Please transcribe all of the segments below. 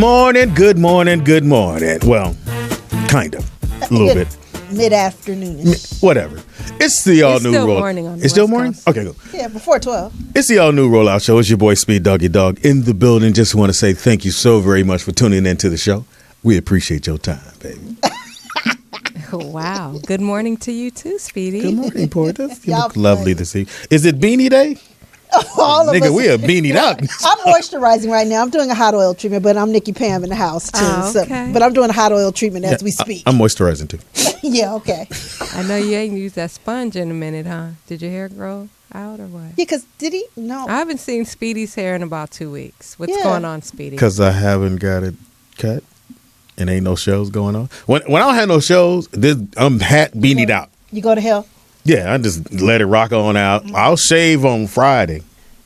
morning, good morning, good morning. Well, kind of. A little bit. Mid-afternoon. Whatever. It's the all-new still roll. morning on the It's still West morning? Coast. Okay, go. Yeah, before 12. It's the all-new rollout show. It's your boy, Speed Doggy Dog, in the building. Just want to say thank you so very much for tuning into the show. We appreciate your time, baby. Wow. Good morning to you too, Speedy. Good morning, Poetess. You Y'all look lovely this evening. Is it beanie day? All of Nigga, us. we are beanied out. I'm moisturizing right now. I'm doing a hot oil treatment, but I'm Nikki Pam in the house too. Oh, okay. But I'm doing a hot oil treatment as we speak. I'm moisturizing too. Yeah, okay. I know you ain't used that sponge in a minute, huh? Did your hair grow out or what? Yeah, because did he? No. I haven't seen Speedy's hair in about 2 weeks. What's Yeah. going on, Speedy? Because I haven't got it cut and ain't no shows going on. When I don't have no shows, I'm hat beanied out. You go to hell? Yeah, I just let it rock on out. I'll shave on Friday.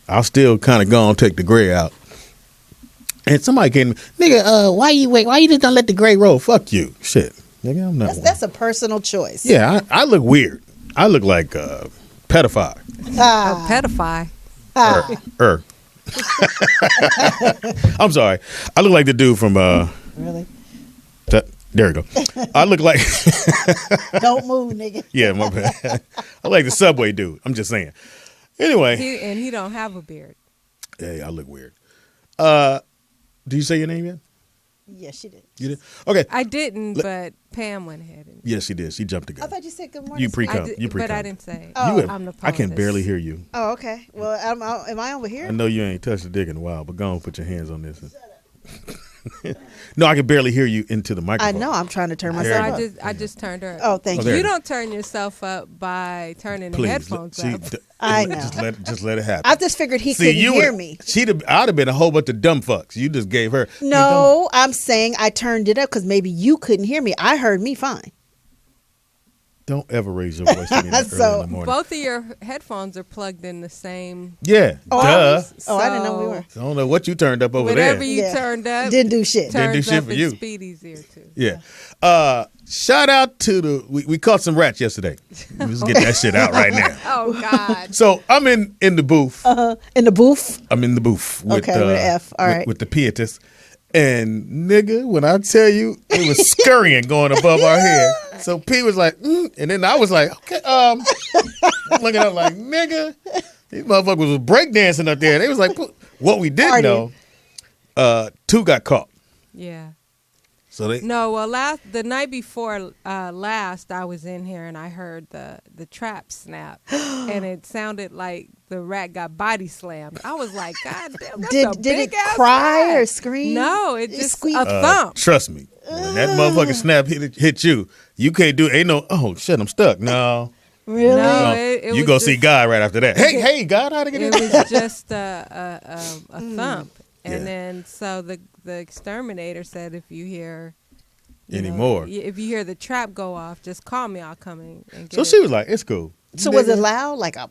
I'll still kind of go and take the gray out. And somebody came, nigga, why you just don't let the gray roll? Fuck you. Shit. Nigga, I'm not. That's a personal choice. Yeah, I look weird. I look like a pedophile. Oh, pedophile. I'm sorry. I look like the dude from Really? there we go. I look like Don't move, nigga. yeah, my bad. I like the Subway dude. I'm just saying. Anyway. He don't have a beard. Hey, I look weird. Did you say your name yet? Yes, she did. You did? Okay. I didn't, but Pam went ahead. Yes, she did. She jumped the I gun. thought you said good morning. You pre-com. You But pre-com. I didn't say. Oh. I'm the I can poetess. barely hear you. Oh, okay. Well, am I over I here? know you ain't touched the dick in a while, but go on, put your hands on this. No, I can barely hear you into the I microphone. know. I'm trying to turn So myself up. I just turned her up. Oh, thank Oh, you. there You it is. don't turn yourself up by turning the Please, headphones up. I know. Just let it happen. I just figured he couldn't hear me. I'd have been a whole bunch of dumb fucks. You just gave her. No, I'm saying I turned it up because maybe you couldn't hear me. I heard me fine. Don't ever raise your voice to me that early in the morning. Both of your headphones are plugged in the same. Yeah, Oh, duh. I didn't know we were. I don't know what you turned up over Whatever there. you Yeah. turned up, Didn't do shit. Didn't do turns shit up for in you. Speedy's ear too. Yeah. Shout out to we caught some rats yesterday. Let's get that shit out right now. Oh God. So I'm in the booth. In the booth. I'm in the booth with, Okay, with F. All right. with the Poetess. And nigga, when I tell you, it was scurrying going above our head. So P was like, and then I was like, okay, I'm looking up like, nigga, these motherfuckers was breakdancing up there. They was like, what we didn't know, two got caught. Yeah. So they No, well, the night before last, I was in here and I heard the trap snap, and it sounded like the rat got body slammed. I was like, God damn, that's a Did big it ass cry rat. or scream? No, it just squeaked? a thump. trust me, when that motherfucking snap hit you, you can't do. Ain't no. Oh shit, I'm stuck. No. Really? No, No, it you was go see just- God right after that. Hey, God, how to get in? It was just a thump, and Yeah. then so the exterminator said, if you hear Anymore. if you hear the trap go off, just call me. I'll come in and get So it. she was like, it's cool. So was it loud? Like a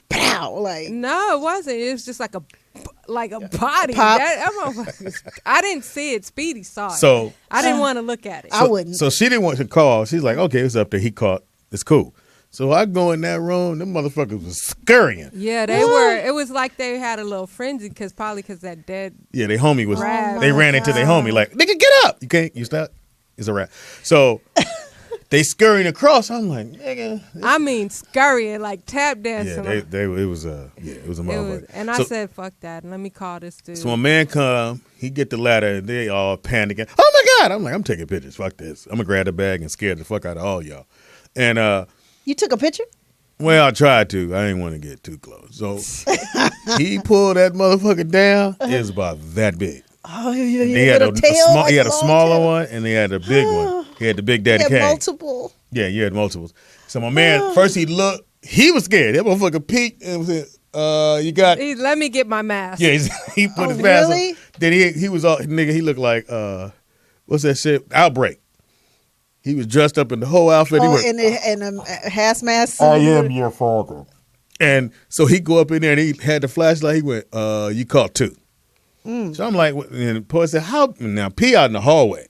pow? Like No, it wasn't. It was just like a body. Pop. That motherfucker- I didn't see it. Speedy saw it. So I didn't want to look at it. I wouldn't. So she didn't want to call. She's like, okay, it's up there. He caught. It's cool. So I go in that room. Them motherfuckers was scurrying. Yeah, they were. It was like they had a little frenzy because that dead. Yeah, they homie was. Rat. They ran into their homie like, nigga, get up. You can't. You stop. It's a rat. So they scurrying across. I'm like, nigga. I mean, scurrying like tap Yeah, dancing. it was a motherfucker. And I So- said, "Fuck that." And let me call this dude. So a man come, he get the ladder, and they all panicking. Oh my God! I'm like, I'm taking pictures. Fuck this. I'm gonna grab the bag and scare the fuck out of all y'all. And you took a picture? well, I tried to. I didn't want to get too close. So he pulled that motherfucker down. It was about that big. Oh, He had he had a smaller one, and he had a big one. He had the Big Daddy He had Kane. multiple. Yeah, you had multiples. So my man, first he looked, he was scared. That motherfucker peeked and said, you got. Let me get my mask. Yeah, he put Oh, his mask really? on. Then he was all, nigga, he looked like, what's that shit? Outbreak. He was dressed up in the whole outfit. He Oh, went, in a hazmat suit. I am your father. And so he go up in there and he had the flashlight. He went, you caught two. So I'm like, and the poet said, how? Now, P out in the hallway.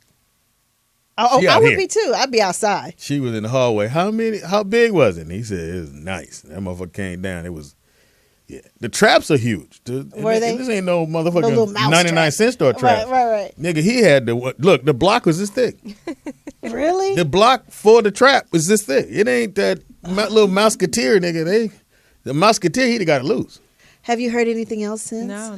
Oh, She I out would here. be too. I'd be outside. She was in the hallway. How big was it? And he said, it was nice. That motherfucker came down. It was Yeah, the traps are huge. Were they? This ain't no motherfucking little mouse 99-cent store trap. Right. Nigga, he had the block was this thick. Really? The block for the trap was this thick. It ain't that little Musketeer nigga. The Musketeer, he'd have got to lose. Have you heard anything else since? No,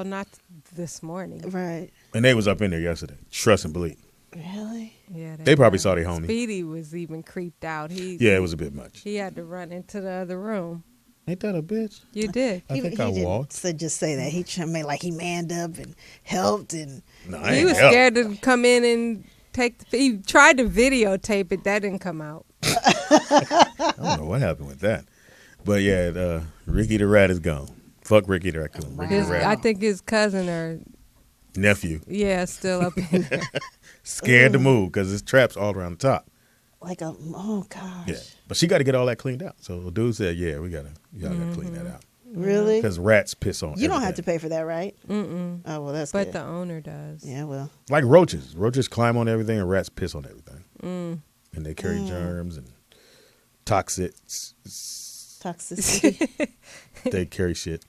not this morning. Right. And they was up in there yesterday. Trust and believe. Really? Yeah, They probably saw their homie. Speedy was even creeped out. It was a bit much. He had to run into the other room. Ain't that a bitch? You did. I think I walked. So just say that. He made like he manned up and helped and. No, He was scared to come in and he tried to videotape it. That didn't come out. I don't know what happened with that. But yeah, Ricky the Rat is gone. Fuck Ricky the Raccoon. Ricky the Rat. I think his cousin or nephew. Yeah, still up in there. Scared to move because there's traps all around the top. Oh gosh. Yeah, but she got to get all that cleaned out. So dude said, yeah, you gotta clean that out. Really? Because rats piss on. You don't have to pay for that, right? Mm-mm. Oh well, that's but good. the owner does. Yeah, well. Like roaches. Roaches climb on everything and rats piss on everything. Mm. And they carry germs and toxicity. They carry shit.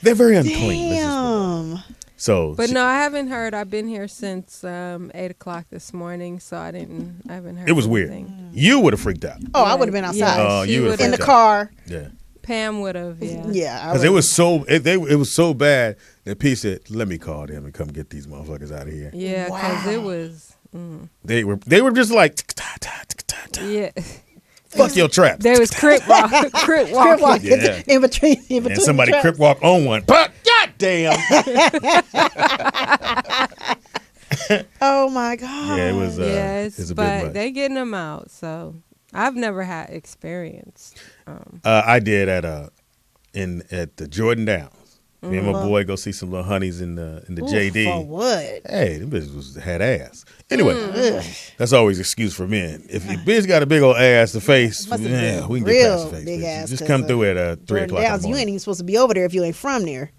They're very unclean. Damn. But no, I haven't heard. I've been here since 8:00 this morning, so I haven't heard. It was anything. weird. You would have freaked out. Oh, I would have been outside. Oh, you would have in the car. Yeah. Pam would have. Yeah. Yeah. Because it was so bad that P said, "Let me call them and come get these motherfuckers out of here." Yeah, because it was. They were just like, yeah. Fuck your traps. There was crip walking. Yeah. in between and somebody crip walk on one. But goddamn. Oh my god. Yeah, it was. Yes, it's a but bit much. they getting them out. So I've never had experience. I did at the Jordan Downs. Me and my boy go see some little honeys in the JD. For what? Hey, them bitches had ass. Anyway, that's always an excuse for men. If your bitch got a big old ass to face, we can get past the face. Big ass, Just come through at 3 Jordan o'clock in the Downs, morning. you ain't even supposed to be over there if you ain't from there.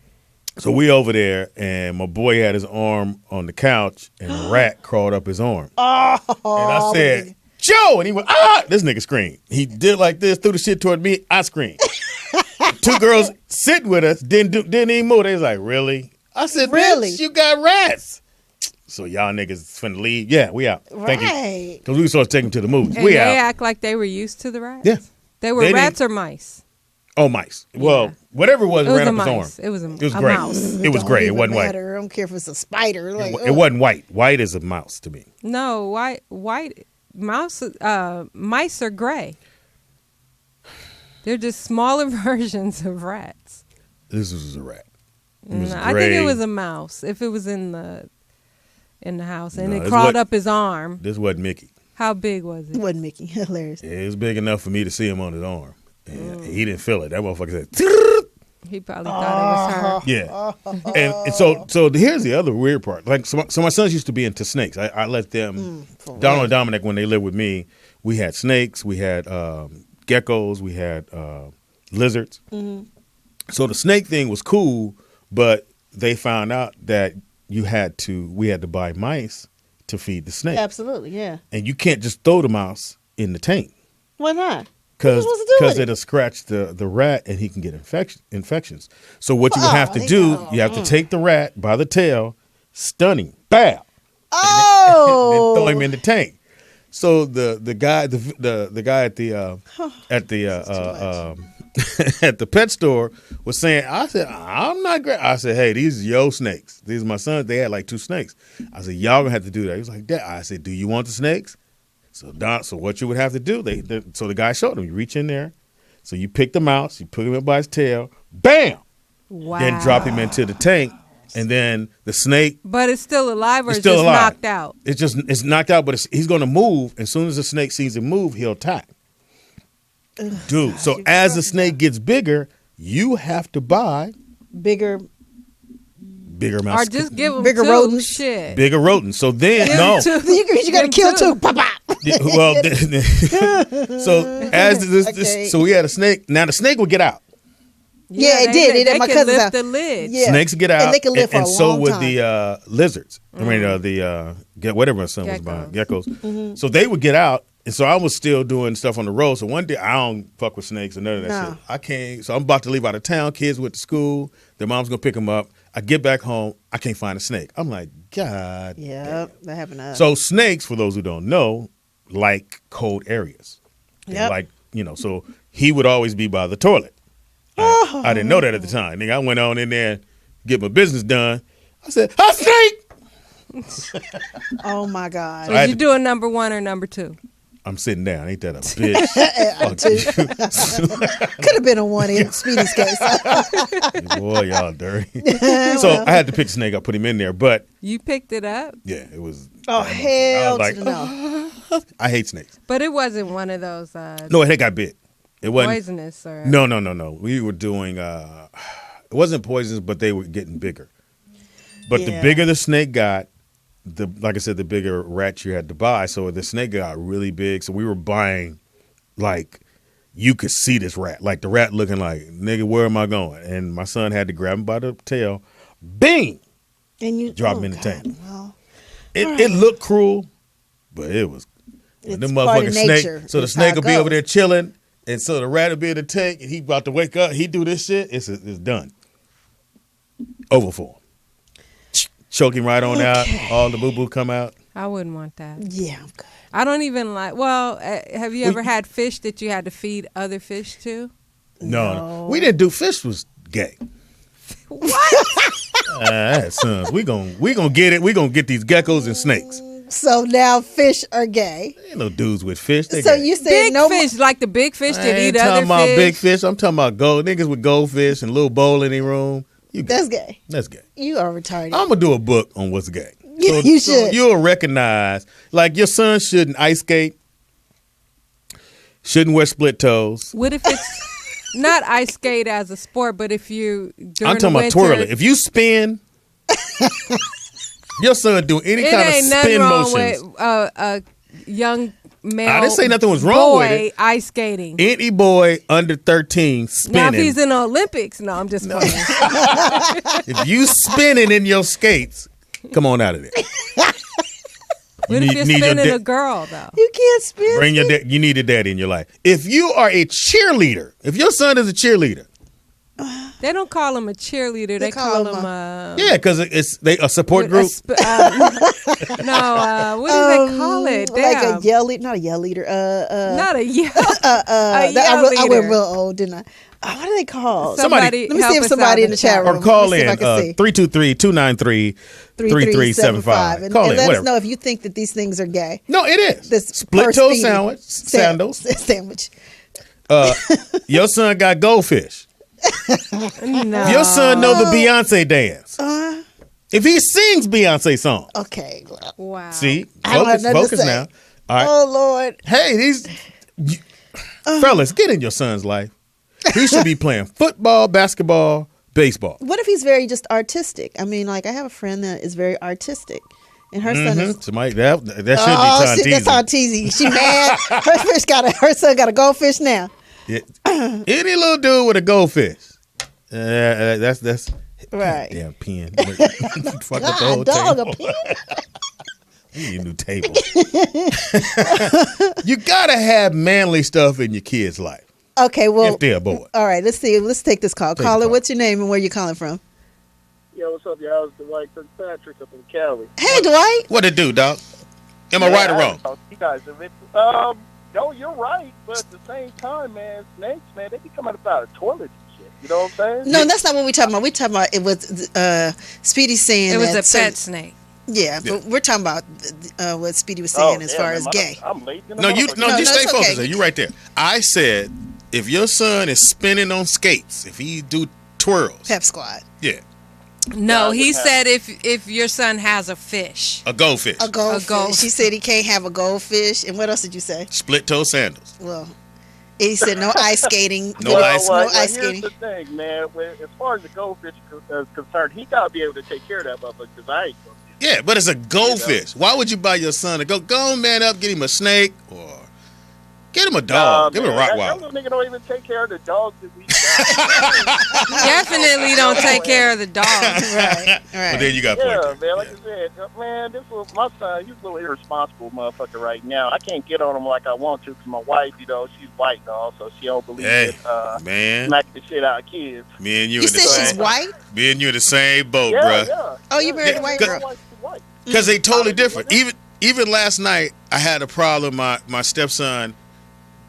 So we over there, and my boy had his arm on the couch, and a rat crawled up his arm. Oh, and I said, Joe! And he went, ah! This nigga screamed. He did like this, threw the shit toward me. I screamed. Two girls sitting with us didn't even move. They was like, really? I said, really? Bitch, you got rats. So y'all niggas finna leave? Yeah, we out. Thank you. Because we were supposed to take them to the movies. And we they out. act like they were used to the rats? Yeah. They were rats or mice? Oh, mice. Well, whatever it was ran up his arm. It was a great. mouse. It was great. It wasn't white. I don't care if it's a spider. Like, it wasn't white. White is a mouse to me. No, white mouse. Mice are gray. They're just smaller versions of rats. This was a rat. It was I think it was a mouse. If it was in the house and it crawled up his arm. This wasn't Mickey. How big was it? It wasn't Mickey. Hilarious. It was big enough for me to see him on his arm. And he didn't feel it. That motherfucker said, he probably thought it was yeah. her. And so here's the other weird part. Like, so my sons used to be into snakes. I let them, Donald and Dominic, when they lived with me, we had snakes, we had geckos, we had lizards. Mm-hmm. So the snake thing was cool, but they found out that we had to buy mice to feed the snake. Absolutely, yeah. And you can't just throw the mouse in the tank. Why not? Because it'll scratch the rat and he can get infections. So what you would have to do, you have to take the rat by the tail, stun him, bam, and then throw him in the tank. So the guy at the pet store was saying, I said, I'm not great. I said, hey, these are your snakes. These are my sons. They had like 2 snakes. I said, y'all gonna have to do that. He was like, Dad. I said, do you want the snakes? So what you would have to do, so the guy showed him, you reach in there, so you pick the mouse, you put him up by his tail, bam! Wow. Then drop him into the tank, and then the snake. But it's still alive or it's still just alive. knocked out? It's knocked out, but he's going to move. As soon as the snake sees him move, he'll attack. Dude, so as the snake gets bigger, you have to buy bigger mouse. Or just give them bigger 2. rodents. Shit. Bigger rodents. So then, no. You got to kill 2. Pop. Well, so so we had a snake. Now the snake would get out. Yeah, it did. They my could cousin's lift house. the lid. Yeah. Snakes get out, and they can live for a so long would time. the lizards. I mean, whatever my son was buying, geckos. Mm-hmm. So they would get out, And so I was still doing stuff on the road. So one day I don't fuck with snakes and none of that No. shit. I can't. So I'm about to leave out of town. Kids went to school. Their mom's gonna pick them up. I get back home. I can't find a snake. I'm like, God. Yep, that happened to us. So snakes, for those who don't know, like cold areas. And Yep. like, so he would always be by the toilet. I didn't know that at the time. Nigga, I went on in there, get my business done. I said, a snake! Oh my God. Was you doing number 1 or number 2? I'm sitting down. Ain't that a bitch? Fuck Could have been a 1 in Speedy's case. you. Boy, y'all dirty. So I had to pick a snake. I put him in there. But You picked it up, yeah, it was. Oh, I hell was to the no. I hate snakes. but it wasn't one of those No, it had got bit. It wasn't. poisonous or No. We were doing. It wasn't poisonous, but they were getting bigger. But the Yeah. bigger the snake got, like I said, the bigger rat you had to buy. So the snake got really big. So we were buying, like, you could see this rat, like the rat looking like, nigga, where am I going? And my son had to grab him by the tail, bing, And you drop him in the tank. Well, It looked cruel, but it was. it's Them part motherfucking of snake. nature. So the It's snake how will it be over goes. there chilling, and so the rat will be in the tank, and he about to wake up. He do this shit. It's done. Over for him. Choke him right on out. All the boo boo come out. I wouldn't want that. Yeah, I'm good. I don't even like. Well, have you ever had fish that you had to feed other fish to? No. We didn't do fish was gay. What? I had sons. We gonna get it. We gonna get these geckos and snakes. So now fish are gay. Ain't no dudes with fish. They So gay. you said Big no fish, like the big fish I that ain't eat talking other about fish. big fish. I'm talking about niggas with goldfish and little bowl in their room. You gay. That's gay. That's gay. You are retarded. I'm gonna do a book on what's gay. You should. You'll recognize, like your son shouldn't ice skate, shouldn't wear split toes. What if it's not ice skate as a sport, but if you during I'm talking the about winter, twirling. If you spin, your son do any it kind of ain't nothing spin wrong motions. with a young male. I didn't say nothing was wrong boy with it. Ice skating. Any boy under 13 spinning. Now if he's in the Olympics, no, I'm just playing. If you spinning in your skates, come on out of there. What if you're need your spinning da- a girl though? You can't spin. Bring your you need a daddy in your life. If you are a cheerleader, if your son is a cheerleader, They don't call him a cheerleader. They call him yeah, because it's a support group. what do they call it? Like Damn. a yell leader, not a yell leader. Not a yell. I yell went leader. real old, didn't I? What are they called? Somebody- Let me see help if us somebody out in the chat room. Or call Let me see in if I can see. 323-293-3375. And Call in, let us whatever. know if you think that these things are gay. No, it is. This Split per toe speed. sandals. Sandwich. Your son got goldfish. No. Your son know the Beyonce dance. If he sings Beyonce song, Okay. Wow. see, I don't have nothing to focus say. now. All right. Oh Lord. Hey, fellas, get in your son's life. He should be playing football, basketball, baseball. What if he's very just artistic? I mean, like I have a friend that is very artistic, and her son is. Somebody that should be That's Tom on teasy. She mad. Her son got a goldfish now. Any little dude with a goldfish. That's Right. damn pen. Fuck up the whole Dog, a table. pen? You need a new table. You gotta have manly stuff in your kid's life. Okay, well, If they're a boy. all right. Let's see. Let's take this call. Take the Caller, call. what's your name and where you calling from? Yo, what's up, y'all? It's Dwight Kirkpatrick up in Cali. Hey, Dwight. What it do, dog? Am I right or wrong? You guys, no, you're right, but at the same time, man, snakes, man, they be coming up out of toilets and shit. You know what I'm saying? No, that's not what we're talking about. We're talking about it was Speedy saying It was that a pet snake. Yeah, but we're talking about what Speedy was saying as far man, as gay. I'm late. No, you No, just it's stay focused. okay. You right there. I said if your son is spinning on skates, if he do twirls, Pep Squad. yeah, No, Yeah, he what said if your son has a fish. a goldfish, A goldfish. goldfish. She said he can't have a goldfish. And what else did you say? split toe sandals. Well, he said no ice skating. No ice- No Well, ice here's skating. the thing, man. As far as the goldfish is concerned, he got to be able to take care of that motherfucker because I ain't going to. Yeah, but it's a goldfish. Why would you buy your son a go on man up, get him a snake or Get him a dog. Give him a That Rottweiler. little nigga don't even take care of the dogs that we got. Definitely don't take care of the dog. Right. But then you got Yeah, Pointer. man, like I said, man, my son, he's a little irresponsible motherfucker right now. I can't get on him like I want to because my wife, she's white and all, so she don't believe man. smack the shit out of kids. Me and you, You in the said same. she's white? Me and you in the same boat, Yeah, bruh. yeah. Oh, you married a white girl? White. Because they totally different. Even last night, I had a problem. My stepson,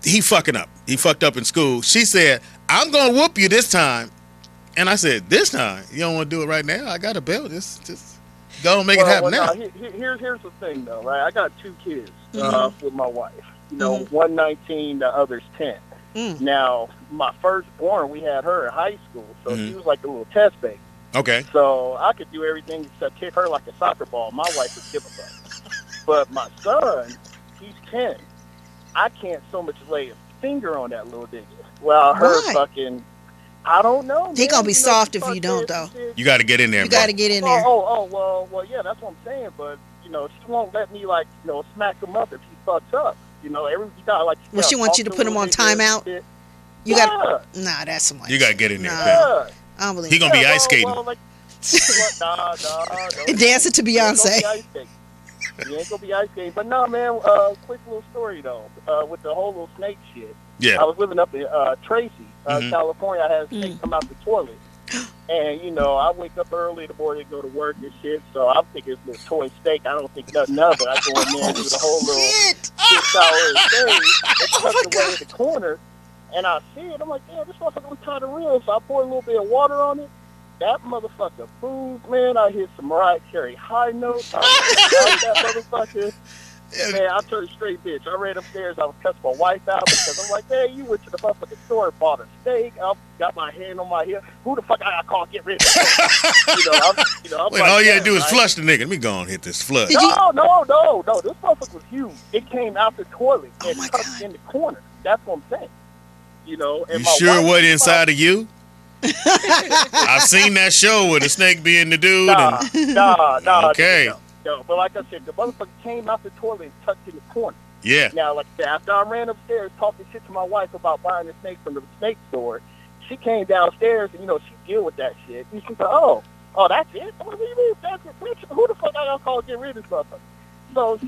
he fucking up. He fucked up in school. She said, "I'm gonna whoop you this time," and I said, "This time? You don't want to do it right now? I got a belt. Just go and make it happen now." Here's the thing, though, right? I got 2 kids with my wife. You know, one 19, the other's 10. Now, my firstborn, we had her in high school, so she was like a little test baby. Okay. So I could do everything except kick her like a soccer ball. My wife would give a fuck. But my son, he's 10. I can't so much lay a finger on that little nigga. Well, her fucking, I don't know. He gonna be soft if you don't, though. You got to get in there. You got to get in there. Well, yeah, that's what I'm saying. But she won't let me smack him up if he fucks up. You got Well, she wants you to put him on timeout. You got nah, that's someone. You got to get in there. Yeah. I don't believe He gonna be ice skating. Nah. and dancing to Beyonce. You ain't gonna be ice skating. But no, man. Quick little story though. With the whole little snake shit. Yeah. I was living up in Tracy, California. I had a snake come out the toilet. And, I wake up early in the morning to go to work and shit, so I'm thinking it's a little toy steak. I don't think nothing of it. I go in there and do the whole little 6-hour thing and tuck it away in the corner. And I see it. I'm like, damn, this motherfucker was kind of real. So I pour a little bit of water on it. That motherfucker food, man. I hit some Mariah Carey high notes. I was that motherfucker. Man, I turned straight bitch. I ran upstairs. I was cussing my wife out because I'm like, man, you went to the motherfucking store and bought a steak. I got my hand on my hip. Who the fuck I got called? Get rid of it. I'm Wait, like, all you had to do is right? flush the nigga. Let me go and hit this flush. No. This motherfucker was huge. It came out the toilet and tucked in the corner. That's what I'm saying. And You my sure wife what inside of you? I've seen that show with the snake being the dude. Nah. Okay. No, but like I said, the motherfucker came out the toilet and tucked in the corner. Yeah. Now, like I said, after I ran upstairs talking shit to my wife about buying the snake from the snake store, she came downstairs and, she deal with that shit. And she's like, oh, that's it? What do you mean? That's it, bitch? Who the fuck I got called to get rid of this motherfucker? So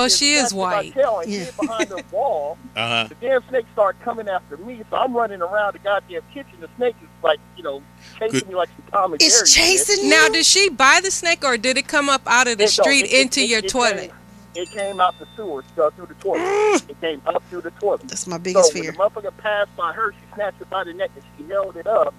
she is white. And hid behind the wall. The damn snake started coming after me, so I'm running around the goddamn kitchen. The snake is chasing me like some Tom and Jerry. It's chasing you? Now, did she buy the snake or did it come up out of the street into your toilet? It came out the sewer, through the toilet. It came up through the toilet. That's my biggest fear. fear. When the motherfucker passed by her, she snatched it by the neck and she held it up.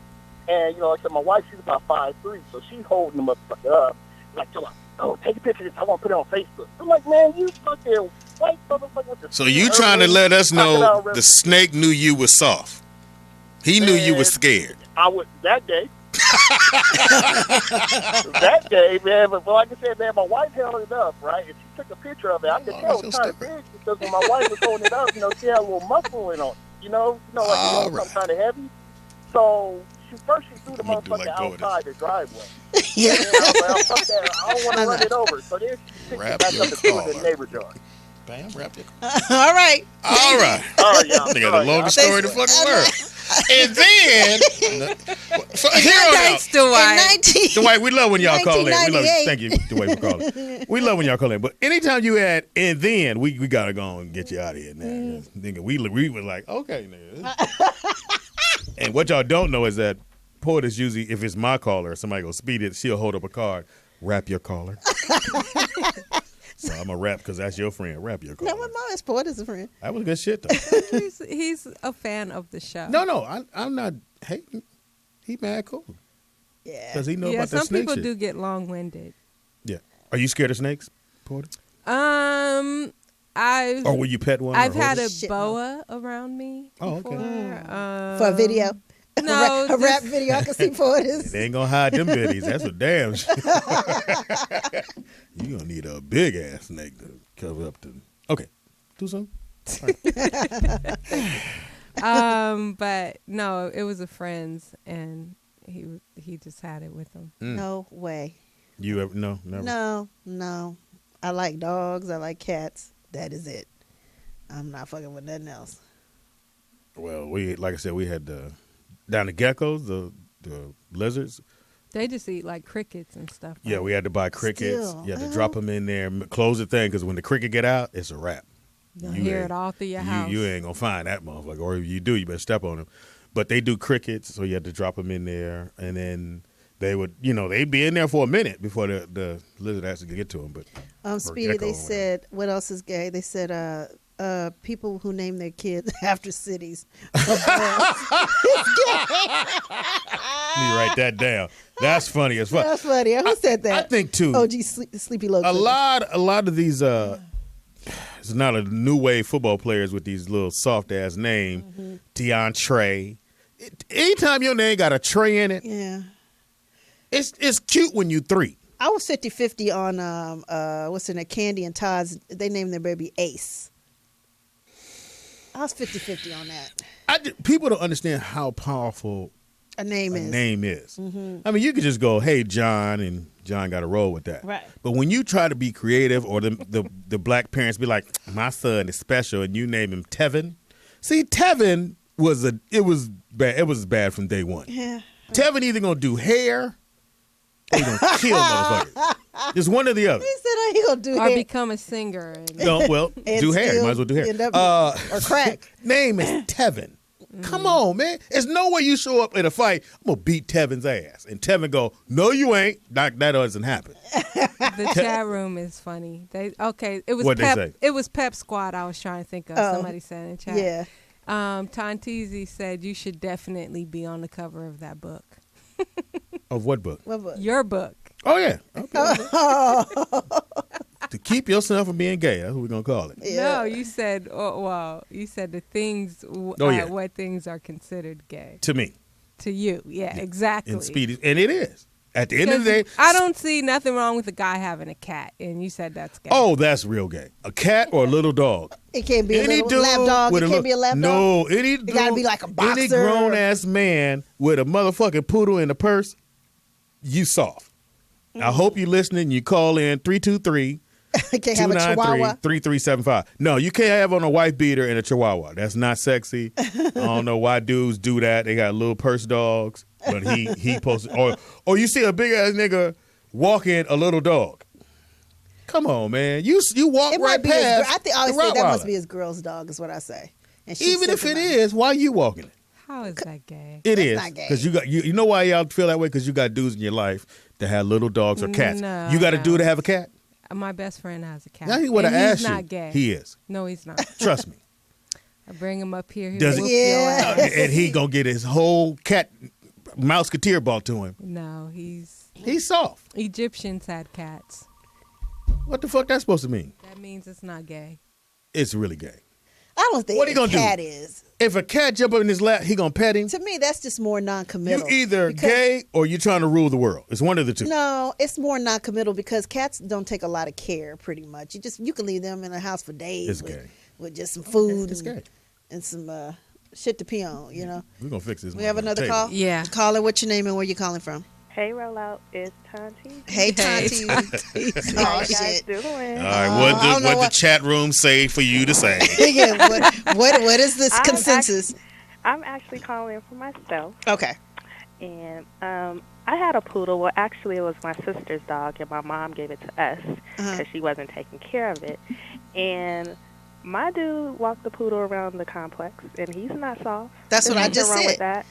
And, like I said, my wife, she's about 5'3", so she's holding the motherfucker up. Like, come on. Oh, take a picture of this. I want to put it on Facebook. I'm like, man, you fucking white motherfucker with the... So you trying to let us know the snake knew you was soft. He knew you was scared. I would, that day. That day, man. But like I said, man, my wife held it up, right? And she took a picture of it. I could tell it was kind of big because when my wife was holding it up, she had a little muscle in on it. Something kind of heavy. So... First, she threw the motherfucker outside the driveway. Yeah. And I was like, fuck that. I don't want to run it over. So then she picked it back up and threw it in the neighbor's yard. Bam, wrap your All right. All right. Y'all. They got the longest story in the fucking world. And then, here on out. Dwight, we love when y'all call in. Thank you, Dwight, for calling. We love when y'all call in. But anytime you add, and then, we got to go and get you out of here now. Nigga, we were like, okay, nigga. And what y'all don't know is that Poetess usually, if it's my caller, somebody go speed it, she'll hold up a card, wrap your caller. So I'm going to rap because that's your friend. Wrap your caller. No, my mom's Poetess' friend. That was good shit, though. He's a fan of the show. No, I'm not hating. He mad cool. Yeah. Because he know about that some snake people shit. do get long-winded. Yeah. Are you scared of snakes, Poetess? Or will you pet one? I've had a boa around me. Oh, before. okay. For a video. No, a rap video. I can see Poetess. They ain't gonna hide them bitties. That's a damn shit. You gonna need a big ass snake to cover up the. Okay, do something. Right. But no, it was a friend's, and he just had it with him. No way. You ever? No, never. No. I like dogs. I like cats. That is it. I'm not fucking with nothing else. Well, like I said, we had down the geckos, the lizards. They just eat like crickets and stuff. Yeah, right? we had to buy crickets. Still, You had to drop them in there, close the thing, because when the cricket get out, it's a wrap. You'll hear it all through your house. You ain't gonna find that motherfucker, or if you do, you better step on them. But they do crickets, so you had to drop them in there, and then they would, they'd be in there for a minute before the lizard actually get to them. But Speedy, they said, what else is gay? They said, people who name their kids after cities. Let me write that down. That's funny as fuck. That's funny. Who said that? I think too. OG Sleepy Low. A lot of these. It's not a new wave football players with these little soft ass names. Mm-hmm. DeAndre. Anytime your name got a Trey in it, Yeah. it's cute when you 3. I was 50-50 on what's her name, Candy and Todd's. They named their baby Ace. I was 50-50 on that. People don't understand how powerful A name a is. name is. I mean, you could just go, "Hey, John," and John got to roll with that. Right. But when you try to be creative, or the black parents be like, "My son is special," and you name him Tevin. See, Tevin was bad. It was bad from day one. Yeah. Tevin either gonna do hair, or he gonna kill motherfuckers. It's one or the other. He said, "Oh, he gonna do Or hair become a singer. And No, well, and do hair. still Might as well do hair. end up- or crack." Name is Tevin. Come on, man. There's no way you show up in a fight, I'm going to beat Tevin's ass. And Tevin go, "No, you ain't." That doesn't happen. the chat room is funny. It was What'd they Pep. say? It was Pep Squad. I was trying to think of. Oh. Somebody said in the chat. Yeah. Tantizi said you should definitely be on the cover of that book. Of what book? What book? Your book. Oh, yeah. Okay. To keep yourself from being gay. That's what we're going to call it. Yeah. No, you said. You said the things. yeah. What things are considered gay To me. to you? Yeah, exactly. And Speedy. And it is. At the end of the day. I don't see nothing wrong with a guy having a cat, and you said that's gay. Oh, that's real gay. A cat or a little dog. It can't be a Any little dude lap dog. with It can't be a lap dog. No, any dude. It gotta be like a boxer. Any grown ass man with a motherfucking poodle in a purse, you soft. I hope you listening. You call in 323 It can't have a chihuahua. 3375. No, you can't have on a white beater and a chihuahua. That's not sexy. I don't know why dudes do that. They got little purse dogs, but he posted. Or you see a big ass nigga walking a little dog. Come on, man. You walk It right might be past. I always the say that must Rottweiler. be his girl's dog, is what I say. And she's Even if it sipping on is, why you walking it? How is that gay? It That's is not gay. because you got you know why y'all feel that way, because you got dudes in your life that have little dogs or cats. No, you got a no. dude to have a cat. My best friend has a cat. Now he would have and he's asked you. not gay. He is. No, he's not. Trust me. I bring him up here. He Does whoop he? your Yeah. ass. And he gonna get his whole cat mouseketeer ball to him. No, he's He's soft. Egyptians had cats. What the fuck that's supposed to mean? That means it's not gay. It's really gay. I don't think What he a gonna do? cat is. If a cat jump up in his lap, he gonna pet him. To me, that's just more You non-committal. either Because- gay or you trying to rule the world. It's one of the two. No, it's more non-committal because cats don't take a lot of care. Pretty much, you can leave them in the house for days It's with, gay. with just some food It's and, gay. and some shit to pee on. You know. We're gonna fix this. We have motherfucking another table. call. Yeah. Caller, what's your name and where you calling from? Hey, Rollout, it's Tanti. Hey, Tonti. How Oh you guys shit. doing? All right, I don't know what what- the chat room say for you to say? Yeah, what is this I'm consensus? I'm actually calling for myself, Okay. and I had a poodle. Well, actually, it was my sister's dog, and my mom gave it to us because she wasn't taking care of it. And my dude walked the poodle around the complex, and he's not soft. That's There's what I nothing just wrong said. with that.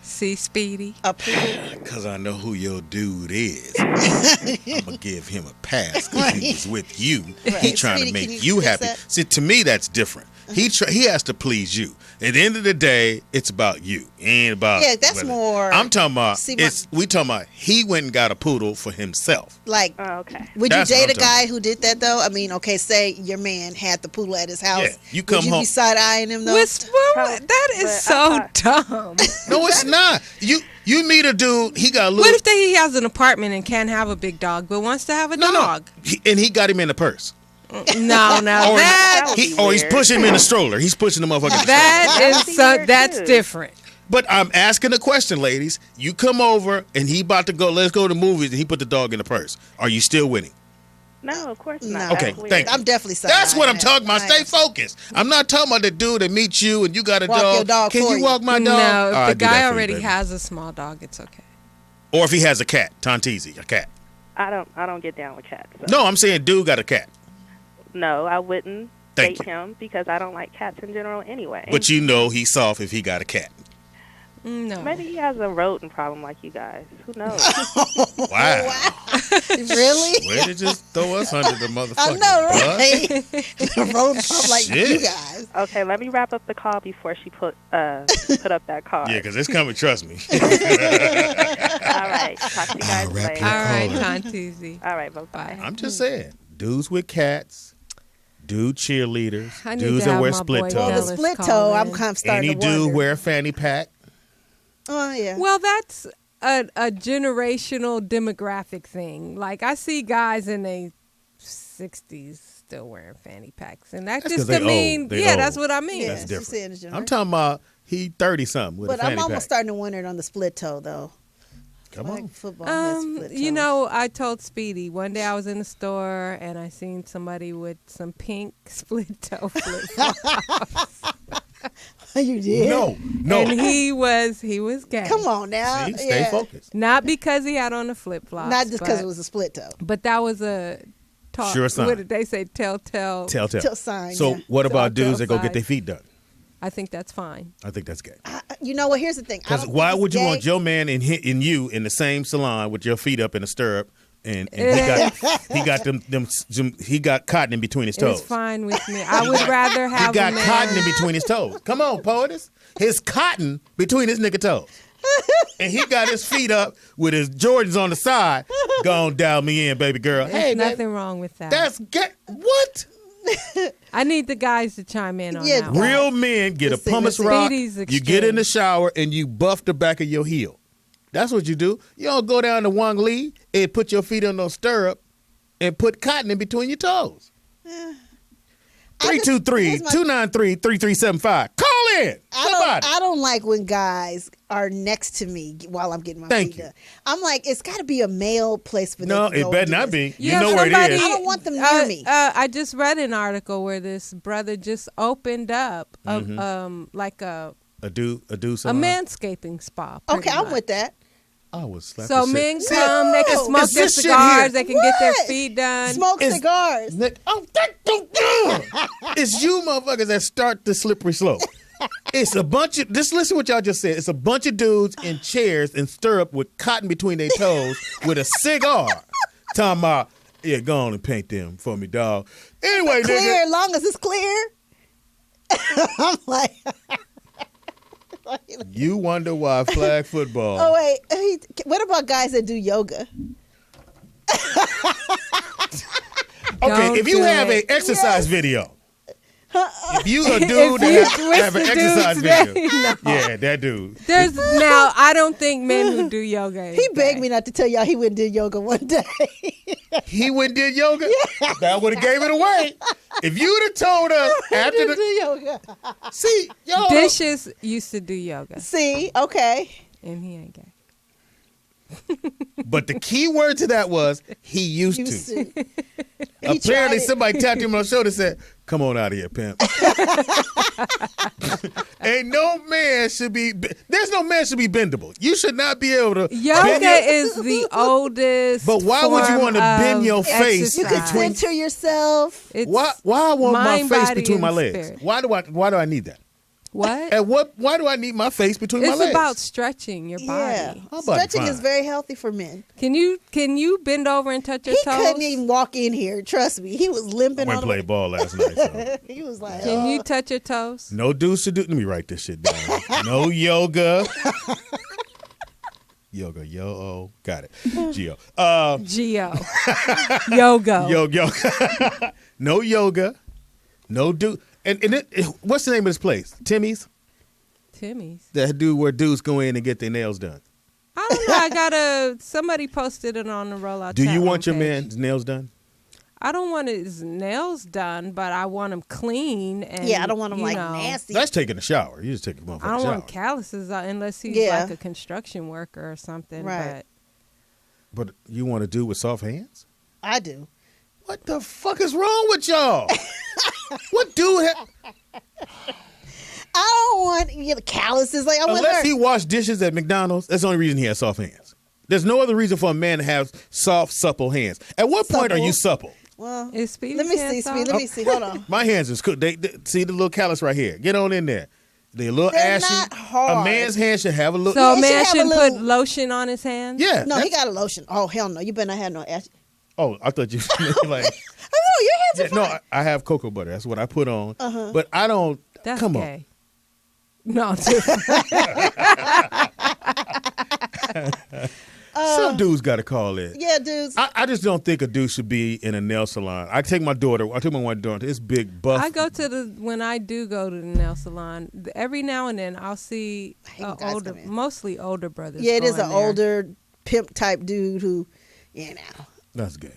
See, Speedy. A poodle. Because I know who your dude is. I'm going to give him a pass because he was with you. He Right. trying Speedy, to can make you you fix happy. that? See, to me, that's different. He has to please you. At the end of the day, it's about you. It ain't about Yeah, that's whether- more- I'm talking about, See, my- we talking about he went and got a poodle for himself. Like, Oh, okay. would That's you what date I'm a guy talking who did that though? I mean, okay, say your man had the poodle at his house. Yeah, you come would you home- be side eyeing him though? That is But so I dumb. No, it's not. You meet a dude, he got a little... What if he has an apartment and can't have a big dog, but wants to have a dog? And he got him in the purse. No, Or, that would be or he's weird. pushing him in a stroller. He's pushing the motherfucker in the stroller. that That would is be so, weird, that's too. different. But I'm asking a question, ladies. You come over and he about to go, let's go to movies, and he put the dog in the purse. Are you still with him? No, of course No. not. Okay, That's weird. thank you. I'm definitely saying That's what I'm talking about. Stay focused. I'm not talking about the dude that meets you and you got a Walk dog. your dog Can for you you. walk my dog? No, Oh, if I the do that guy for you, already baby. has a small dog, it's okay. Or if he has a cat, Tantizi, a cat. I don't get down with cats. So. No, I'm saying dude got a cat. No, I wouldn't Thank date him because I don't like cats in general anyway. But you know he's soft if he got a cat. No. Maybe he has a rodent problem like you guys. Who knows? Wow. Really? Way to just throw us under the motherfucking I know, bus. right? Road up like Shit. you guys. Okay, let me wrap up the call before she put up that card. Yeah, because it's coming, trust me. All right. Talk to you guys wrap later. your All right, caller. Tantizi. All right, bye-bye. I'm just saying, dudes with cats, dude cheerleaders, I need dudes to that have wear my split boy Well, the toes. Dallas split call toe, I'm in. kind of starting Any to wonder. dude wear a fanny pack. Oh, yeah. Well, that's a generational demographic thing. Like, I see guys in their 60s still wearing fanny packs. And that That's just 'cause to they mean, old. They yeah, old. that's what I mean. yeah, That's she's different. saying it's I'm generation. talking about he 30-something with But a fanny I'm almost pack. starting to wonder on the split toe, though. Come Like on. football has split You toes. know, I told Speedy one day I was in the store and I seen somebody with some pink split toe flip-flops. You did? No. And he was gay. Come on now. See, stay focused. Not because he had on the flip-flops. Not just because but- it was a split toe. But that was a talk. Sure sign. What did they say? Telltale. Telltale. Till sign, So yeah. what about Telltale dudes that go get sign. their feet done? I think that's fine. I think that's gay. You know what? Here's the thing. I Because don't why think would it's you gay. want your man and you in the same salon with your feet up in a stirrup and he got cotton in between his toes. It's fine with me. I would rather He have got a man. cotton in between his toes. Come on, Poetess. His cotton between his nigga toes. And he got his feet up with his Jordans on the side. Go on, dial me in, baby girl. There's Hey, nothing man, wrong with that. that's gay. What? I need the guys to chime in on Yeah, that one. Real men get a Listen, pumice listen. rock. Speedy's You get in the extreme. shower and you buff the back of your heel. That's what you do. You don't go down to Wang Lee and put your feet on no stirrup and put cotton in between your toes. 323-293-3375. Call in. Somebody. I don't like when guys are next to me while I'm getting my Thank feet you. done. I'm like, it's got to be a male place for No, them to go it better and do not this. be. You know where it somebody- is. I don't want them near me. I just read an article where this brother just opened up like a A do salon. manscaping spa. pretty Okay, I'm much. with that. I would slap So the shit. men come, they can no. smoke Is their this shit cigars, here? they can get their What? feet done. Smoke It's- cigars. It's you motherfuckers that start the slippery slope. It's a bunch of, just listen to what y'all just said. It's a bunch of dudes in chairs and stirrup with cotton between their toes with a cigar. Talking about, yeah, go on and paint them for me, dog. Anyway, Clear, nigga. as long as it's clear. I'm like, You wonder why flag football. oh wait, what about guys that do yoga? Okay, Don't if you do have it. an exercise video, if you a dude If that you have an twist the exercise dude's video, vein, no. yeah, that dude. There's now I don't think men who do yoga. is He begged gay. me not to tell y'all he went and did yoga one day. He went and did yoga. That would have gave it away. If you'd have told us after Did the do yoga. see, y'all. Dishes used to do yoga, See, okay. and he ain't gay. But the key word to that was he used You to. see. Apparently, tried it. somebody tapped him on the shoulder and said, "Come on out of here, pimp." Ain't no man should be. There's no man should be bendable. You should not be able to. Yoga bend your- is the oldest. But why would you form wanna bend of your face You could exercise. center yourself. It's Why I want my mind, face body, between my and legs? spirit. Why do I need that? What? And why do I need my face between my It's legs? about stretching your Yeah. body. How about Stretching fine? is very healthy for men. Can you bend over and touch your He toes? couldn't even walk in here. Trust me. He was I limping went on and played ball last night. So. He was like, Can you touch your toes? No dudes should do. Let me write this shit down. No yoga. Yoga, got it. Geo. Geo. Yoga. Yoga. No yoga. No dude. And what's the name of this place? Timmy's. Timmy's. That dude where dudes go in and get their nails done. I don't know. Somebody posted it on the rollout. Do chat you want your homepage. man's nails done? I don't want his nails done, but I want him clean. And yeah, I don't want him you like know, nasty. That's taking a shower. You just take a motherfucking I don't shower. want calluses unless he's Yeah. like a construction worker or something. Right. But you want to do with soft hands? I do. What the fuck is wrong with y'all? What dude? I don't want the calluses. Like I want Unless her. he washed dishes at McDonald's, that's the only reason he has soft hands. There's no other reason for a man to have soft, supple hands. At what point are you supple? Well, Is Speedy's let me see, hands Speedy. soft? Let me see. Hold on. My hands is cooked. They see the little callus right here. Get on in there. They're a little They're ashy. not hard. A man's hand should have a little. So a It man should have a shouldn't little- put lotion on his hands? Yeah. No, he that's- got a lotion. Oh hell no! You better not have no ash. Oh, I thought you like. Oh no, your hands are No, fine. I have cocoa butter. That's what I put on. But I don't. That's come gay. No, I'm just- on. Some dudes got to call in. Yeah, dudes. I just don't think a dude should be in a nail salon. I take my daughter. I took my one daughter. It's big buff. I go to when I do go to the nail salon, every now and then I'll see hate when guys come in. mostly older brothers. Yeah, it go is in an there. older pimp type dude who, you know. That's gay.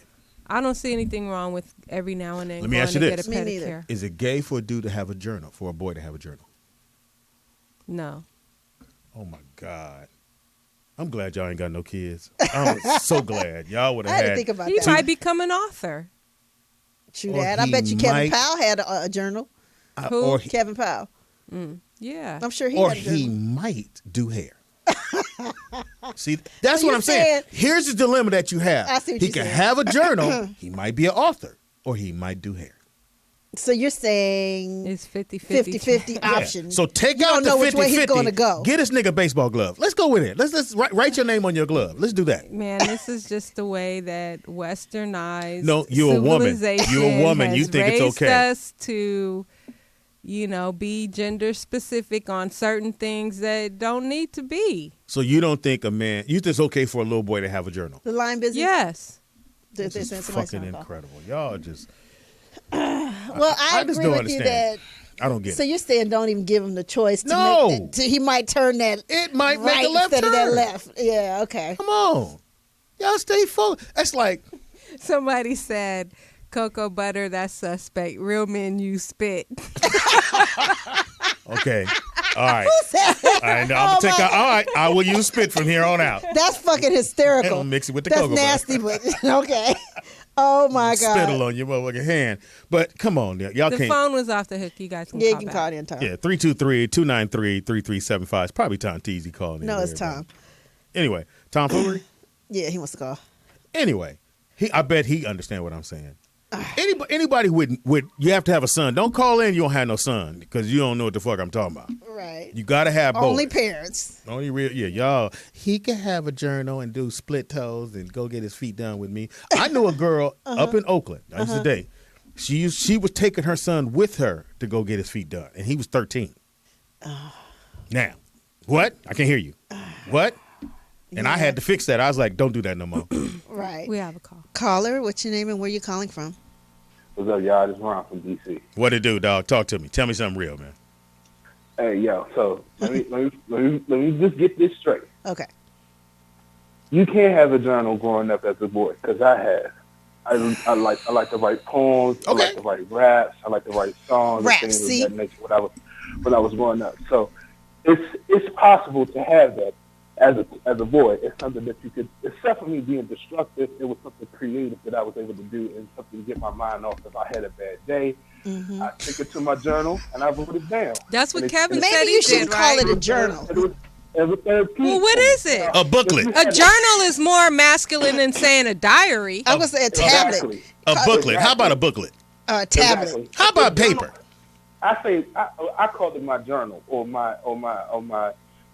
I don't see anything wrong with every now and then Let me going ask you to this. get a Me neither. pedicure. Is it gay for a dude to have a journal? For a boy to have a journal? No. Oh my God. I'm glad y'all ain't got no kids. I'm so glad. Y'all would I have had to had. think about He that. might become an author. True Or that. I he bet you Kevin might- Powell had a journal. Who? Or Kevin Powell. Yeah. I'm sure he or had a he journal. might do hair. See, that's So what you're I'm saying. saying- Here's the dilemma that you have. I see what he you're can saying. have a journal. He might be an author, or he might do hair. So you're saying It's 50-50. 50-50 Yeah. option. So take You out don't the know 50-50. which way he's gonna go. Get this nigga a baseball glove. Let's go with it. Let's write your name on your glove. Let's do that. Man, this is just the way that westernized No, you're a woman. civilization You're a woman. You has think it's raised okay. us to, be gender specific on certain things that don't need to be. So you don't think a man? You think it's okay for a little boy to have a journal? the line business. Yes. This It's is fucking incredible. Y'all just. Well, I just agree don't with understand. you I don't get So it. you're saying don't even give him the choice to No. make he might turn that It might right make a left instead turn. of that left. Yeah, okay. Come on, y'all stay focused. That's like Somebody said cocoa butter, that's suspect. Real men use spit. okay. All right. I know. I'm take out. All right. I will use spit from here on out. That's fucking hysterical. And mix it with the That's cocoa butter. nasty, but okay. Oh my god. Spittle on your motherfucking hand. But come on, y'all The can't. phone was off the hook. You guys can Yeah, you call can back. call it in time. Yeah, 323-293-3375. It's probably Tom Teasy calling in. No, it's everybody. Tom. Anyway, Tom Foolery. Yeah, he wants to call. Anyway, I bet he understand what I'm saying. Anybody with you have to have a son. Don't call in. You don't have no son because you don't know what the fuck I'm talking about. Right. You gotta have both. Only parents. Only real, yeah, y'all. He can have a journal and do split toes and go get his feet done with me. I knew a girl up in Oakland. I used to date. She was taking her son with her to go get his feet done, and he was 13. Now, what? I can't hear you. What? And I had to fix that. I was like, don't do that no more. Right. We have a call. Caller, what's your name and where you calling from? What's up, y'all? This is Ron from DC. What it do, dog? Talk to me. Tell me something real, man. Hey, yo. So let me just get this straight. Okay. You can't have a journal growing up as a boy, because I have. I like to write poems. Okay. I like to write raps. I like to write songs. Raps, and things see? of that nature when I was growing up. So it's possible to have that as a boy. It's something that you could. Except for me being destructive, it was something creative that I was able to do and something to get my mind off. If I had a bad day, I take it to my journal and I wrote it down. That's what And Kevin said Maybe he you shouldn't did, call right? it a journal. It was therapeutic. Well, what is it? A booklet. A journal is more masculine than saying a diary. I'm gonna say a tablet. Exactly. A booklet. How about a booklet? Tablet. Exactly. How about paper? I say I call it my journal or my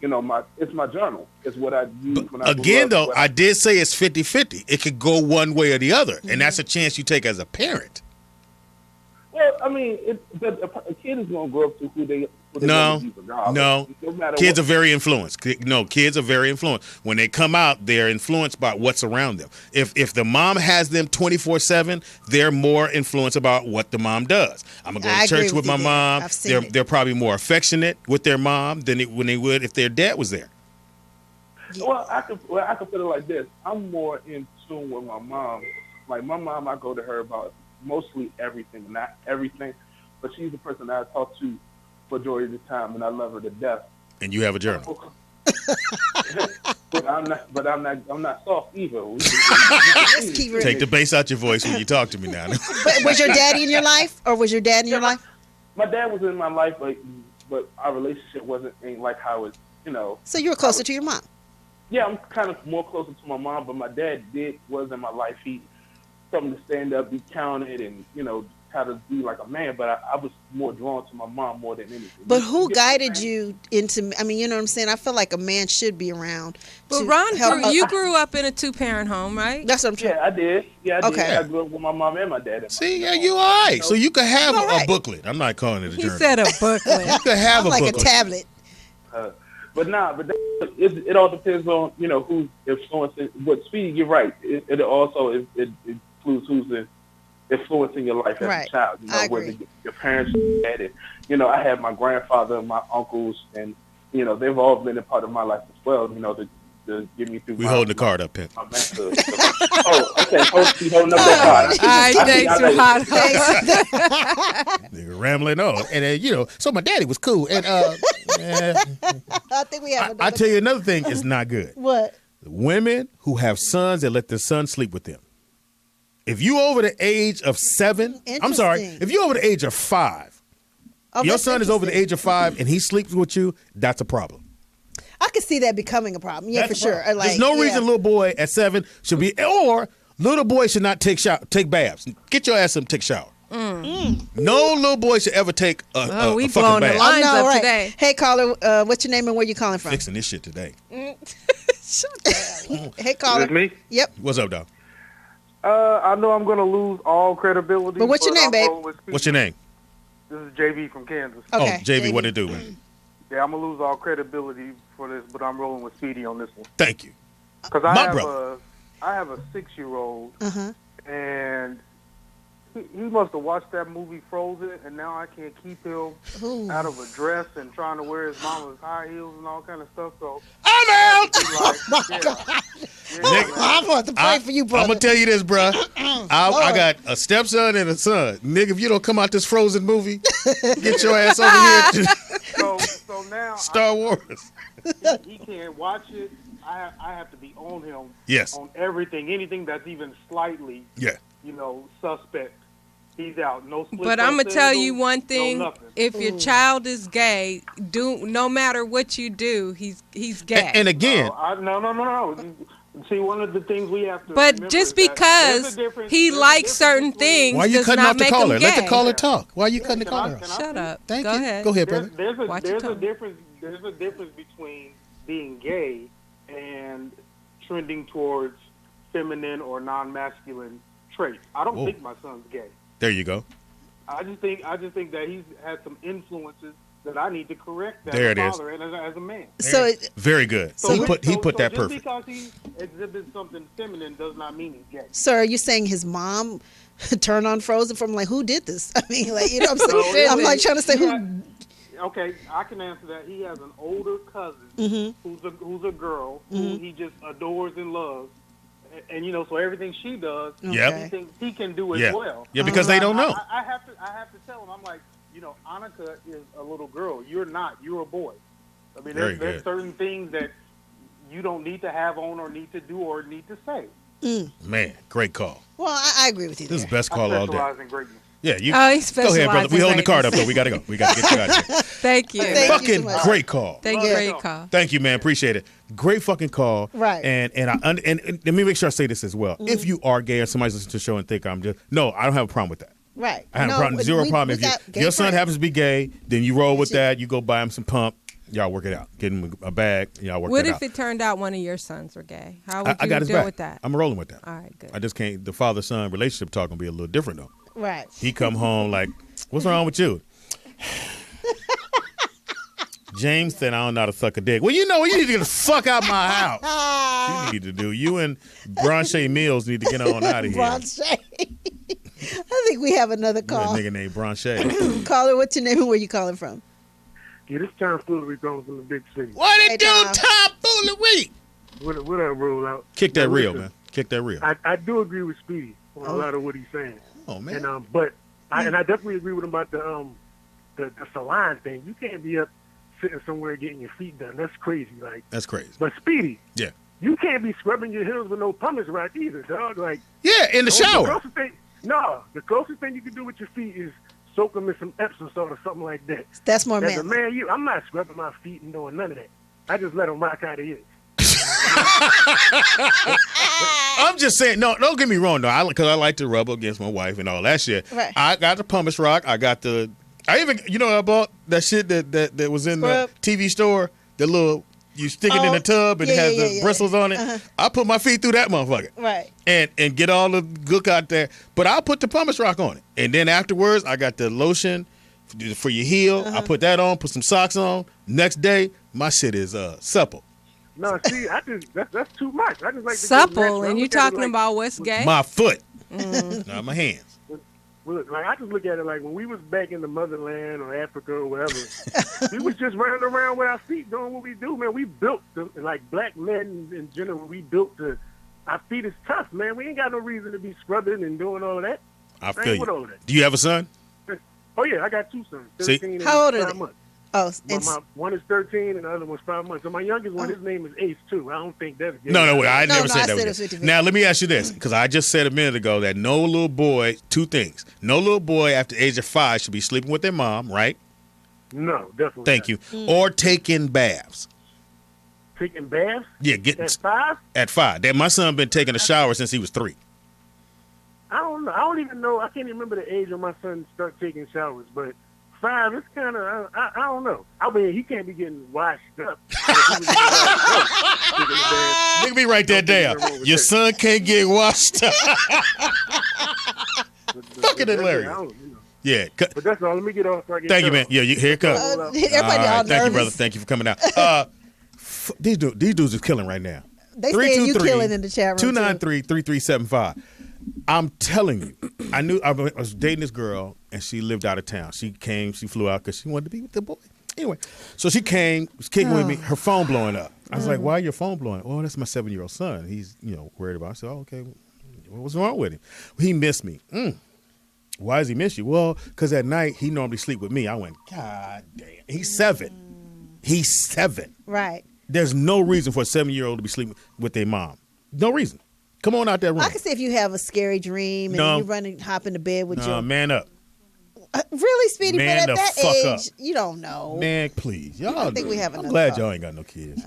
it's my journal. It's what I use when I Again, grew up. though, I did say it's 50-50. It could go one way or the other, and that's a chance you take as a parent. Well, I mean, a kid is going to grow up to who they No, want to be regardless. no. No matter Kids are what. very influenced. No, kids are very influenced. When they come out, they're influenced by what's around them. If the mom has them 24/7, they're more influenced about what the mom does. I'm gonna go I to agree church with with my you there. mom. I've seen it. They're probably more affectionate with their mom than when they would if their dad was there. Well, I could put it like this. I'm more in tune with my mom. Like my mom, I go to her about mostly everything, not everything, but she's the person that I talk to for majority of the time, and I love her to death. And you have a journal. But I'm not soft either. Let's keep it. Take the bass out your voice when you talk to me now. But was your daddy in your life, or was your dad in your life? My dad was in my life, but our relationship ain't like how it, So you were closer to your mom. Yeah, I'm kind of more closer to my mom, but my dad was in my life. He something to stand up, be counted, and how to be like a man. But I was more drawn to my mom more than anything. But who guided you into? I mean, you know what I'm saying. I feel like a man should be around. But Ron, you grew up in a 2-parent home, right? That's what I'm trying. Yeah, I did. Yeah, I Okay. did. I grew up with my mom and my dad. See, yeah, you all right. So you could have a booklet. I'm not calling it a He journal. said a booklet. You could have a like booklet. a tablet. But it all depends on who's influencing. But Speedy, you're right. It also it includes who's influencing your life as Right. a child. I Whether agree. your parents had it. I had my grandfather, my uncles, and they've all been a part of my life as well. To get me through. We holding the card up, Pimp. My mental. Oh, okay. Supposed to be holding up that card. All right, thanks, Ron. Nigga rambling on, and then so my daddy was cool, and I think we have. I tell you another thing is not good. What? Women who have sons that let their son sleep with them. If you over the age of 7, I'm sorry, Interesting. if you over the age of 5, Oh, your that's son is over the interesting. age of 5 and he sleeps with you, that's a problem. I could see that becoming a problem. Yeah, That's for a sure. problem. Like, There's no yeah. reason a little boy at 7 should be, or little boy should not take baths. Get your ass up and take a shower. No little boy should ever take a we fucking blowing the bath. line. Lines I know, up right. today. Hey, caller, what's your name and where you calling from? Fixing this shit today. Hey, caller. Is it me? Yep. What's up, dog? I know I'm gonna lose all credibility. But what's your name, I'm babe? rolling with Speedy. What's your name? This is JV from Kansas. Okay. Oh, JV, what it do, man? Yeah, I'm gonna lose all credibility for this, but I'm rolling with Speedy on this one. Thank you. Because My brother. I have a 6-year-old, Uh-huh. and he must have watched that movie Frozen, and now I can't keep him Ooh. out of a dress and trying to wear his mama's high heels and all kind of stuff. So I'm out. I want to pray for you, brother. I'm gonna tell you this, bro. I got a stepson and a son. Nigga, if you don't come out this Frozen movie, get your ass over here to so now Star Wars. he can't watch it. I have to be on him. Yes. On everything, anything that's even slightly, Yeah. suspect. He's out. No split. But I'm gonna tell sandals, you one no thing: nothing. if your child is gay, no matter what you do, he's gay. And again, No. See, one of the things we have to. But remember just is that because there's a difference- he there's a likes difference certain between- things why you does cutting not off the make caller? him Let the gay. caller talk. Why you cutting the Can I- caller can off? I- Shut up. Thank Go you. ahead. Go ahead, brother. Watch your There's a tongue. difference. There's a difference between being gay and trending towards feminine or non-masculine traits. I don't Whoa. think my son's gay. There you go. I just think that he's had some influences that I need to correct as There a it is. father and as a man. So, Very good. So he we- put that just perfect. because he exhibits something feminine does not mean he's gay. sir, are you saying his mom turned on Frozen from like, who did this? I mean, like, what I'm No, saying? I'm like trying to say who. Okay, I can answer that. He has an older cousin Mm-hmm. who's a girl who he just adores and loves, and so everything she does, Yep. he thinks he can do as Yeah. well. Yeah, because they don't know. I have to tell him. I'm like, Annika is a little girl. You're not. You're a boy. I mean, Very there's good. certain things that you don't need to have on or need to do or need to say. Man, great call. Well, I agree with you This is there. the best I call all day. specialize in greatness. Yeah, you. Oh, he Go ahead, brother. specializes We in holding the card up greatness. though. We gotta go. We gotta get you out of here. Thank you. Thank you Fucking so much. great call. Thank you for your call. Thank you, man. Appreciate it. Great fucking call. Right. And let me make sure I say this as well. If you are gay or somebody's listening to the show and think I'm just I don't have a problem with that. Right. I have No, a problem, zero we problem. got If gay your son friends. happens to be gay, then you roll with Shit. that. You go buy him some pump. Y'all work it out. Get him a bag. Y'all work What it if out. it turned out one of your sons were gay? How would I you got his deal back. with that? I'm rolling with that. All right, good. I just can't. The father-son relationship talk gonna be a little different though. Right. He come home like, what's wrong with you? James said, I don't know how to suck a dick. Well, you need to get the fuck out my house. You need to do. You and Branche Mills need to get on out of here. Branche. I think we have another That call. nigga named Branche. Caller, what's your name and where you calling from? Yeah, this tomfoolery comes from the big city. What Hey, it do, Tom. tomfoolery? What I roll out. Kick that Now, reel, listen, man. Kick that reel. I do agree with Speedy on a lot of what he's saying. Oh, man. And I definitely agree with him about the salon thing. You can't be up sitting somewhere getting your feet done. That's crazy. Like, That's crazy. but Speedy, Yeah. you can't be scrubbing your heels with no pumice rock either, dog. Like, Yeah, in the shower. The closest thing you can do with your feet is soak them in some Epsom salt or something like that. That's more As a manly. man, I'm not scrubbing my feet and doing none of that. I just let them rock out of here. I'm just saying, no, don't get me wrong, though, because I like to rub against my wife and all that shit. Right. I got the pumice rock. I even, I bought that shit that was in Scrub. the TV store, the little, you stick it in the tub and it has the bristles on it. I put my feet through that motherfucker. Right. And get all the gook out there. But I'll put the pumice rock on it. And then afterwards, I got the lotion for your heel. I put that on, put some socks on. Next day, my shit is supple. No, see, that's too much. I just like to go Supple, natural. and you talking about what's gay? My foot, not my hands. Look, like I just look at it like when we was back in the motherland or Africa or wherever, we was just running around with our feet doing what we do, man. We built like black men in general. We built our feet is tough, man. We ain't got no reason to be scrubbing and doing all of that. I feel with all you. of that. Do you have a son? Oh yeah, I got two sons. See? 13 and How old are 5 they? months. Oh, My one is 13 and the other one's 5 months. So my youngest one, his name is Ace too. I don't think that's gay. No, wait, I No, never no, said I that. said was it was gay. 50-50. Now, let me ask you this, because I just said a minute ago that no little boy, two things. No little boy after the age of 5 should be sleeping with their mom, right? No, definitely. Thank not. you. Or taking baths. Taking baths Yeah, getting at 5? at 5. That my son been taking a shower since he was 3. I don't know. I don't even know. I can't even remember the age when my son started taking showers, but 5, it's kind of, I don't know. I mean, he can't be getting washed up. Let me write that down. Your son can't get washed up. Fucking hilarious. Yeah. But that's all. Let me get off. Thank you, man. Yeah, here it comes. everybody all Thank you, nervous. brother. Thank you for coming out. These dudes is killing right now. They saying you killing in the chat room. 293-3375. I'm telling you, I was dating this girl, and she lived out of town. She flew out because she wanted to be with the boy. Anyway, so she came, was kicking with me, her phone blowing up. I was like, why your phone blowing? Oh, that's my 7-year-old son. He's, worried about it. I said, oh, okay, what's wrong with him? He missed me. Why does he miss you? Well, because at night, he normally sleep with me. I went, God damn. He's 7. He's 7. Right. There's no reason for a 7-year-old to be sleeping with their mom. No reason. Come on out that room. I can see if you have a scary dream and you run and hop into bed with your... man up. Really, Speedy? Man but at the that fuck age, up. you don't know. Man, please. Y'all, I think we have I'm another glad call. y'all ain't got no kids.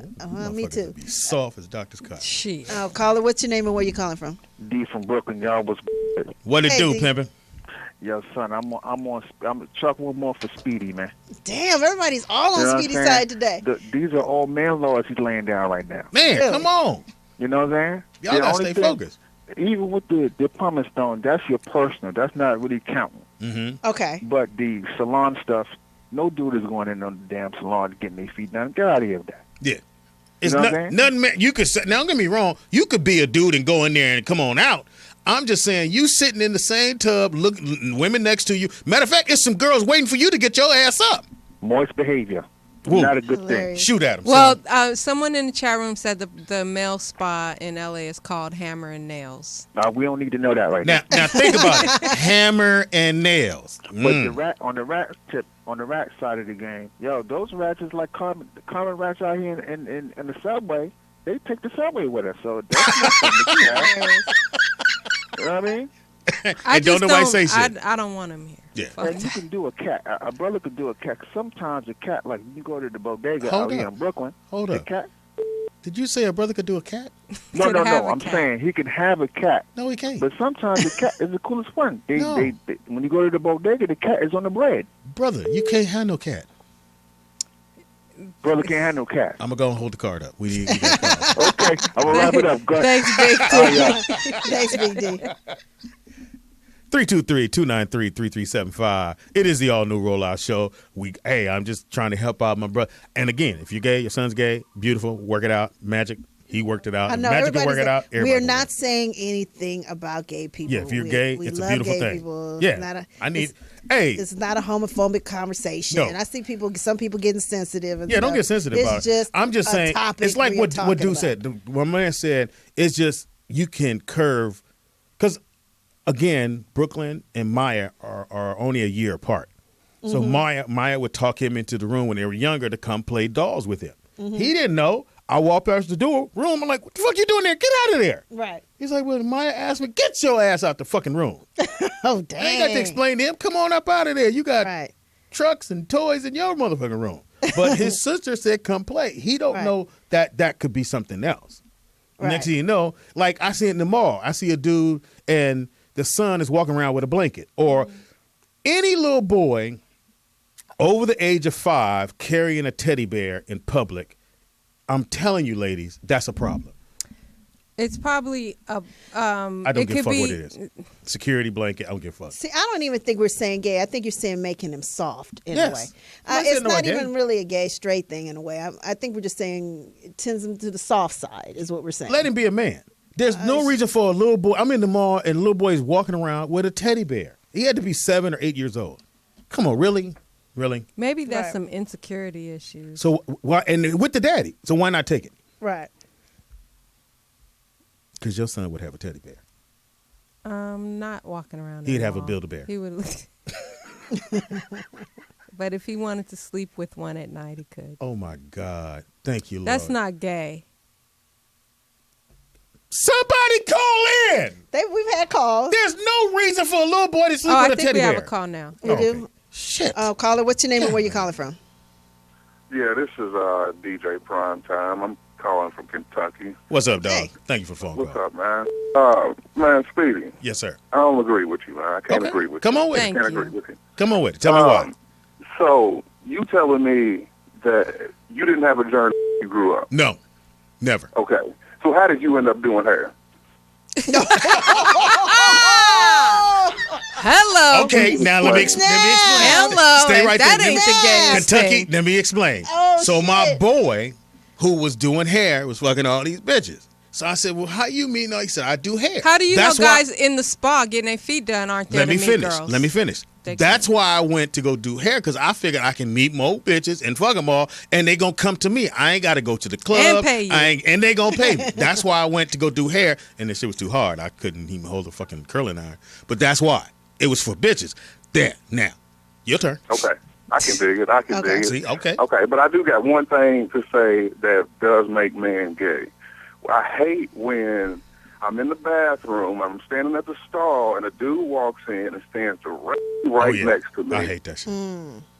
Me too. Be soft as Dr. Scott. Shit. Oh, caller, what's your name and where you calling from? D from Brooklyn, y'all was. What it Hey, do, D. pimpin'? Yo, son, I'm chuck one more for Speedy, man. Damn, everybody's all on You know what I'm Speedy's saying? side today. These are all man laws he's laying down right now. Man, Really? come on. You know what I'm saying? Y'all The gotta only stay thing- focused. Even with the pumice stone, that's your personal. That's not really counting. Mm-hmm. Okay. But the salon stuff, no dude is going in on the damn salon getting their feet done. Get out of here with that. Yeah. It's know what I'm saying? nothing, man. You could say, now don't get me wrong, you could be a dude and go in there and come on out. I'm just saying, you sitting in the same tub, women next to you. Matter of fact, it's some girls waiting for you to get your ass up. Moist behavior. Woo. Not a good Hilarious. Shoot at them. Well, someone in the chat room said the male spa in LA is called Hammer and Nails. thing. We don't need to know that right now. Now think about it. Hammer and nails. But the rat on the rat side of the game, yo, those rats is like common rats out here in the subway. They take the subway with us, so that's not something that you have. You know what I mean? I And don't just nobody say shit. I don't want him here. Yeah. Fuck And you can do a cat. A brother could do a cat. Sometimes a cat, like you go to the bodega Hold out here up. in Brooklyn. Hold the up. cat. Did you say a brother could do a cat? No. Could have a I'm cat. saying he can have a cat, No, he can't. but sometimes the cat is the coolest one. No. They when you go to the bodega, the cat is on the bread. Brother, you can't have no cat. Brother can't have no cat. I'm going to go and hold the card up. We need to get that card. Okay, I'm gonna wrap it up. Go ahead. Thanks, Big T. Oh, yeah. Thanks, Big D. 323-293-3375. It is the all-new Rollout Show. I'm just trying to help out my brother. And again, if you're gay, your son's gay, beautiful, work it out. Magic, he worked it out. I know Magic can work everybody's it out. we're everybody can not work it saying anything about gay people. Yeah, if you're gay, we it's a love beautiful gay thing. People. Yeah, It's not a, I need. It's not a homophobic conversation. No. And I see some people getting sensitive. And Yeah, don't stuff. get sensitive It's about it. just I'm just a saying, topic it's like we are what talking dude about. said. What man said, it's just you can curve. Because, again, Brooklyn and Maya are only a year apart. So Mm-hmm. Maya would talk him into the room when they were younger to come play dolls with him. Mm-hmm. He didn't know. I walk past the door room. I'm like, what the fuck you doing there? Get out of there. Right. He's like, well, Maya asked me, get your ass out the fucking room. Oh, dang. I ain't got to explain to him. Come on up out of there. You got Right. trucks and toys in your motherfucking room. But his sister said, come play. He don't know that could be something else. Right. Next thing you know, like I see it in the mall. I see a dude and the son is walking around with a blanket. Or any little boy over the age of 5 carrying a teddy bear in public, I'm telling you, ladies, that's a problem. It's probably a. I don't give a fuck what it is. Security blanket, I don't give a fuck. See, I don't even think we're saying gay. I think you're saying making him soft in a way. I'm not It's saying no not gay. even really a gay straight thing in a way. I think we're just saying it tends him to the soft side is what we're saying. Let him be a man. There's no reason for a little boy. I'm in the mall and a little boy is walking around with a teddy bear. He had to be 7 or 8 years old. Come on, really? Really? Maybe that's some insecurity issues. So why? And with the daddy. So why not take it? Right. Because your son would have a teddy bear. Not walking around. He'd in the have a mall. Build-A-Bear. He would. But if he wanted to sleep with one at night, he could. Oh my God! Thank you, Lord. That's not gay. Somebody call in. We've had calls. There's no reason for a little boy to sleep I with a think teddy we bear. have a call now. We do? Shit. Oh, caller, what's your name and where you calling from? Yeah, this is DJ Prime Time. I'm calling from Kentucky. What's up, dog? Hey. Thank you for the phone What's call. up, man? Man, Speedy, Yes, sir. I don't agree with you, man. I can't Okay. agree with Come you. on with Thank it. Can't you. agree with you. Come on with it. Tell me why. So, you telling me that you didn't have a journey when you grew up? No, never. Okay. So how did you end up doing hair? Hello. Okay, now let me explain. Hello. Stay right that there. ain't the gayest Kentucky, thing. let me explain. Oh, so my shit. boy, who was doing hair, was fucking all these bitches. So I said, well, how you mean? No, he said, I do hair. How do you That's know why- guys in the spa getting their feet done aren't there Let me to meet finish. girls? Let me finish. They That's can. why I went to go do hair, because I figured I can meet more bitches and fuck them all, and they gonna come to me. I ain't got to go to the club. And pay you. And they gonna pay me. That's why I went to go do hair, and this shit was too hard. I couldn't even hold a fucking curling iron. But that's why. It was for bitches. There, now, your turn. Okay. I can dig it. I can dig it. See, okay. Okay, but I do got one thing to say that does make men gay. I hate when I'm in the bathroom, I'm standing at the stall, and a dude walks in and stands right next to me. I hate that shit.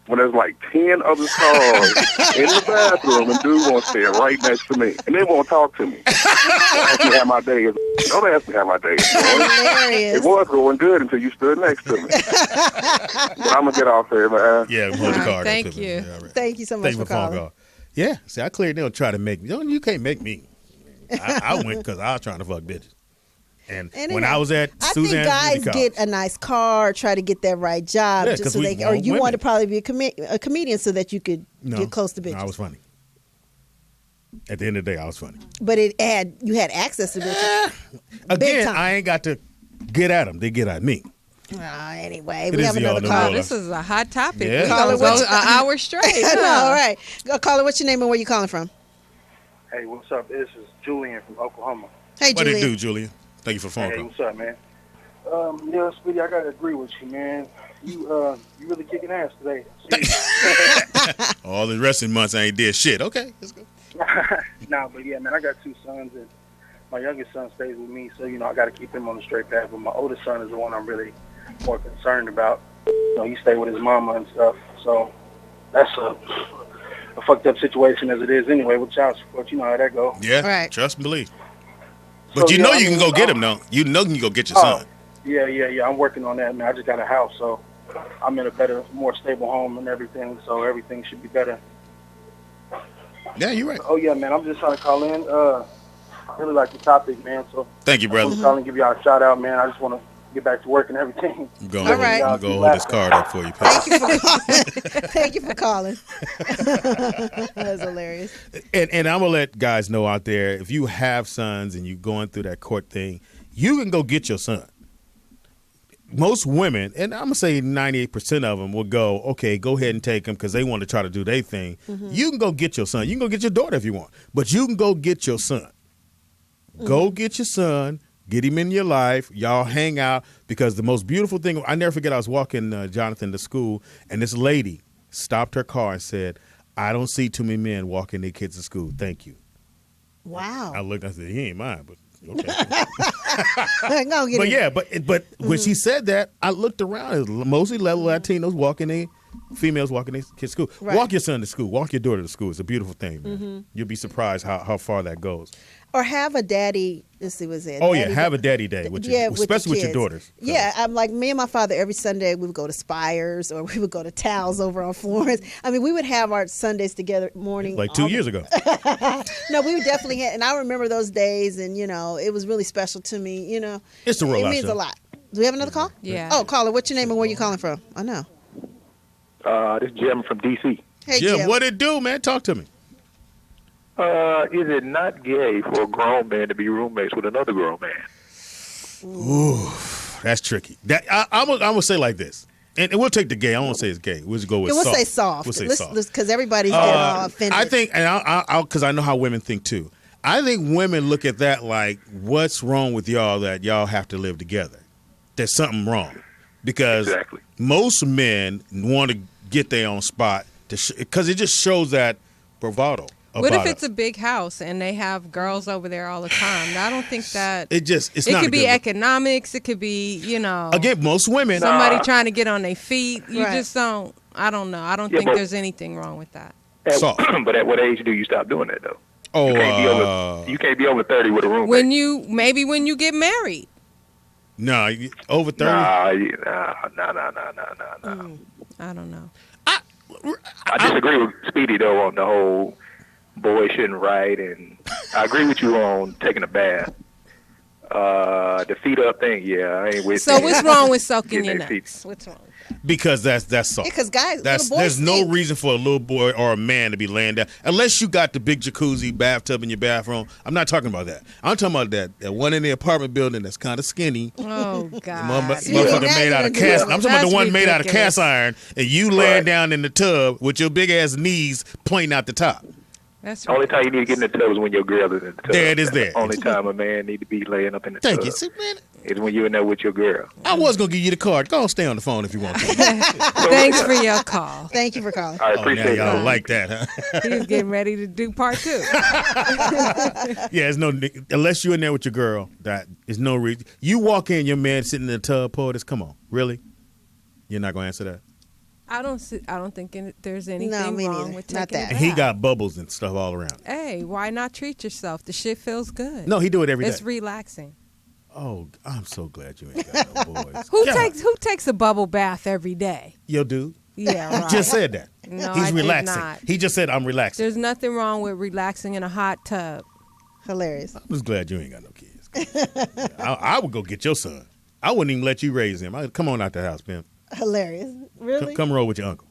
When there's like 10 other stalls in the bathroom, and dude won't stand right next to me, and they won't talk to me. Don't ask me how my day is. Don't ask me how my day is going. Hilarious. It was going good until you stood next to me. But I'm gonna get off there, man. Yeah, hold the card. Thank up to me. you. Yeah, all right. Thank you so much Thank you for for the phone calling. call. Yeah, see, I cleared. They'll try to make me. You can't make me. I went because I was trying to fuck bitches. And when I was at I Suzanne's think guys Beauty College, get a nice car, try to get that right job, Yeah, just 'cause so we they, or want you women. want to probably be a comedian so that you could no, get close to bitches. no, I was funny. At the end of the day, I was funny. But you had access to bitches. Again, time. I ain't got to get at them. They get at me. Anyway, It we is have the another all-new call. world. This is a hot topic. Yeah. We're Caller, going to go what's- an hour straight. I know, all right. Caller, what's your name and where you calling from? Hey, what's up? This is Julian from Oklahoma. Hey, What it Julian. do, Julian? Thank you for the phone Hey, call. what's up, man? Yeah, Speedy, I gotta agree with you, man. You really kicking ass today. All the resting months, I ain't did shit. Okay, let's go. Nah, but yeah, man, I got 2 sons, and my youngest son stays with me, so I got to keep him on the straight path. But my oldest son is the one I'm really more concerned about. He stay with his mama and stuff, so that's a fucked up situation as it is anyway with child support. You know how that go. Yeah, Right. trust and believe. But So, you know yeah, I you can mean, go get him, though. You know you can go get your son. Yeah. I'm working on that, man. I just got a house, so I'm in a better, more stable home and everything, so everything should be better. Yeah, you're right. Oh, yeah, man. I'm just trying to call in. I really like the topic, man. So Thank you, I brother. want to call and give y'all a shout out, man. I just want to get back to work and everything. I'm going All right. to go hold this card up for you, pal. Thank you for calling. Thank you for calling. That's hilarious. And I'm going to let guys know out there, if you have sons and you're going through that court thing, you can go get your son. Most women, and I'm going to say 98% of them will go, okay, go ahead and take him because they want to try to do their thing. You can go get your son. You can go get your daughter if you want, but you can go get your son. Go get your son. Get him in your life. Y'all hang out, because the most beautiful thing, I never forget, I was walking Jonathan to school, and this lady stopped her car and said, I don't see too many men walking their kids to school. Thank you. Wow. I looked. I said, he ain't mine, but okay. Go get But it. yeah, but when she said that, I looked around. It was mostly Latinos walking their females walking their kids to school. Right. Walk your son to school. Walk your daughter to school. It's a beautiful thing, man. You'll be surprised how far that goes. Or have a daddy. Let's see what's it. Oh yeah, have a daddy day, with your, with especially with your kids. daughters. Yeah, I'm like me and my father. Every Sunday we would go to Spires or we would go to Towels over on Florence. I mean, we would have our Sundays together morning. Like 2 years ago. No, we would definitely have, and I remember those days, and it was really special to me. It's a rollout It means show. a lot. Do we have another call? Yeah. Oh, caller, what's your name and where you calling from? I know. This is Jim from D.C. Hey, Jim, what it do, man? Talk to me. Is it not gay for a grown man to be roommates with another grown man? Ooh, that's tricky. I'm gonna say like this, and we'll take the gay. I won't say it's gay. We'll just go with We'll soft. say soft. We'll say Let's- soft. because everybody's getting all offended. I think, and I'll because I know how women think too. I think women look at that like, what's wrong with y'all that y'all have to live together? There's something wrong because most men want to get their own spot because it just shows that bravado. What if it's a big house and they have girls over there all the time? I don't think that it's it not could a be good look. economics. It could be Again, most women somebody trying to get on their feet. You Right. just don't. I don't know. I don't Yeah, think but- there's anything wrong with that. But at what age do you stop doing that though? Oh, you can't be over 30 with a roommate. When you get married. No, over 30. No. I don't know. I disagree with Speedy though on the whole boy shouldn't write, and I agree with you on taking a bath. The feet up thing, yeah, I ain't with. So what's wrong with soaking Getting your their nuts? What's wrong? Because that's soft. Yeah, 'cause guys, there's little boys no stink. reason for a little boy or a man to be laying down unless you got the big jacuzzi bathtub in your bathroom. I'm not talking about that. I'm talking about that one in the apartment building that's kind of skinny. Oh God! Motherfucker made out of cast. I'm talking about the one made out of cast iron, and you laying down in the tub with your big ass knees pointing out the top. That's the only time you need to get in the tub is when your girl is in the tub. There it is. That's the only time a man need to be laying up in the Thank tub. you. See, man, is when you're in there with your girl. I was gonna give you the card. Go on, stay on the phone if you want to. Thanks for your call. Thank you for calling. I appreciate y'all it. like that, huh? He's getting ready to do part 2. Yeah, it's no unless you're in there with your girl. That is no reason. You walk in, your man sitting in the tub. Poetess, come on, really? You're not gonna answer that. I don't think there's anything No, me wrong neither. with Not taking that. a And he bath. got bubbles and stuff all around. Hey, why not treat yourself? The shit feels good. No, he do it every day. It's relaxing. Oh, I'm so glad you ain't got no boys. Who God. takes a bubble bath every day? Yo, dude. Yeah, right. Just said that. No, He's I did relaxing. not. He just said I'm relaxing. There's nothing wrong with relaxing in a hot tub. Hilarious. I'm just glad you ain't got no kids. I would go get your son. I wouldn't even let you raise him. Come on out the house, pimp. Hilarious. Really? Come roll with your uncle.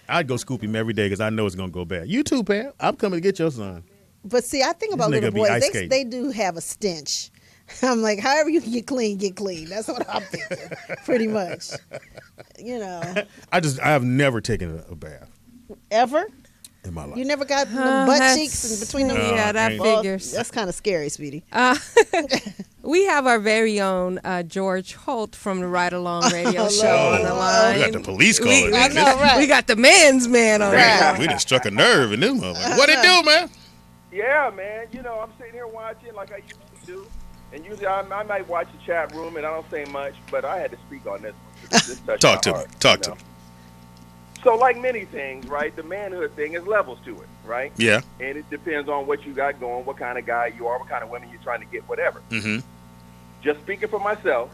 I'd go scoop him every day because I know it's gonna go bad. You too, Pam. I'm coming to get your son. But see, I think about This nigga little be boys. ice They, skating. they do have a stench. I'm like, however you can get clean, get clean. That's what I'm thinking, pretty much. I have never taken a bath Ever? in my life. You never got the butt that's- cheeks in between them? Yeah, that ain't- figures. That's kind of scary, Speedy. We have our very own George Holt from the Ride Along Radio Show on the line. We got the police calling. I know, right? We got the man's man on the line. We just struck a nerve in this motherfucker. What it do, man? Yeah, man. I'm sitting here watching like I used to do. And usually I might watch the chat room and I don't say much, but I had to speak on this one. This touched Talk my to me. heart, Talk you to know? me. So like many things, right, the manhood thing is levels to it, right? Yeah. And it depends on what you got going, what kind of guy you are, what kind of women you're trying to get, whatever. Mm-hmm. Just speaking for myself,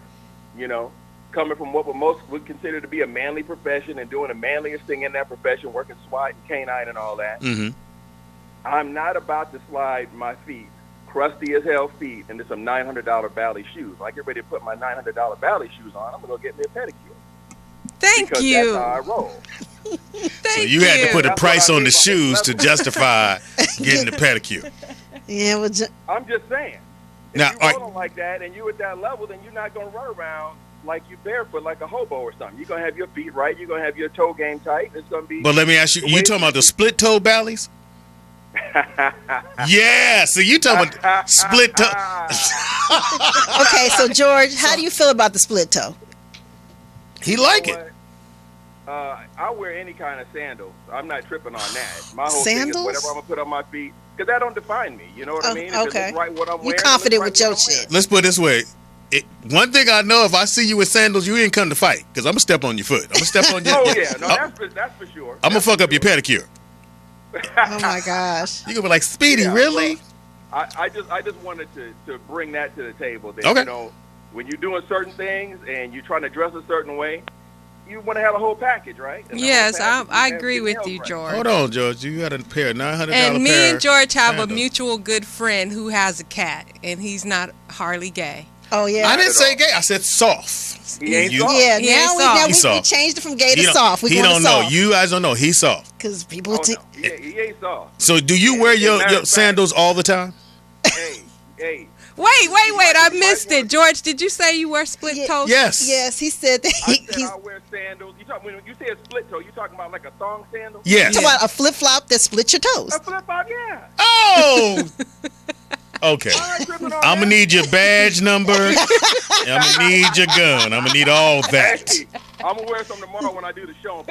coming from what most would consider to be a manly profession and doing the manliest thing in that profession, working SWAT and canine and all that, Mm-hmm. I'm not about to slide my feet, crusty as hell feet, into some $900 Bally shoes. Like, get ready to put my $900 Bally shoes on. I'm going to go get me a pedicure. Thank because you. that's how I roll. Thank So you had to put a That's price what I on the mean by shoes to level. justify getting the pedicure. Yeah, well, I'm just saying. If Now, you all right. rolling like that and you at that level, then you're not going to run around like you barefoot like a hobo or something. You're going to have your feet right. You're going to have your toe game tight. It's going to be... But let me ask you, you talking about the split toe Bally's? Yeah, so you talking about split toe. okay, so George, how do you feel about the split toe? He like it. I'll wear any kind of sandals. I'm not tripping on that. My whole Sandals? thing is whatever I'm gonna put on my feet, because that don't define me. You know what I mean? If it Okay. looks right what I'm You wearing, confident it with looks your right what I'm shit. Let's put it this way. One thing I know, if I see you with sandals, you ain't come to fight, because I'm going to step on your foot. I'm going to step on your... Oh, yeah. No, that's for sure. I'm going to fuck up your pedicure. Oh my gosh. You're going to be like, Speedy, Yeah, really? well, I just wanted to bring that to the table. That, Okay. you know, when you're doing certain things and you're trying to dress a certain way, you want to have a whole package, right? And the whole Yes, package, I you have agree to with get you, nails right. George. Hold on, George. You got a pair of $900 And me pair and George have a sandals. mutual good friend who has a cat, and he's not hardly gay. Oh yeah. I didn't say gay. I said soft. He ain't You- soft. Yeah, He ain't now soft. we He's soft. changed it from gay He to don't- soft. We he going don't to know. soft. You guys don't know. He's soft. Because people Oh, no. He ain't soft. So do you wear As a your matter of fact- sandals all the time? Hey. Wait, I missed it. George, did you say you wear split toes? Yes. Yes, he said that I he's said I wear sandals. When you say a split toe, you talking about like a thong sandal? Yes. talking about a flip flop that split your toes. A flip flop, yeah. Oh. Okay. I ain't tripping on I'm gonna that. need your badge number. I'm gonna need your gun. I'm gonna need all that. Hey, I'm gonna wear some tomorrow when I do the show.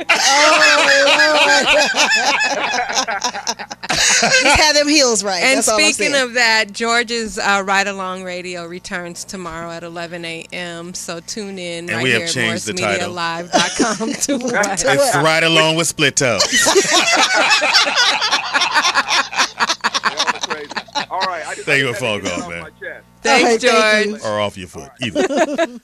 Just have them heels right. And That's all I'm speaking saying. of that, George's Ride Along Radio returns tomorrow at 11 a.m. So tune in And right we have here at changed the title. morrismedialive.com to watch. It's right along with split toe. All right. Thank you for phone call, man. Thanks, All right, thank George. Or off your foot. Either.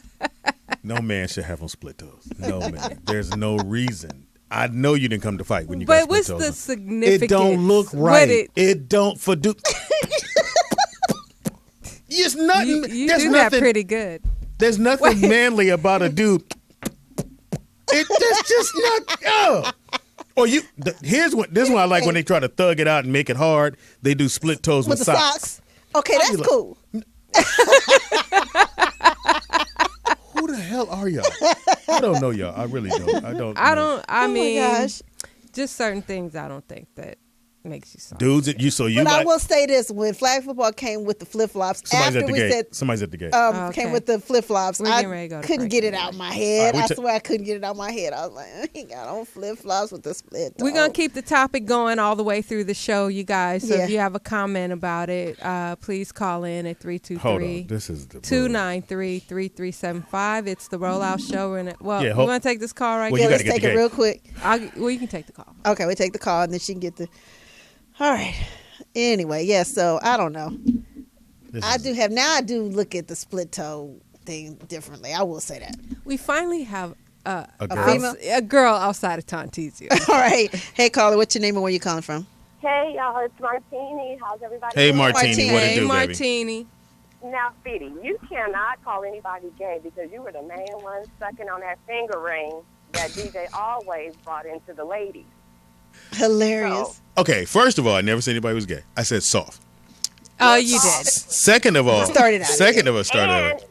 No man should have on split toes. No man. There's no reason. I know you didn't come to fight when you got But split what's toes the on. significance? It don't look What right. It don't for do. It's nothing. You there's do nothing. that pretty good. There's nothing manly about a dude. That's just not. Oh. Or here's what. This one I like when they try to thug it out and make it hard. They do split toes with with the socks. Okay, I'll be that's like- cool. Who the hell are y'all? I don't know y'all. I really don't. I don't. I know. don't. I Oh my mean, gosh. just certain things. I don't think that makes you soft. Dudes that you so you But I like will say this: when flag football came with the flip flops, somebody's after at the we gate. said Somebody's at the gate. Okay. came with the flip flops, We're I getting ready to go to couldn't break get it anyway. out my head. All right, I swear I couldn't get it out my head. I was like, he got on flip flops with the split. We're going to keep the topic going all the way through the show, you guys. So Yeah. if you have a comment about it, please call in at Hold on. 323 This is the 293-3375. It's the Rollout Show. And Yeah, you want to take this call right Well, now? you Let's gotta get take the it gate. real quick. You can take the call. Okay, we take the call and then she can get the. All right. Anyway, yeah. So I don't know. I do look at the split toe thing differently. I will say that. We finally have A girl? a girl outside of Tontesia. All right. Hey, caller, what's your name and where you calling from? Hey, y'all, it's Martini. How's everybody Hey, doing? Martini. What it Hey, do, baby? Martini. Now, Speedy, you cannot call anybody gay because you were the main one sucking on that finger ring that DJ always brought into the ladies. Hilarious. Okay, first of all, I never said anybody was gay. I said soft. Oh, you did. Second of all, Started out second of all, started out.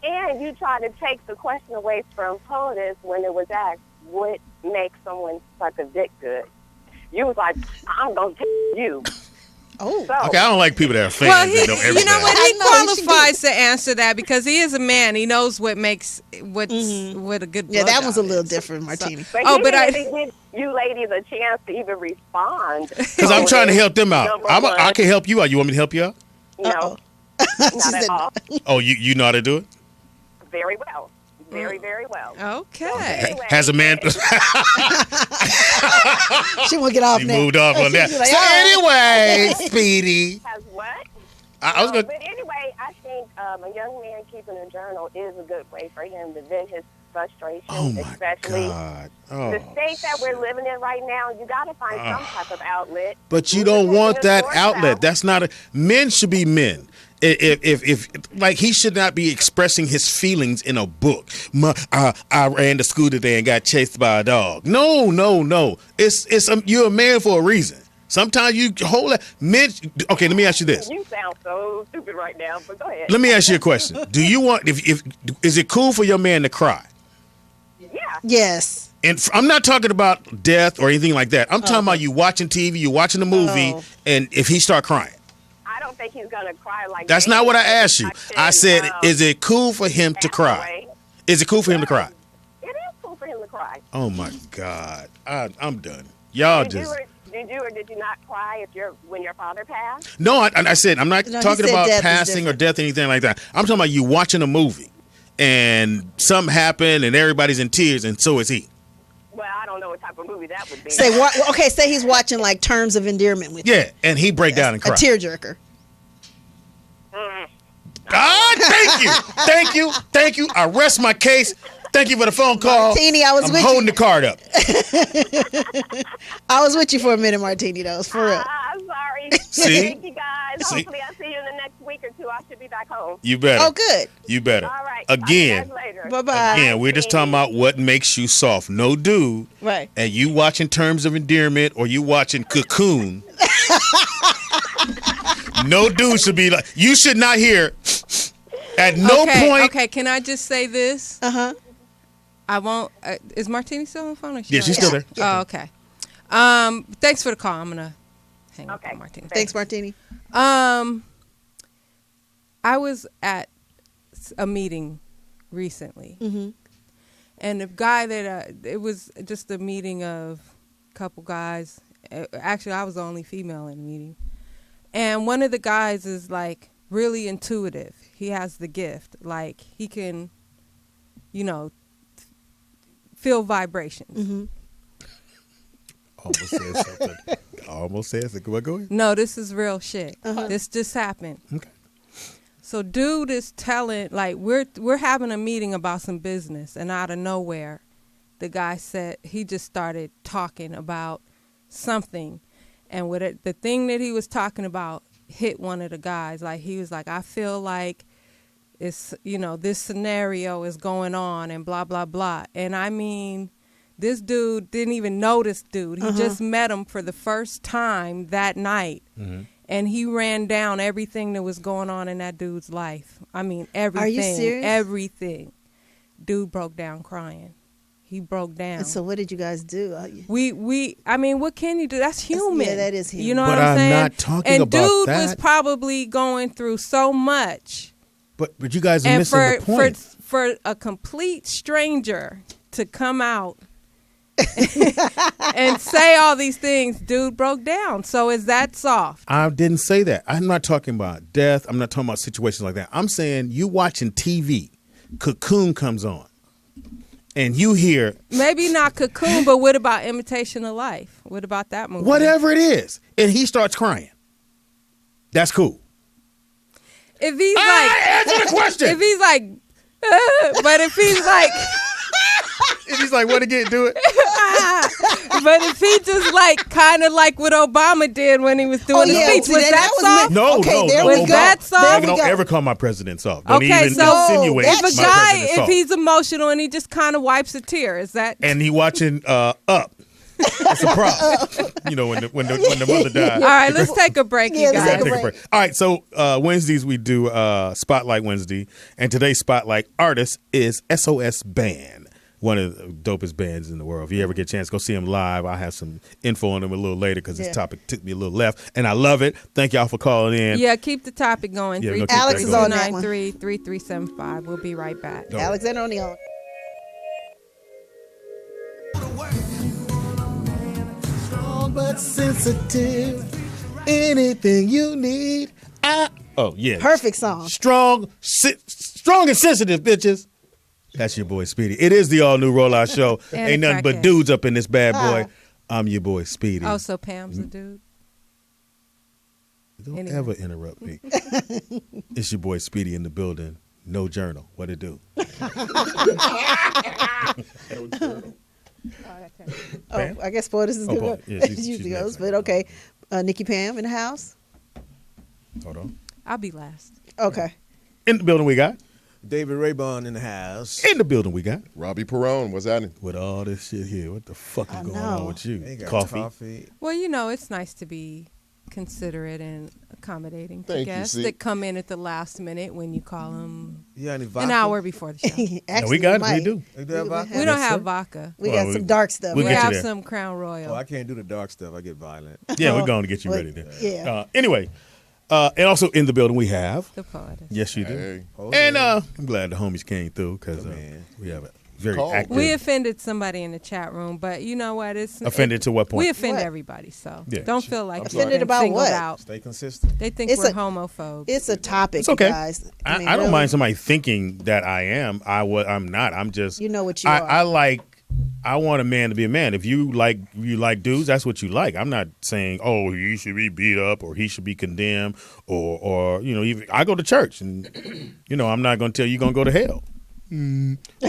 And you tried to take the question away from Poetess when it was asked, what makes someone suck a dick good? You was like, I'm going to tell you. Oh. So, Okay, I don't like people that are fans Well, that know everything. you know what? I He know, he should qualifies to answer that because he is a man. He knows what makes what a good. Yeah, that was a blowjob little is. different, Martini. but Oh, he but didn't even give you ladies a chance to even respond. Because I'm trying to help them out. Number I one. can help you out. You want me to help you out? No, She not said at all. Oh, you know how to do it? Very well. Very, very well. Okay. Anyway, Has a man... She won't get off He now. moved off on that. She's like, So all right. anyway, Speedy. Has what? I was going But anyway, I think a young man keeping a journal is a good way for him to vent his frustration, Oh, my especially God. the Oh. state that we're living in right now. You got to find some type of outlet. But you You're don't taking want the that source outlet. out. That's not a... Men should be men. If like he should not be expressing his feelings in a book. I ran to school today and got chased by a dog. No. It's you're a man for a reason. Sometimes you hold that men. Okay, let me ask you this. You sound so stupid right now, but go ahead. Let me ask you a question. Do you want if is it cool for your man to cry? Yeah. Yes. And I'm not talking about death or anything like that. I'm talking about you watching TV, you watching a movie, and if he start crying. I don't think he's gonna cry like That's that. not what I asked you. I said, is it cool for him to cry? Is it cool for him to cry? It is cool for him to cry. cry? Oh my God, I'm done. Y'all Did you or did you not cry when your father passed? No, I said I'm not talking about death passing or death or anything like that. I'm talking about you watching a movie and something happened and everybody's in tears and so is he. Well, I don't know what type of movie that would be. Say he's watching like Terms of Endearment with you. Yeah, and he break down and cry. A tearjerker. Thank you. I rest my case. Thank you for the phone call. Martini, I'm holding the card up. I was with you for a minute, Martini, though. For real. I'm sorry. See? Thank you, guys. Hopefully I'll see you in the next week or two. I should be back home. You better. Oh, good. You better. All right. Again. Bye-bye. Again, we're just talking about what makes you soft. No dude. Right. And you watching Terms of Endearment or you watching Cocoon. No dude should be like, you should not hear at no point. Okay, can I just say this? Uh-huh. I won't. Is Martini still on the phone? Or Yeah, she's still there. Oh, okay. Thanks for the call. I'm gonna hang up on Martini. Thanks, Martini. I was at a meeting recently, and the guy that it was just a meeting of a couple guys. Actually, I was the only female in the meeting, and one of the guys is like really intuitive. He has the gift, like he can, feel vibrations. Almost said something. Go ahead. No, this is real shit. This just happened. Okay. So dude is telling, like, we're having a meeting about some business, and out of nowhere, the guy said, he just started talking about something, and the thing that he was talking about hit one of the guys. Like, he was like, I feel like it's, this scenario is going on and blah, blah, blah. And I mean, this dude didn't even know this dude. He just met him for the first time that night. And he ran down everything that was going on in that dude's life. I mean, everything. Are you serious? Everything. Dude broke down crying. He broke down. And so what did you guys do? I mean, what can you do? That's human. Yeah, that is human. You know but what I'm saying? I'm not talking and about dude that. was probably going through so much. But you guys are missing the point. For a complete stranger to come out and say all these things, dude broke down. So is that soft? I didn't say that. I'm not talking about death. I'm not talking about situations like that. I'm saying you watching TV, Cocoon comes on, and you hear... Maybe not Cocoon, but what about Imitation of Life? What about that movie? Whatever it is. And he starts crying. That's cool. If he's answer the question. If he's like... but if he's like... If he's like, what again? Do it. But if he just like, kind of like what Obama did when he was doing the speech, was that soft? No. Was that soft? Don't ever call my president soft. Don't okay, even so insinuate if a my guy, president if soft. he's emotional and he just kind of wipes a tear, is that? And he watching Up. It's a problem. When the mother died. All right, let's take a break, you guys. Take a break. All right, so Wednesdays we do Spotlight Wednesday, and today's Spotlight artist is SOS Band, one of the dopest bands in the world. If you ever get a chance, go see them live. I'll have some info on them a little later because this topic took me a little left, and I love it. Thank y'all for calling in. Yeah, keep the topic going. Yeah, Alex is on that one. 393-3375. We'll be right back. Alexander on the on. But sensitive, anything you need. Perfect song. Strong and sensitive, bitches. That's your boy Speedy. It is the all new Rollout Show. Ain't nothing but dudes up in this bad boy. I'm your boy Speedy. Oh, so Pam's a dude. Don't ever interrupt me. It's your boy Speedy in the building. No journal. What it do? I guess Poetess is going to yeah, usually goes, but okay. Nikki Pam in the house. Hold on. I'll be last. Okay. In the building we got David Raibon in the house. In the building we got Robbie Peron. What's happening? With all this shit here, what the fuck is going on with you? Ain't got Coffee. Well, it's nice to be considerate and accommodating to Thank you, guests see. that come in at the last minute when you call them an hour before the show. Actually, we got might. it. We do. You do have vodka? We don't have vodka. We got some dark stuff. we'll We get you have there. some Crown Royal. Oh, I can't do the dark stuff. I get violent. Yeah, we're going to get you ready there. Yeah. Anyway, and also in the building we have the Poetess. Yes, you do. Hey. And I'm glad the homies came through because we have a very Call. active. We offended somebody in the chat room, but you know what? Offended to what point? We offend What? everybody, so Yeah. don't feel like Offended you've been about singled what? out. Stay consistent. They think It's we're a- homophobes. It's a topic, It's okay. you guys. I mean, don't really, mind somebody thinking that I am. I'm not. I'm just. You know what you I are. I want a man to be a man. If you like dudes, that's what you like. I'm not saying, oh, he should be beat up or he should be condemned or even I go to church and I'm not going to tell you you're going to go to hell.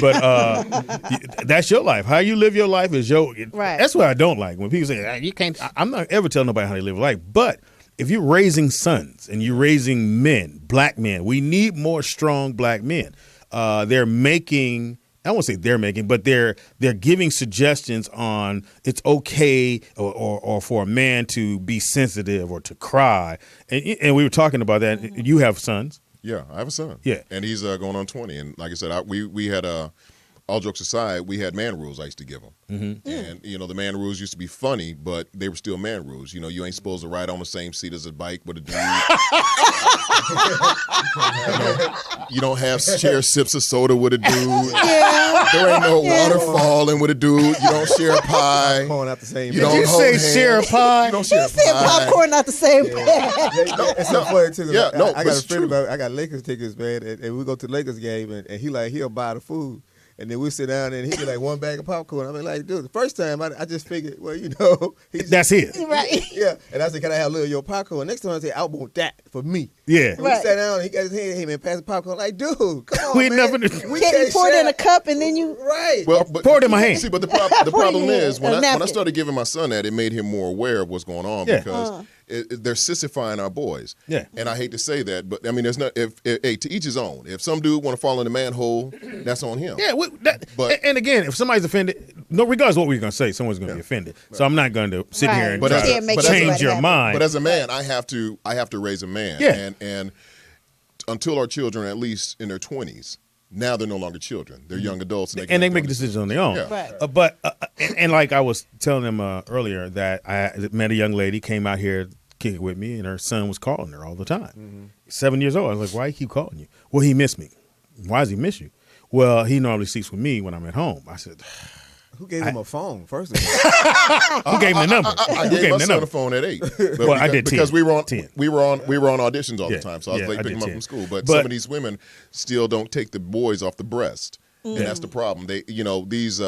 But that's your life. How you live your life is your. Right. That's what I don't like when people say you can't. I'm not ever telling nobody how they live life. But if you're raising sons and you're raising men, black men, we need more strong black men. They're making. I won't say they're making, but they're giving suggestions on it's okay or for a man to be sensitive or to cry. And we were talking about that. Mm-hmm. You have sons. Yeah, I have a son. Yeah. And he's going on 20. And like I said, we had, all jokes aside, we had man rules I used to give him. Mm-hmm. And, the man rules used to be funny, but they were still man rules. You ain't supposed to ride on the same seat as a bike with a dude. You don't have share sips of soda with a dude. Yeah. There ain't no water falling with a dude. You don't share a pie. Popcorn out the same You bag. don't Did you hold say hands. share a pie? You don't share a He said pie. popcorn not the same bag. It's so funny too. Yeah, no, I but got a it's friend true. about. I got Lakers tickets, man, and we go to the Lakers game, and he'll buy the food, and then we sit down, and he get like one bag of popcorn. I mean, like, dude, the first time I just figured, well, That's his. Right. Yeah, and I said, can I have a little of your popcorn? Next time I say, I want that for me. Yeah. And Right. we sat down, and he got his hand, hey man, pass the popcorn. Like, dude, come on, We man. never- We Can't you pour it share. in a cup and then you Right. Well, but, Pour it in my hand. See, but the problem Pour it in is a when I napkin. started giving my son that, it made him more aware of what's going on Yeah. because they're sissifying our boys. Yeah. And I hate to say that, but I mean, there's not. If to each his own. If some dude want to fall in the manhole, that's on him. Yeah, But- and again, if somebody's offended, no, regardless of what we're going to say, someone's going to be offended. So I'm not going to sit Right. here and But try you can't make to change everybody your happy. mind. But as a man, I have to raise a man. Yeah. And until our children, at least in their 20s, now they're no longer children. They're young adults, and they can make decisions on their own. Yeah. Right. But and like I was telling them earlier that I met a young lady, came out here to kick it with me, and her son was calling her all the time. Mm-hmm. 7 years old. I was like, why he keep calling you? Well, he missed me. Why does he miss you? Well, he normally sleeps with me when I'm at home. I said, Who gave him a phone, first of all? who gave him the number? I Who gave my the son number? a phone at 8. Well, I did 10. because we were on 10. we were on auditions all Yeah, the time, so I was yeah, late I picking did them up 10. from school. But But- some of these women still don't take the boys off the breast. And that's the problem. They, these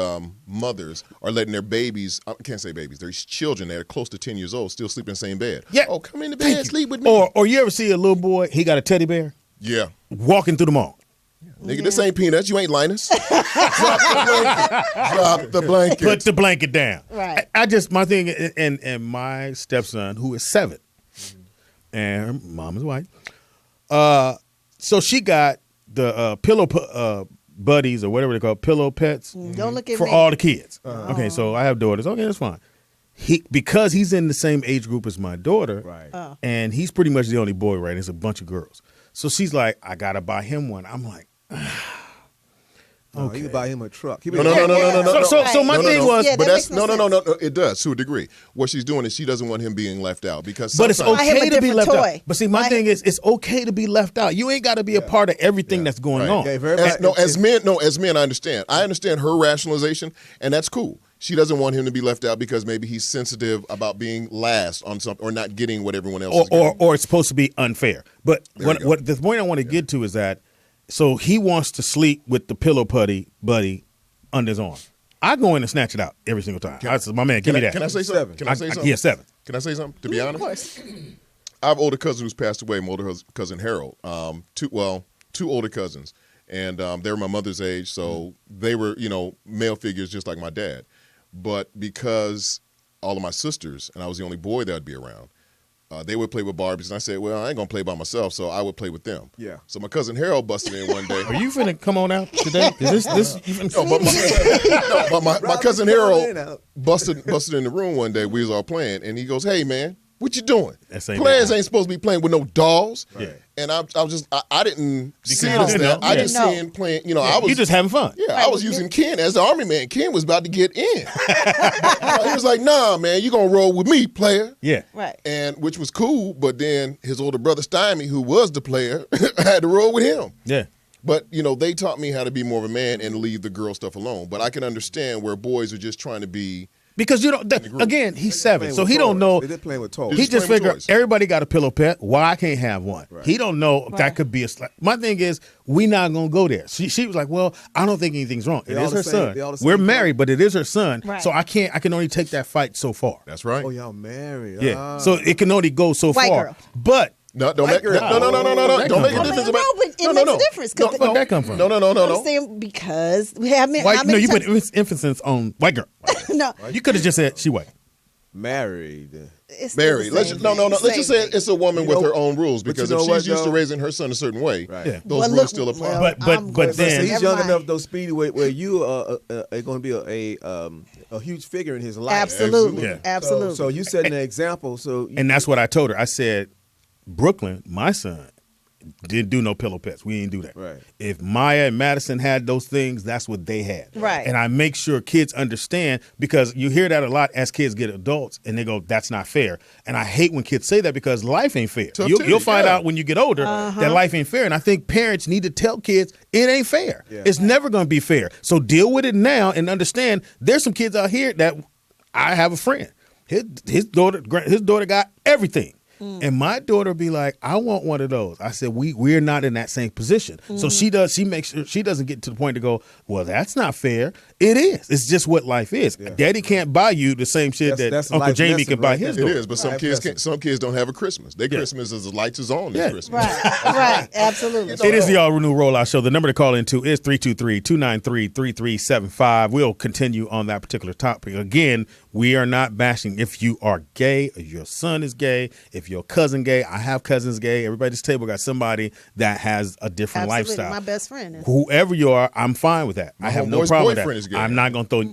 mothers are letting their babies, I can't say babies, there's children that are close to 10 years old still sleep in the same bed. Yeah. Oh, come in the Thank bed, you. sleep with me. Or you ever see a little boy, he got a teddy bear Yeah. walking through the mall. Nigga, this ain't peanuts. You ain't Linus. Drop the blanket. Drop the blanket. Put the blanket down. Right. I just, my thing, and my stepson, who is 7, and her mom is white, so she got the pillow buddies or whatever they call pillow pets Don't look at for me. all the kids. Okay, so I have daughters. Okay, that's fine. Because he's in the same age group as my daughter, Right. Oh. and he's pretty much the only boy, right? It's a bunch of girls. So she's like, I gotta buy him one. I'm like, No, you buy him a truck. No. So my thing was, Yeah, but that that's makes no. sense. It does to a degree. What she's doing is she doesn't want him being left out because. but it's sometimes- Buy him a okay to be different left toy. out. But see, my thing is, it's okay to be left out. You ain't got to be a part of everything that's going Right. on. Yeah, if everybody- As men, I understand. I understand her rationalization, and that's cool. She doesn't want him to be left out because maybe he's sensitive about being last on something or not getting what everyone else is getting. Or it's supposed to be unfair. But There you go. what the point I want to get to is that, so he wants to sleep with the pillow buddy under his arm. I go in and snatch it out every single time. I said, my man, give me that. Can I say something? Can I say something? Yeah, 7. Can I say something? To be Of honest, course. I have an older cousin who's passed away. My older cousin Harold. Two older cousins, and they were my mother's age, so they were male figures just like my dad. But because all of my sisters and I was the only boy that would be around, they would play with Barbies, and I said, "Well, I ain't gonna play by myself, so I would play with them." Yeah. So my cousin Harold busted in one day. Are you finna come on out today? Is this you finna- No, but my cousin Harold busted in the room one day. We was all playing, and he goes, "Hey man, what you doing? That ain't Players bad. ain't supposed to be playing with no dolls." Yeah. And I didn't see it you as didn't that. know. I Yeah. just No. seen playing. I was you just having fun. Yeah, I was using Ken as the army man. Ken was about to get in. He was like, "Nah, man, you gonna roll with me, player." Yeah. Right. And which was cool, but then his older brother Stymie, who was the player, had to roll with him. Yeah. But, they taught me how to be more of a man and leave the girl stuff alone. But I can understand where boys are just trying to be. Because again, he's 7, so he don't know. They're playing with toys. He just figured everybody got a pillow pet. Why I can't have one? Right. He don't know that could be a. My thing is, we not gonna go there. She was like, well, I don't think anything's wrong. It is her son. We're married, but it is her son. Right. So I can only take that fight so far. That's right. Oh, y'all married? Yeah. So it can only go so far. Girl. But. No, don't make no. Don't make a difference. No, but it makes a difference. Where'd that come from? No. I'm saying because we have many. No, you put emphasis on white girl. No, you could have just said she white. Married. Married. Let's just say it's a woman with her own rules because if she's used to raising her son a certain way, those rules still apply. But then he's young enough, though, Speedy, where you are going to be a huge figure in his life. Absolutely. So you setting an example. And that's what I told her. I said, Brooklyn, my son, didn't do no pillow pets. We didn't do that. Right. If Maya and Madison had those things, that's what they had. Right. And I make sure kids understand, because you hear that a lot as kids get adults and they go, that's not fair. And I hate when kids say that because life ain't fair. You'll find out when you get older that life ain't fair. And I think parents need to tell kids it ain't fair. Yeah. It's never going to be fair. So deal with it now and understand there's some kids out here that I have a friend. His daughter got everything. And my daughter be like, I want one of those. I said, we're not in that same position. So she makes sure she doesn't get to the point to go, well, that's not fair. It is. It's just what life is. Yeah. Daddy can't buy you the same shit that Uncle Jamie can buy his daughter. It is, but some kids don't have a Christmas. Their Christmas is the lights is on this Christmas. Right, absolutely. It is the All Renew Rollout Show. The number to call into is 323-293-3375. We'll continue on that particular topic. Again, we are not bashing if you are gay, or your son is gay, if your cousin gay. I have cousins gay. Everybody at this table got somebody that has a different lifestyle. My best friend is. Whoever you are, I'm fine with that. I have no problem with that. Is gay. I'm not going to throw...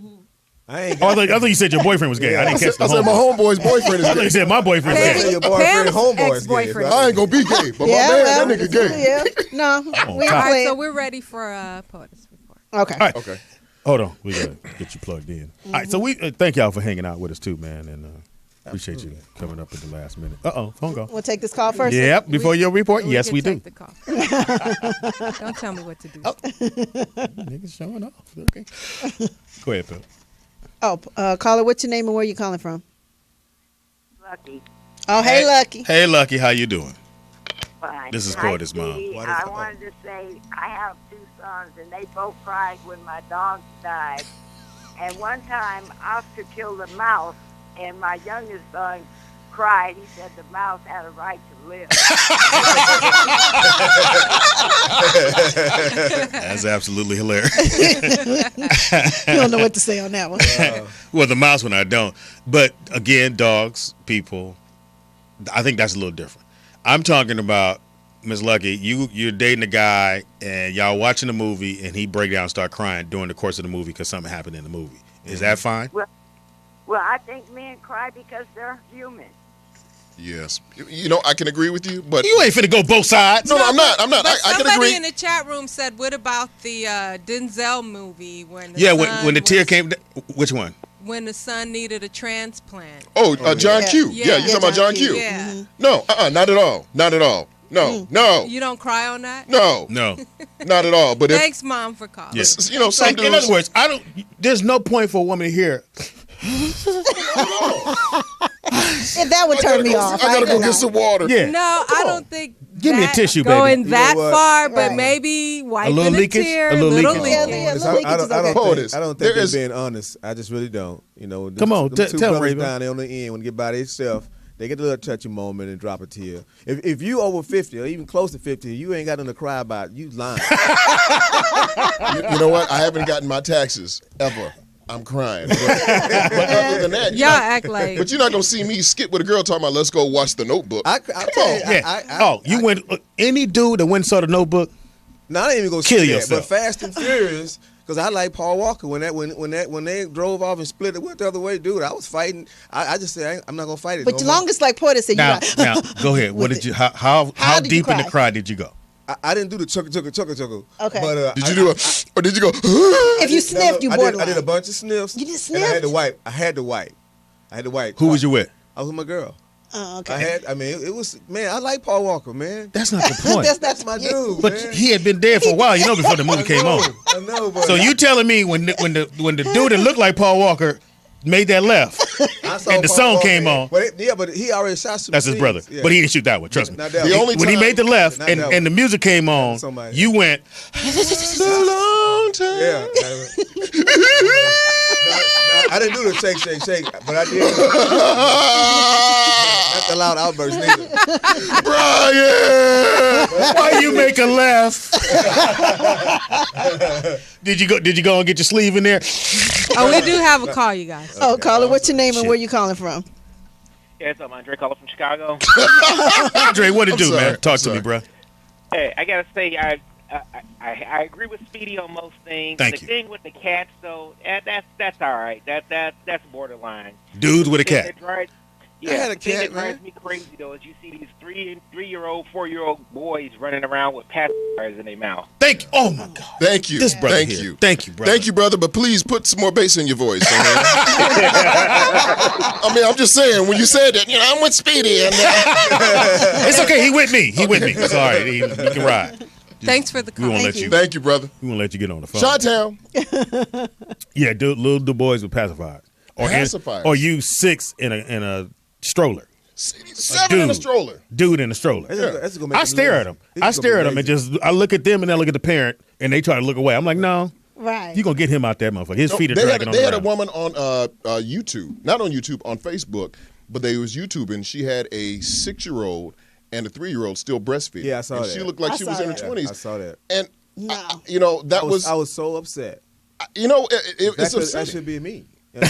I thought you said your boyfriend was gay. I didn't catch the I said my homeboy's boyfriend is gay. I thought you said my boyfriend was gay. Your boyfriend, homeboy is gay. I ain't going to be gay, but my man, that nigga gay. Yeah. No. All right, so we're ready for Poetess Report. Okay. All right. Okay. Hold on. We got to get you plugged in. All right. So we thank y'all for hanging out with us too, man. And appreciate you coming up at the last minute. Phone call. We'll take this call first. Yep. Before your report, yes, we do. The call. Don't tell me what to do. Niggas showing off. Okay. Go ahead, Phil. Caller, what's your name and where you calling from? Lucky. Oh, hey, Lucky. Hey, Lucky. How you doing? Fine. This is Poetess Mom. I wanted to say I have 2 sons, and they both cried when my dogs died. And one time, Oscar killed a mouse, and my youngest son cried. He said the mouse had a right to live. That's absolutely hilarious. You don't know what to say on that one. Well, the mouse one I don't. But again, dogs, people, I think that's a little different. I'm talking about, Miss Lucky, you're dating a guy and y'all watching a movie and he break down and start crying during the course of the movie because something happened in the movie. Is that fine? Well, I think men cry because they're human. Yes. I can agree with you, but... You ain't finna go both sides. No, I'm not. But I can agree. Somebody in the chat room said, what about the Denzel movie when the when the tear came... Which one? When the son needed a transplant. Oh, John Q. Yeah, you talking about John Q. Yeah. Mm-hmm. No, not at all. Not at all. No. You don't cry on that? No. Not at all. But thanks, Mom, for calling. Yes. Some dudes... In other words, there's no point for a woman to hear... If that would turn me off. I gotta go get some water. Yeah. No, I don't think Give me a tissue, baby. Going that far, but maybe wiping a leakage? tear, A little leakage. I don't think they're being honest. I just really don't. Come on, tell brothers Raibon. down there on the end when they get by themselves, they get a little touchy moment and drop a tear. If you over 50 or even close to 50, you ain't got nothing to cry about. You lying. You know what? I haven't gotten my taxes ever. I'm crying. But other than that, y'all act like. But you're not gonna see me skip with a girl talking about let's go watch The Notebook. You went any dude that went and saw The Notebook. No, I ain't even gonna kill say yourself. That, but Fast and Furious, because I like Paul Walker. When they drove off and split it, went the other way, dude. I was fighting. I just said I'm not gonna fight it. But long as like Poetess said, now go ahead. What did you? How deep in the cry did you go? I didn't do the chugga. Okay. But did you do or did you go? If you sniffed, you borderline. I did a bunch of sniffs. You just sniffed? And I had to wipe. I had to wipe. Who was you with? I was with my girl. Oh, okay. It was, man, I like Paul Walker, man. That's not the point. That's my dude, But man. he had been dead for a while, before the movie came on. I know, but So you telling me when the dude that looked like Paul Walker made that left, and the song came on. But he already shot some That's his scenes. brother. Yeah. But he didn't shoot that one, trust me. Not that The one. only When he time- made the left Not that one. and the music came on, Somebody. you went, It's a long time. Yeah. I didn't do the shake, but I did. Not the loud outburst neither. Brian! why you make a left? Did you go and get your sleeve in there? Oh, we do have a call, you guys. Oh, caller, what's your name and where you calling from? Yeah, what's up, Andre? Calling from Chicago. Andre, what it do, sorry. man? Talk I'm to me, sorry. bro. Hey, I gotta say, I agree with Speedy on most things. Thank the you. thing with the cats, though, that's all right. That's borderline. Dudes with a The thing cat. that drives- I had a the thing cat, that drives me crazy though is you see these 3-year-old, 4-year-old boys running around with pacifiers in their mouth. Thank you. Oh my God. Thank you. This brother Thank here. you. Thank you, brother. Thank you, brother. But please put some more bass in your voice. I mean, I'm just saying, when you said that, I'm with Speedy. And, It's okay. He with me. It's all right. He can ride. Thanks for the We call. won't let you. Thank you, brother. We won't let you get on the phone. Chi-Town. Yeah, little boys with pacifiers. Pacifiers. Or you 6 in a stroller. 7 in a stroller. Dude in a stroller. That's gonna make I him stare lazy. at him. He's I gonna stare be at him and lazy. I look at them and then I look at the parent and they try to look away. I'm like, no, Right. you gonna get him out there, motherfucker. His feet are They dragging on had the a ground. woman on YouTube, not on YouTube, on Facebook, but they was YouTubing. She had a 6-year-old and a 3-year-old still breastfeeding. Yeah, I saw and that. She looked like I she was saw in her that. 20s. I saw that. And No. that was I was so upset. It's That upsetting. should be me. and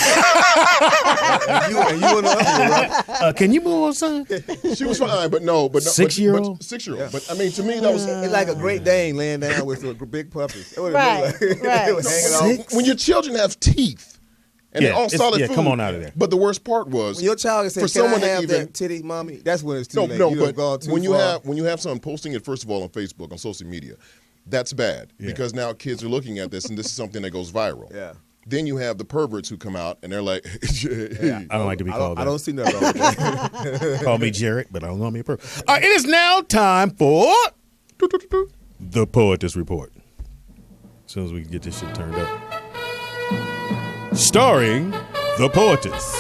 you and the other one, Can you move on, son? She was fine, but no. 6-year-old? 6-year-old. But I mean, to me, that was. it's like a Great Dane laying down with big puppies. It Right, They were hanging off. When your children have teeth and they're all solid food. Come on out of there. But the worst part was When your child is saying, for "Can someone I to have even that titty, mommy?" That's when it's too late. no, You done but gone too when you far. have someone posting it first of all on Facebook, on social media, that's bad because now kids are looking at this and this is something that goes viral. Yeah. Then you have the perverts who come out and they're like, I don't like to be called that. I don't see nothing wrong with that. Call me Jared, but I don't want me a pervert. All right, it is now time for the Poetess Report. As soon as we can get this shit turned up. Starring the Poetess.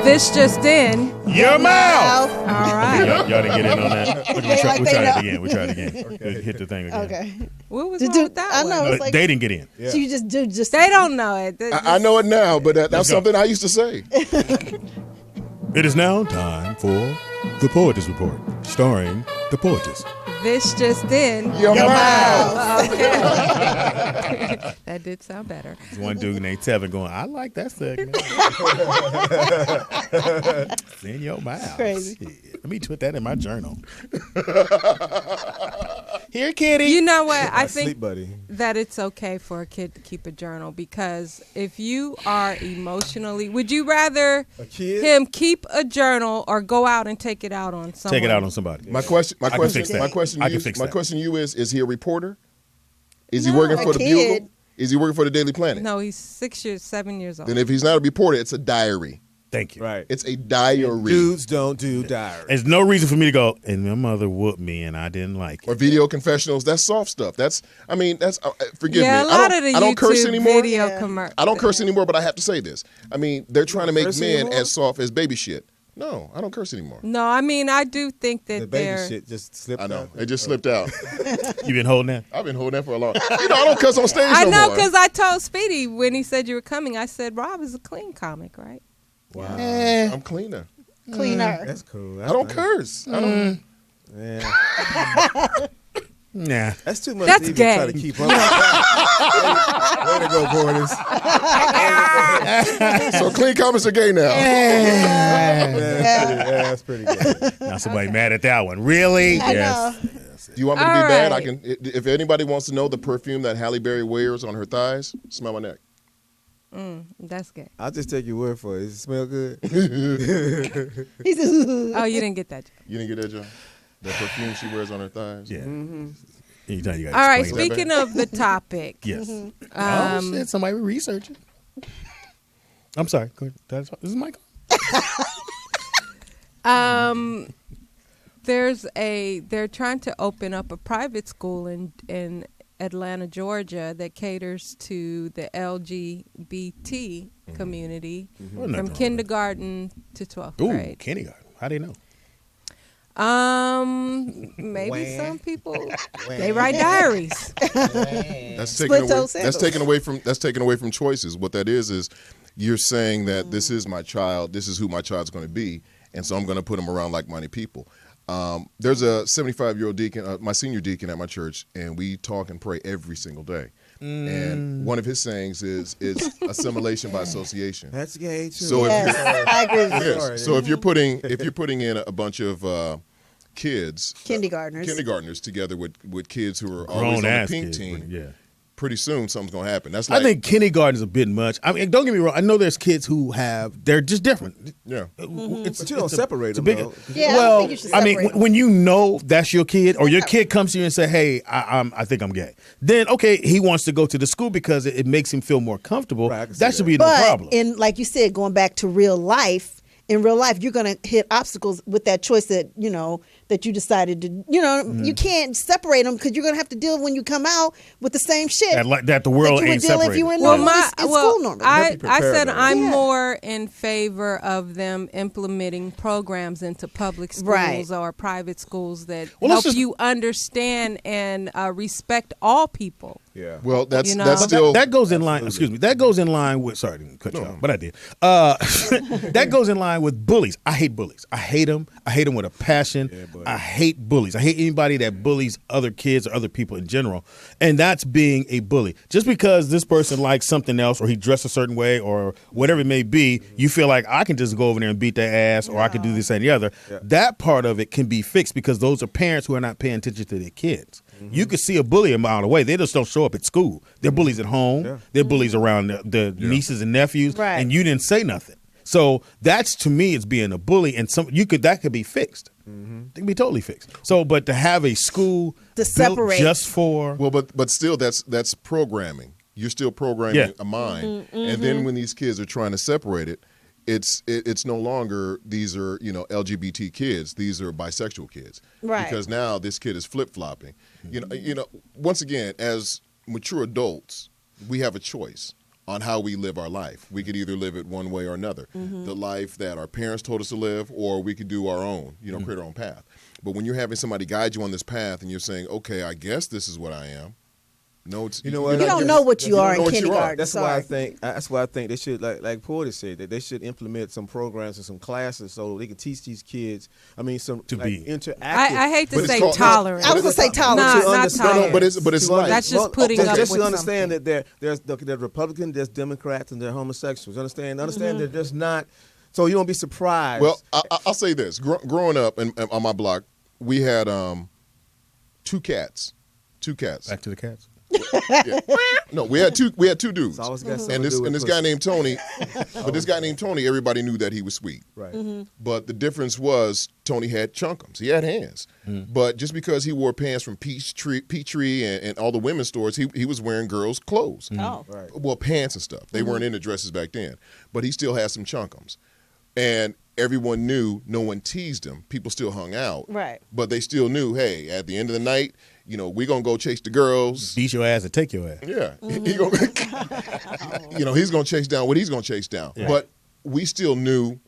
This just in. Your mouth. All right. Y'all didn't get in on that. We'll Like try they it know. again. We'll try it again. Hit the thing again. Okay. What was Did wrong you- with that I one? know. It's like, They didn't get in. so you just do just. They don't know it. I know it now, but that's Let's go. something I used to say. It is now time for the Poetess Report, starring the Poetess. This just in. Your mouth. Okay. That did sound better. There's one dude named Tevin going, I like that segment. It's in your mouth. Crazy. Shit. Let me put that in my journal. Here, kitty. You know what? I Sleep think buddy. that it's okay for a kid to keep a journal because if you are emotionally, would you rather A kid? him keep a journal or go out and take it out on someone? Take it out on somebody. My question I can fix that. I can fix that. to you is he a reporter? Is he No. working for A the kid. Bugle? Is he working for the Daily Planet? No, he's 7 years old. Then if he's not a reporter, it's a diary. Thank you. Right. It's a diary. Dudes don't do diary. There's no reason for me to go, and my mother whooped me and I didn't like it. Or video confessionals. That's soft stuff. That's forgive yeah, me. a lot of the I don't curse YouTube anymore. video Yeah. commercials. I don't curse anymore, but I have to say this. I mean, they're trying to make curse men anymore? as soft as baby shit. No, I don't curse anymore. No, I mean I do think that The baby they're. shit just slipped I know. out. It just slipped out. You been holding that? I've been holding that for a long time. I don't cuss on stage I no know more. because I told Speedy when he said you were coming. I said Rob is a clean comic, right? Wow. I'm cleaner. Cleaner. That's cool. I don't curse. I don't. Yeah. Nah. That's too much That's to even gay. try to keep up. Way to go, Poetess. So clean comments are gay now. Yeah, that's pretty good. Now somebody mad at that one. Really? I Yes. know. Do you want me to be All bad? I right. can. If anybody wants to know the perfume that Halle Berry wears on her thighs, smell my neck. That's gay. I'll just take your word for it. Does it smell good? He says, Oh, you didn't get that. You didn't get that, John? The perfume she wears on her thighs. Yeah. Mm-hmm. Anytime you gotta All right. explain that. Speaking of the topic, Yes. Mm-hmm. Oh, shit. Somebody researching. I'm sorry. Go ahead. Is this Michael? They're trying to open up a private school in Atlanta, Georgia, that caters to the LGBT community from kindergarten to 12th grade. Ooh, kindergarten. How do you know? Maybe some people they write diaries. That's taken away from choices. What that is you're saying that this is my child, this is who my child's going to be, and so I'm going to put him around like-minded people. There's a 75-year-old deacon, my senior deacon at my church, and we talk and pray every single day. And one of his sayings is assimilation by association. That's gay too. So I agree with you. So if you're putting in a bunch of kindergartners together with kids who are always on the pink team, pretty soon something's gonna happen. That's like, I think kindergarten's a bit much. I mean, don't get me wrong. I know there's kids who they're just different. Yeah, but you don't separate them. Yeah, well, I think you should separate them. when you know that's your kid, or your kid comes to you and say, "Hey, I think I'm gay," then okay, he wants to go to the school because it makes him feel more comfortable. Right, that should be no problem. And like you said, going back to real life. In real life, you're going to hit obstacles with that choice that you decided to. You can't separate them because you're going to have to deal when you come out with the same shit that the world that you ain't would deal separated. if you were in school normally. I said I'm more in favor of them implementing programs into public schools or private schools that help you understand and respect all people. Yeah. Well, that's still that goes in line. Excuse me. That goes in line with. Sorry, I didn't cut you off, but I did. That goes in line with bullies. I hate bullies. I hate them. I hate them with a passion. Yeah, I hate bullies. I hate anybody that bullies other kids or other people in general. And that's being a bully. Just because this person likes something else, or he dressed a certain way, or whatever it may be, you feel like I can just go over there and beat their ass, or I can do this and the other. Yeah. That part of it can be fixed because those are parents who are not paying attention to their kids. You could see a bully a mile away. They just don't show up at school. They're bullies at home. Yeah. They're bullies around the nieces and nephews. Right. And you didn't say nothing. So that's, to me, it's being a bully, and that could be fixed. It can be totally fixed. So, but to have a school to separate just for but still that's programming. You're still programming a mind, and then when these kids are trying to separate it, it's no longer these are LGBT kids. These are bisexual kids, right? Because now this kid is flip-flopping. Once again, as mature adults, we have a choice on how we live our life. We could either live it one way or another. The life that our parents told us to live, or we could do our own, create our own path. But when you're having somebody guide you on this path and you're saying, okay, I guess this is what I am. No, you don't know what you are in kindergarten. That's why I think they should, like Poetess said, that they should implement some programs and some classes so they can teach these kids. I mean, interactive. I hate to say tolerant. I was going to say tolerant. Not tolerant. But it's like that's just putting up with just to something. understand that there's Republicans, there's Democrats, and there's homosexuals. Understand they're just not. So you don't be surprised. Well, I'll say this: growing up on my block, we had two cats. Back to the cats. No, we had two dudes, and this guy named Tony. But this guy named Tony, everybody knew that he was sweet. Right. But the difference was Tony had chunkums. He had hands. But just because he wore pants from Peachtree and all the women's stores, he was wearing girls' clothes. Oh, right. Well, pants and stuff. They weren't into dresses back then. But he still had some chunkums, and everyone knew. No one teased him. People still hung out. Right. But they still knew. Hey, at the end of the night, we're going to go chase the girls. Beat your ass and take your ass. Yeah. He's going to chase down what he's going to chase down. Yeah. But we still knew,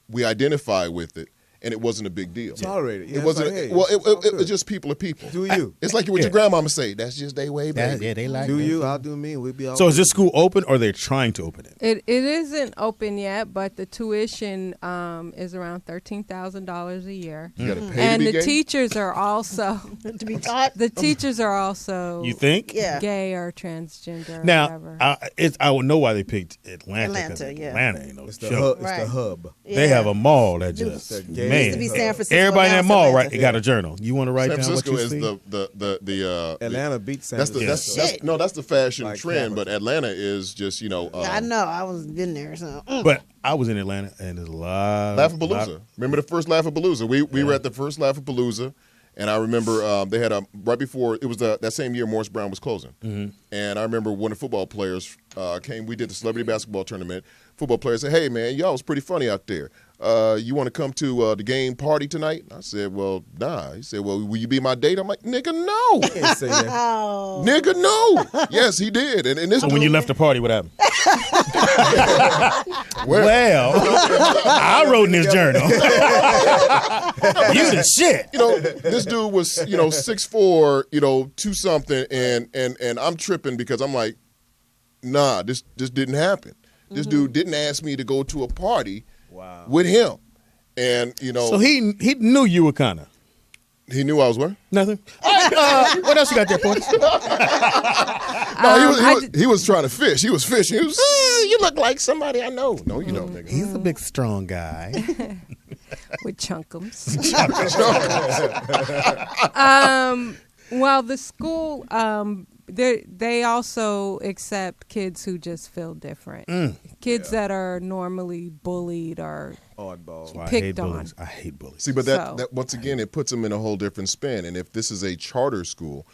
we identified with it, and it wasn't a big deal. Tolerated. It wasn't. It was just people are people. Do you? It's like what your grandmama say. That's just their way, baby. Yeah, they like do that. You? I'll do me. We'll be all So is this school open, or they're trying to open it? It isn't open yet, but the tuition is around $13,000 a year. You gotta pay and to be the gay? teachers are also to be taught. The teachers are also You think? Yeah. gay or transgender. Or Now, whatever. I would know why they picked Atlanta. Atlanta, yeah. Atlanta ain't no It's the joke. hub. It's the hub. They have a mall that just Used to be San Francisco. everybody in that now mall, it's right? Atlanta. They got a journal. You want to write San down what Francisco you is see? the Atlanta beats San that's Francisco. that's the fashion Like trend, Cameron. but Atlanta is just I know. I was been there. So. But I was in Atlanta, and there's a lot. Laughapalooza. Remember the first Laughapalooza? We were at the first Laughapalooza, and I remember they had right before it was that same year Morris Brown was closing, and I remember when the football players came. We did the celebrity basketball tournament. Football players said, "Hey man, y'all was pretty funny out there." you want to come to the game party tonight? I said, well, nah. He said, well, will you be my date? I'm like, nigga, no. Can't say that. Nigga, no. Yes, he did. And this So when you left the party, what happened? well, I wrote in this journal. You the shit. You know, this dude was, 6'4", 2 something, and I'm tripping because I'm like, nah, this didn't happen. This dude didn't ask me to go to a party with him. And, So he knew you were kind of. He knew I was where? Nothing. All right, what else you got there, Poetess? No, he was trying to fish. He was fishing. He was, you look like somebody I know. No, you don't, nigga. He's a big, strong guy. With chunkums. Well, the school, they also accept kids who just feel different. Kids that are normally bullied or picked on. I hate bullies. See, but that once again, it puts them in a whole different spin. And if this is a charter school,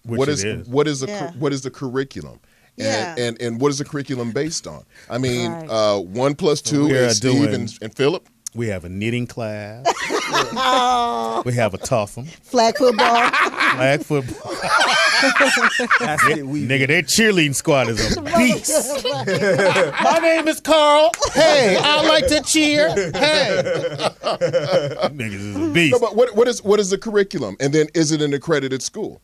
what is the curriculum? And what is the curriculum based on? I mean, 1 + 2 is Steve and Philip. We have a knitting class. We have a tussle. Flag football. Nigga, their cheerleading squad is a beast. My name is Carl. Hey, I like to cheer. Hey. Niggas is a beast. No, but what is the curriculum? And then is it an accredited school?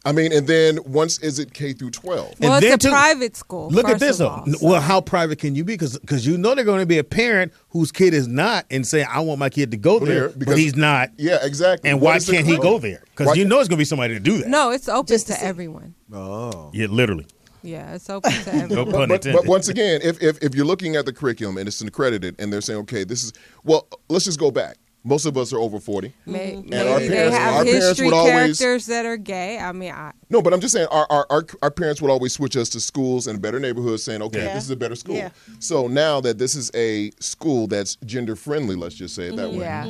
I mean, and then once is it K through 12? Well, it's a private school. Look at this, though. Well, how private can you be? Because you know they're going to be a parent whose kid is not and say, I want my kid to go there, but he's not. Yeah, exactly. And why can't he go there? Because you know it's going to be somebody to do that. No, it's open to everyone. Oh. Yeah, literally. Yeah, it's open to everyone. No pun intended. But once again, if you're looking at the curriculum and it's accredited and they're saying, okay, this is, well, let's just go back. Most of us are over 40. Maybe and our they have history characters that are gay. I mean, no, but I'm just saying our parents would always switch us to schools in better neighborhoods saying, okay, this is a better school. Yeah. So now that this is a school that's gender friendly, let's just say it that way. Yeah.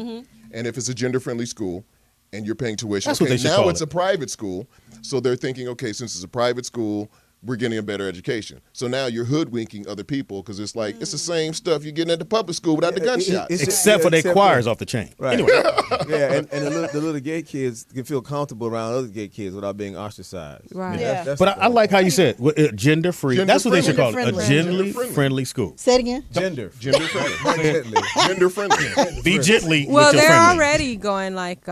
And if it's a gender friendly school and you're paying tuition, that's what they should now call it's a private school. So they're thinking, okay, since it's a private school, we're getting a better education. So now you're hoodwinking other people because it's like, it's the same stuff you're getting at the public school without the gunshot. Except for their choirs off the chain. Right. Anyway. And the little gay kids can feel comfortable around other gay kids without being ostracized. Right. Yeah. But I like how you said gender free. That's what they should call it. A gender friendly school. Say it again. Gender friendly. Gender friendly. Be gently. Well, with your they're friendly. already going like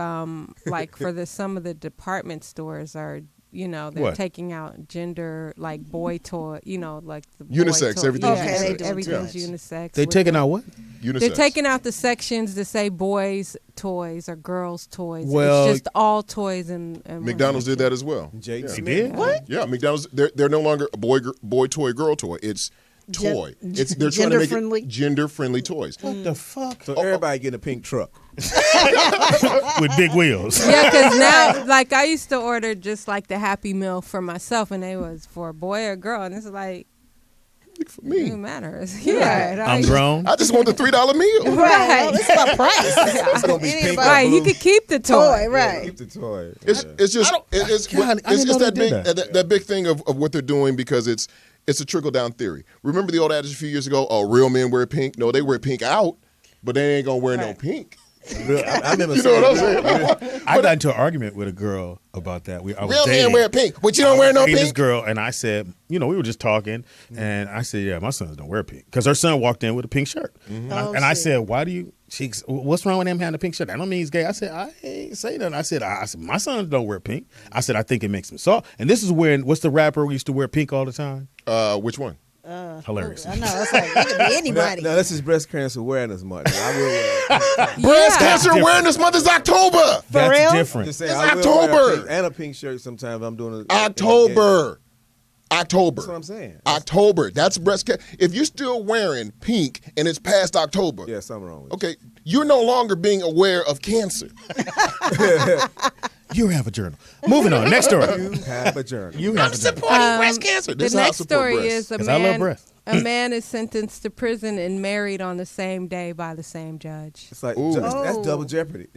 for some of the department stores are. They're taking out gender, like boy toy, like the unisex, toy. everything's unisex. unisex. Everything's unisex. They taking out what? Unisex. They're taking out the sections that say boys' toys or girls' toys. Well, it's just all toys and McDonald's did that as well. Jake Smith. Did? What? Yeah, McDonald's. They're no longer a boy toy, girl toy. It's toy. They're trying to make it gender friendly toys. What the fuck? So everybody getting a pink truck with big wheels. Yeah, because now, like, I used to order just like the Happy Meal for myself, and they was for a boy or a girl, and it's like, for me, it doesn't matter. Yeah, I'm grown. I just want the $3 meal. Right. It's about price. It's gonna be pink. Right, you could keep the toy. Right. Keep the toy. It's just it's that big thing of what they're doing because it's a trickle down theory. Remember the old adage a few years ago? Oh, real men wear pink. No, they wear pink out, but they ain't gonna wear no pink. I remember you know what I'm saying? I got into an argument with a girl about that. I was real dating. men wear pink, but you don't wear no pink. This girl, and I said, we were just talking, and I said, yeah, my sons don't wear pink because her son walked in with a pink shirt, I said, why do you? What's wrong with him having a pink shirt? I don't mean he's gay. I said, I ain't say nothing. I said, my sons don't wear pink. I said, I think it makes them soft. And this is when what's the rapper who used to wear pink all the time? Which one? Hilarious. I know. It's like, it could be anybody. No, this is Breast Cancer Awareness Month. I will Breast Cancer Awareness Month is October. That's real? different. just saying, It's I will wear October. a pink and a pink shirt sometimes. I'm doing it. October. That's what I'm saying. October. That's breast cancer. If you're still wearing pink and it's past October, Yeah, something wrong with okay, you're no longer being aware of cancer. You have a journal. Moving on. Next story. you. You have a journal. You have I'm a journal. supporting breast cancer. The This is how I next support story breast. is a 'Cause I love man. breath. A man is sentenced to prison and married on the same day by the same judge. It's like that's double jeopardy.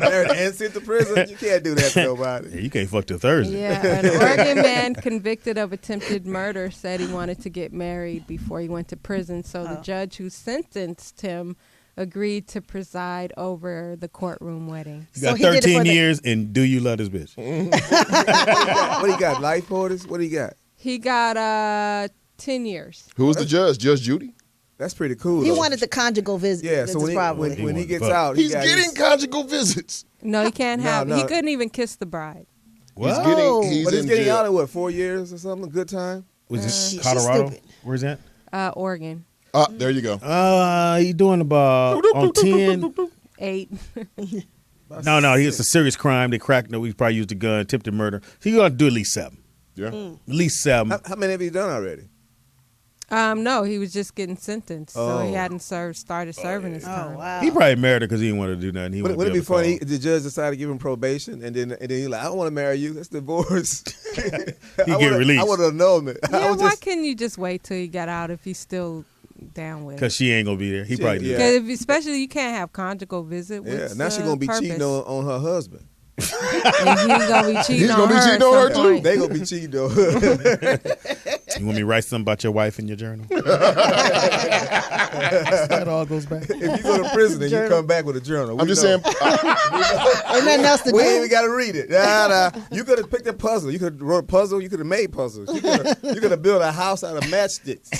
Married and sent to prison. You can't do that to nobody. Yeah, you can't fuck till Thursday. Yeah, an Oregon man convicted of attempted murder said he wanted to get married before he went to prison. So the judge who sentenced him agreed to preside over the courtroom wedding. You got 13 years, and do you love this bitch? What do you got? Life orders? What do you got? He got 10 years. Who was the judge? Judge Judy? That's pretty cool. He though. wanted the conjugal visit. Yeah, so when he gets out, he's getting conjugal visits. No, he can't have. He couldn't even kiss the bride. What? But he's getting out in what, 4 years or something? A good time? Was it Colorado? Where's that? Oregon. There you go. He doing about on 10. 8. No, it's a serious crime. They cracked. No, he probably used a gun, attempted murder. So you got to do at least 7. Yeah, at least 7. How many have you done already? No, he was just getting sentenced, so he hadn't started serving his time. Oh, wow. He probably married her because he didn't want to do nothing. Would it be funny? The judge decided to give him probation, and then he's like, "I don't want to marry you. That's divorce." He get released. I would have known it. Yeah, why couldn't you just wait till he got out if he's still down with it? Because she ain't gonna be there. He probably did. Because especially you can't have conjugal visit. Yeah, now she's gonna be cheating on her husband. And he's gonna be cheating on her. Too. They gonna be cheating on her. You want me to write something about your wife in your journal? That all goes back. If you go to prison and you come back with a journal, I'm just saying. Ain't nothing else to do. We ain't even got to read it. Nah. You could have picked a puzzle. You could have wrote a puzzle. You could have made puzzles. You could have built a house out of matchsticks.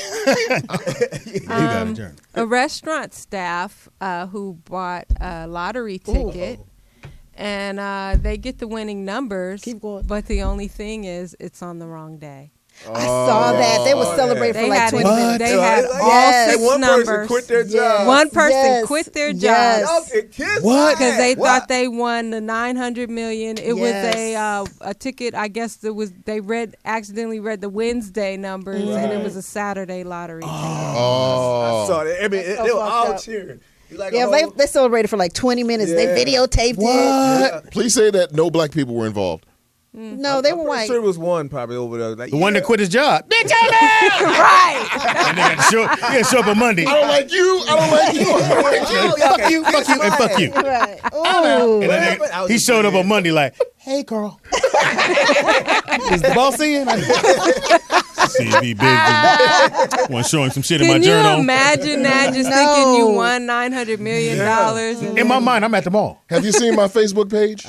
You got a journal. A restaurant staff who bought a lottery ticket. And they get the winning numbers. Keep going. But the only thing is, it's on the wrong day. I saw that. They were celebrating for like 20 minutes. They had all 6 one numbers. Person quit their job. One person quit their job. What? Because they thought they won the $900 million. It was a ticket. I guess they accidentally read the Wednesday numbers, and it was a Saturday lottery ticket. I saw that. I mean, they were all cheering. Like they celebrated for like 20 minutes. They videotaped it. Please say that no black people were involved. No, they were white. Sure, was one probably over there. Like, the one that quit his job. Bitch, right. And they had to show up on Monday. I don't like you. I don't like you. Fuck you, and fuck you. Right. Ooh. And then he showed up on Monday like, hey, Carl. Is the boss in? See if he busy. Want to show him some shit in my journal. Can you imagine that? Just thinking you won $900 million. In my mind, I'm at the mall. Have you seen my Facebook page?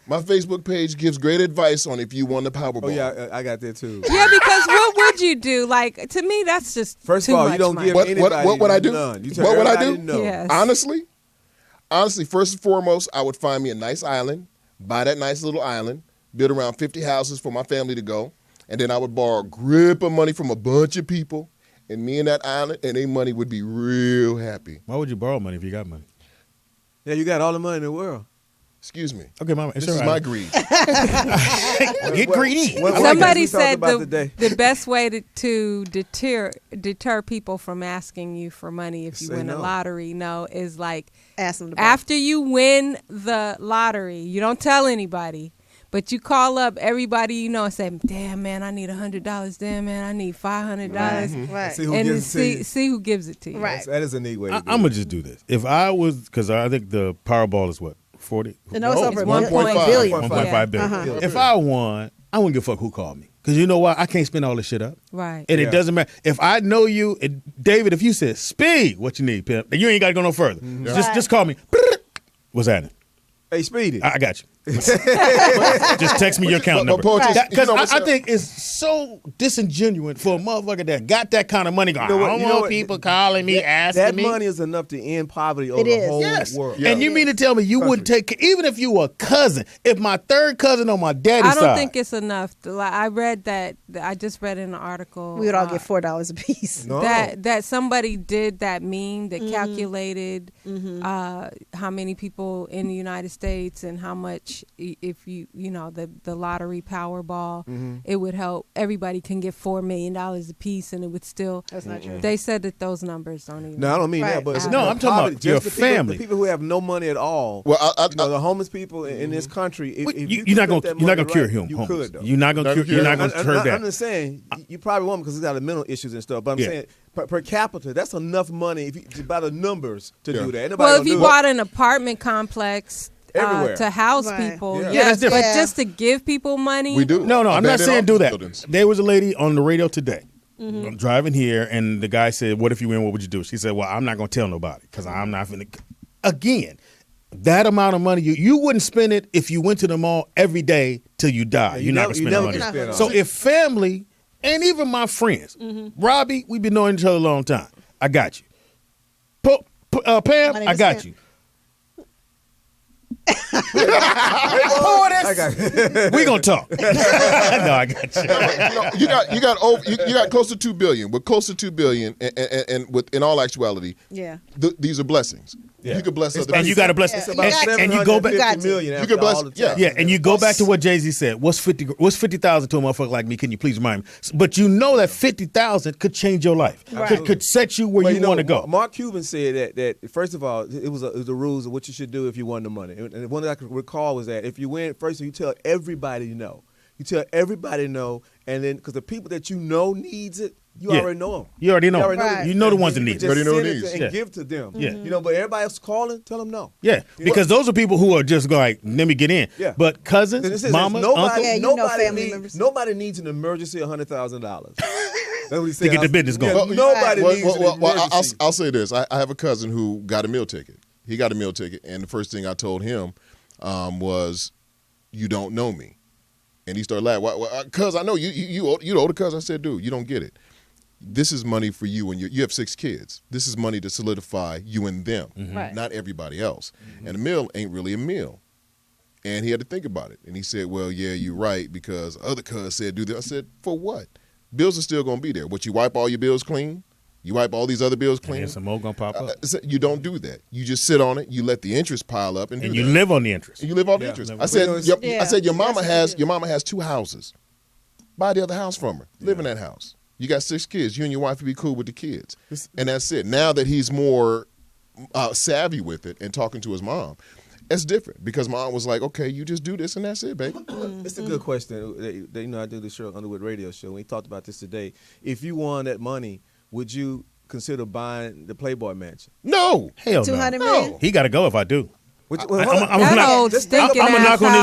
My Facebook page gives great advice on if you won the Powerball. Oh, yeah, I got that too. Yeah, because what would you do? Like, to me, that's just First of all, you don't give anybody what would I do? none. What would I do? Yes. Honestly, first and foremost, I would find me a nice island, buy that nice little island, build around 50 houses for my family to go, and then I would borrow a grip of money from a bunch of people, and me and that island and their money would be real happy. Why would you borrow money if you got money? Yeah, you got all the money in the world. Excuse me. Okay, Mama. This is my greed. Get greedy. Somebody said the best way to deter people from asking you for money if you win a lottery, is like ask them after you win the lottery, you don't tell anybody. But you call up everybody you know and say, damn, man, I need $100. Damn, man, I need $500. Right. See who gives it to you. See who gives it to you. Right. That is a neat way to do I'm going to just do this. If I was, because I think the Powerball is what, 40? No, it's over 1.5 billion. 1.5 billion. If I won, I wouldn't give a fuck who called me. Because you know what? I can't spend all this shit up. Right. And it doesn't matter. If I know you, David, if you said, Speed, what you need, pimp, you ain't got to go no further. Just call me. What's happening? Hey, Speedy. I got you. Just text me your account number. Because I think it's so disingenuous for a motherfucker that got that kind of money going, I don't want people calling me, asking me. That money is enough to end poverty over the whole world. And you mean to tell me you wouldn't take, even if you were a cousin, if my third cousin on my daddy's side. I don't think it's enough. I read that, I just read in an article. We would all get $4 a piece. No. That somebody did that meme that calculated how many people in the United States States and how much if you know the lottery Powerball, it would help. Everybody can get $4 million a piece, and it would still. That's not true. They said that those numbers don't even. No, I don't mean that, but no, I'm talking about your family. The people who have no money at all. Well, the homeless people in this country. If you're not gonna cure him. You could, though. You're not gonna cure. You're not gonna curb that. I'm just saying you probably won't because he's got the mental issues and stuff. But I'm saying per capita, that's enough money by the numbers to do that. Well, if you bought an apartment complex. To house people, that's different. But just to give people money, we do. No, I'm not saying do that. Buildings. There was a lady on the radio today. I'm driving here, and the guy said, "What if you win? What would you do?" She said, "Well, I'm not going to tell nobody because I'm not going to." Again, that amount of money you wouldn't spend it if you went to the mall every day till you die. You're not going to spend the money. So if family and even my friends, Robbie, we've been knowing each other a long time. I got you. Pam, I got you. Poetess, we gonna talk. No, I got you. You got close to $2 billion. With close to $2 billion, and with in all actuality, these are blessings. You could bless other people, and you got to bless. And you go back. You could bless. And you go back to what Jay-Z said. What's 50,000 to a motherfucker like me? Can you please remind me? But you know that 50,000 could change your life. Could set you where you want to go. Mark Cuban said that first of all, it was the rules of what you should do if you won the money. And one that I could recall was that if you win, first you tell everybody you know. You tell everybody no, and then because the people that you know needs it, you already know them. You already know. You know the ones that need it. You already know needs. And give to them. But everybody else calling, tell them no. Yeah, because those are people who are just like, let me get in. Yeah. But cousins, mamas, uncles, nobody needs an emergency $100,000. To get the business going. Nobody needs an emergency. I'll say this. I have a cousin who got a meal ticket. He got a meal ticket, and the first thing I told him was, "You don't know me." And he started laughing. Cuz I know you the older cuz. I said, dude, you don't get it. This is money for you, and you have 6 kids. This is money to solidify you and them, not everybody else. And a meal ain't really a meal. And he had to think about it. And he said, well, yeah, you're right, because other cuz said do this. I said, for what? Bills are still going to be there. What, you wipe all your bills clean? You wipe all these other bills clean? And some more gonna pop up. You don't do that. You just sit on it. You let the interest pile up, and you live on the interest. And you live on the interest. I said your mama has 2 houses. Buy the other house from her. Live in that house. You got 6 kids. You and your wife would be cool with the kids, and that's it. Now that he's more savvy with it and talking to his mom, it's different because mom was like, okay, you just do this and that's it, baby. It's a good question. I do the show Underwood Radio Show. We talked about this today. If you won that money, would you consider buying the Playboy Mansion? No. Hell no. $200 million? He got to go if I do. I'm gonna knock on this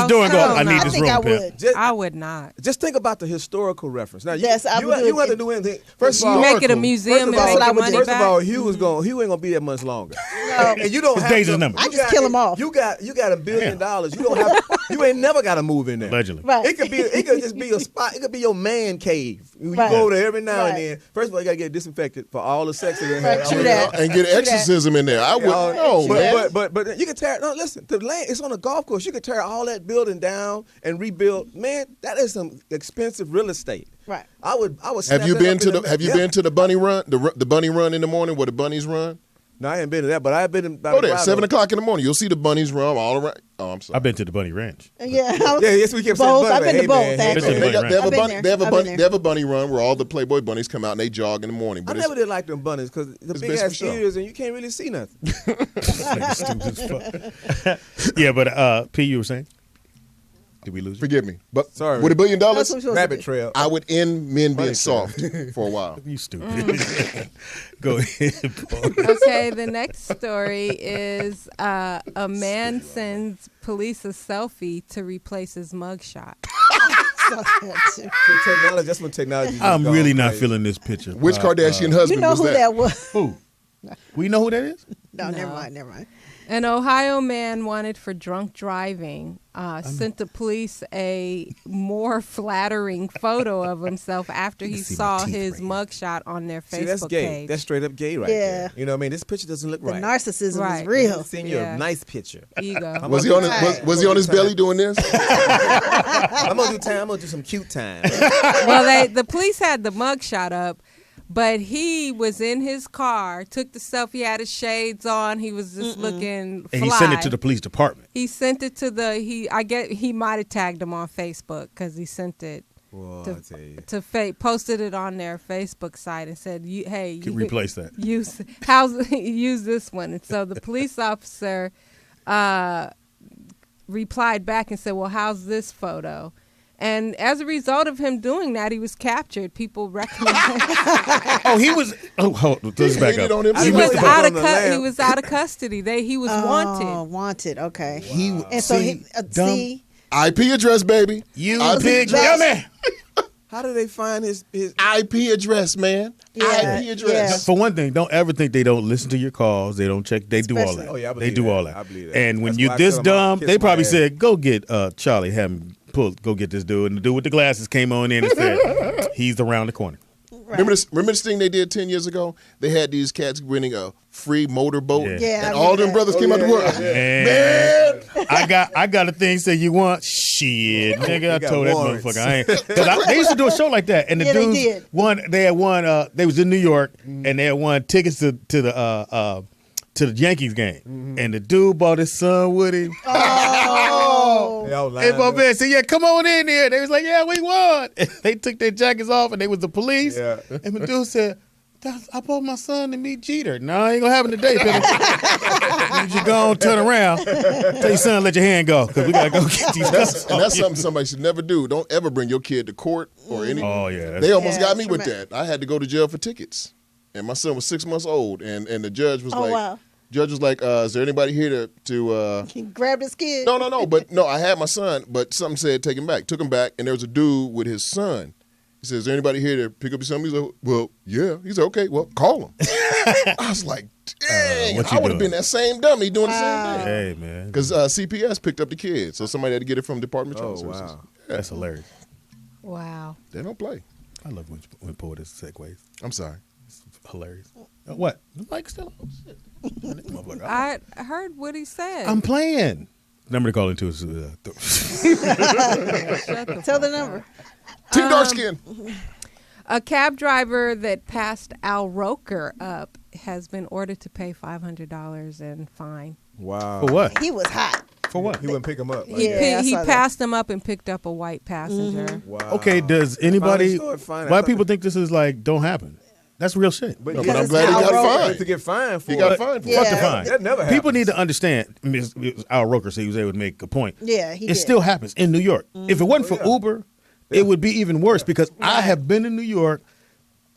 door and go, I need this room, Pam. I would not. Just think about the historical reference. Now, you have to do anything. First of all, make it a museum and make your money back. First of all, Hugh ain't going to be there much longer. No. And you don't have days is numbered. I just kill him off. You got $1 billion. You don't have. You ain't never got to move in there. Allegedly. Right. It could just be a spot. It could be your man cave. You go over there every now and then. First of all, you got to get disinfected for all the sex in there. And get exorcism in there. I would know, man. But you can tear. No, listen. The land. It's on a golf course. You could tear all that building down and rebuild. Man, that is some expensive real estate. Right. I would. Have you been to the bunny run? The bunny run in the morning where the bunnies run? No, I ain't been to that, but I've been. Go there, 7:00 in the morning. You'll see the bunnies run all around. Oh, I'm sorry. I've been to the bunny ranch. Yes, we kept both. saying I've been to both. They have a bunny run where all the Playboy bunnies come out and they jog in the morning. But I never did like them bunnies because the big ass ears and you can't really see nothing. Yeah, but P, you were saying? Did we lose you? Forgive me. But sorry. With $1 billion, rabbit trail. I would end men being soft for a while. You stupid. Go ahead, Paul. Okay, the next story is a man sends police a selfie to replace his mugshot. That's when technology. I'm really not feeling this picture. Which Kardashian husband was that? You know who that was? Who? We know who that is? No, never mind. An Ohio man wanted for drunk driving sent the police a more flattering photo of himself after he saw his mugshot on their Facebook that's gay. page. That's straight up gay right there. You know what I mean? This picture doesn't look right. The narcissism is real. Seeing you a nice picture. Ego. Was he on his belly doing this? I'm gonna do some cute time. Well, the police had the mugshot up, But he was in his car, took the selfie, he had his shades on. He was just looking fly. And he sent it to the police department. He sent it to he might have tagged him on Facebook because he sent it. Posted it on their Facebook site and said, "Hey, can replace that. Use this one." And so the police officer replied back and said, "Well, how's this photo?" And as a result of him doing that, he was captured. People recognized. He was. Let's back up. He was out of custody. He was wanted. Wanted. Okay. IP address, baby. You big dummy. How do they find his IP address, man? Yeah, IP address. yeah. For one thing, don't ever think they don't listen to your calls. They don't check. They do all that. Oh, yeah, I they believe do that. all that. I believe that. And when That's you why I this tell them I'll dumb, kiss they my probably ass. said, "Go get Charlie. Have him go get this dude." And the dude with the glasses came on in and said, "He's around the corner." Right. Remember this thing they did 10 years ago? They had these cats winning a free motorboat, Yeah, and all them brothers came out to work. Man, I got a thing. Say you want shit, nigga. I told that motherfucker I ain't. Cause they used to do a show like that, and the dudes they did. They had won. They was in New York, and they had won tickets to the Yankees game, and the dude brought his son with him. And my man said, "Yeah, come on in here." They was like, "Yeah, we won." And they took their jackets off, and they was the police. Yeah. And the dude said, "I brought my son to meet Jeter." No, ain't gonna happen today, Peter. You just go on, turn around, tell your son, let your hand go, because we gotta go get these guns. And that's something somebody should never do. Don't ever bring your kid to court or anything. Oh yeah, They almost got me with that. I had to go to jail for tickets, and my son was 6 months old, and the judge was like. Wow. Judge was like, "Is there anybody here to?" He grabbed his kid. No. But no, I had my son, but something said take him back. Took him back, and there was a dude with his son. He says, "Is there anybody here to pick up your son?" He's like, "Well, yeah." He's like, "Okay, well, call him." I was like, "Dang, I would have been that same dummy doing the same thing." Hey man, because CPS picked up the kid, so somebody had to get it from Department of Child Services. Wow. Yeah. that's hilarious. Wow. They don't play. I love when Poetess segues. I'm sorry. It's hilarious. What? The mic's still on? Shit. I heard what he said. I'm playing. Number to call into is Tell the number. Team Dark Skin. A cab driver that passed Al Roker up has been ordered to pay $500 in fine. Wow. For what? He was hot. For what? He wouldn't pick him up. Yeah, He I saw passed him up and picked up a white passenger. Wow. Okay, does anybody? Fine, fine. Why people think this is like don't happen? That's real shit. But, No, but I'm glad he got fined. to get fined for He got it. fined for Yeah. Fuck the fine. That never happens. People need to understand. I mean, it was Al Roker, so he was able to make a point. Yeah, he It did. still happens in New York. If it wasn't for Uber, it would be even worse because I have been in New York,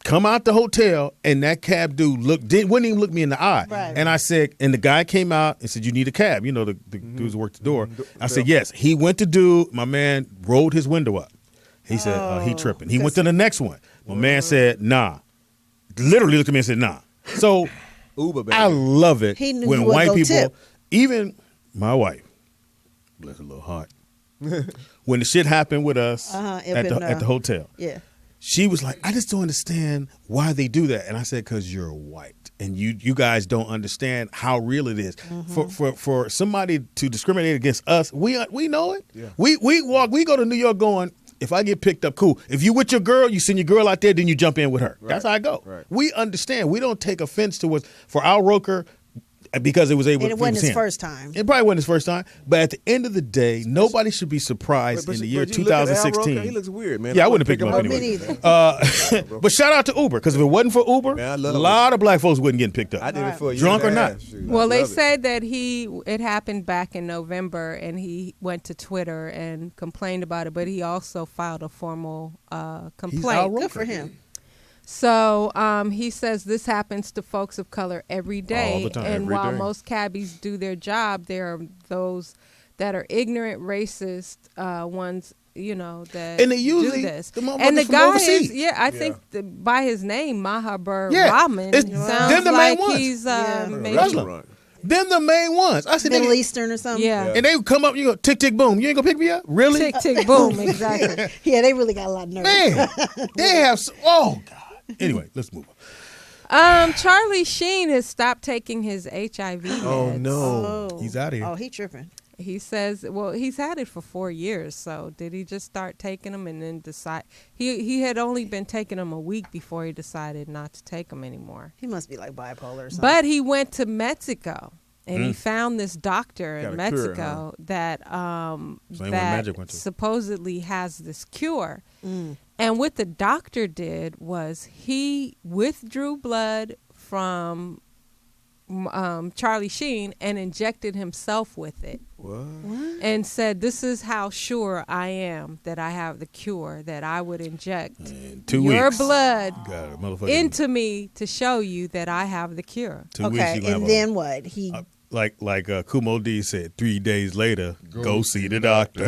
come out the hotel, and that cab dude wouldn't even look me in the eye. Right. And I said, and the guy came out and said, "You need a cab." You know, the dudes who work the door. I said, "Yes." He went to do. My man rolled his window up. He said, "He tripping." He went to the next one. My man said, "Nah." Literally looked at me and said, "Nah." So Uber, baby. I love it He knew when you wasn't white gonna people, tip. even my wife, bless her little heart, when the shit happened with us at the hotel, Yeah. she was like, "I just don't understand why they do that." And I said, "Because you're white, and you guys don't understand how real it is. For somebody to discriminate against us, we know it. Yeah. We go to New York going, if I get picked up, cool. If you with your girl, you send your girl out there, then you jump in with her. Right. That's how I go. Right. We understand. We don't take offense to what for Al Roker because it was able. And it wasn't was his him. first time. It probably wasn't his first time, but at the end of the day, nobody should be surprised in the year but you look at Al 2016. Roker, he looks weird, man. Yeah, I wouldn't pick him up Me anyway. neither. But shout out to Uber because if it wasn't for Uber, Man, I a love lot of black folks wouldn't get picked up. I did it for a year Drunk and or a not. half. Shoot, Well, I they love it. said that it happened back in November, and he went to Twitter and complained about it, but he also filed a formal complaint. Good for him. So he says this happens to folks of color every day. All the time. And Every while day. most cabbies do their job, there are those that are ignorant, racist ones, that And they usually do this. the motherfuckers And the from guy overseas. is, I think by his name, Mahabir Yeah. Rahman, It's- sounds them the like main ones. he's maybe. Rustler. Them the main ones. I said, Middle nigga, Eastern or something. Yeah. and they would come up, you go, tick, tick, boom. You ain't gonna pick me up? Really? Tick, tick, boom, exactly. Yeah, they really got a lot of nerve. Man, they have, oh, God. Anyway, let's move on. Charlie Sheen has stopped taking his HIV meds. Oh no. Oh. He's outta here. Oh, he tripping. He says, well, he's had it for 4 years. So did he just start taking them and then decide? He had only been taking them a week before he decided not to take them anymore. He must be like bipolar or something. But he went to Mexico and he found this doctor in Mexico that supposedly has this cure. And what the doctor did was he withdrew blood from Charlie Sheen and injected himself with it. What? And said, this is how sure I am that I have the cure, that I would inject your blood into me to show you that I have the cure. 2 weeks, and then what? He like Kumo D said, 3 days later, go see the doctor.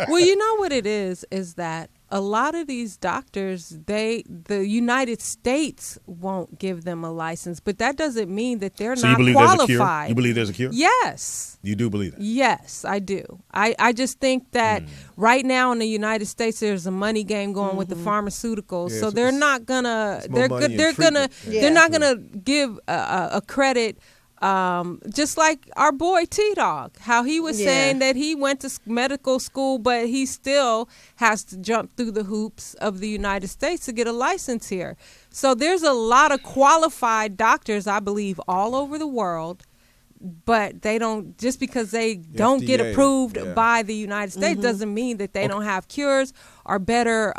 Well, you know what it is that a lot of these doctors, the United States won't give them a license, but that doesn't mean that they're not qualified. You believe there's a cure? Yes. You do believe that? Yes, I do. I just think that right now in the United States there's a money game going with the pharmaceuticals, so they're not gonna they're not gonna give a credit. Just like our boy T-Dog, how he was saying that he went to medical school, but he still has to jump through the hoops of the United States to get a license here. So there's a lot of qualified doctors, I believe, all over the world, but they don't, just because they don't get approved by the United States doesn't mean that they don't have cures or better,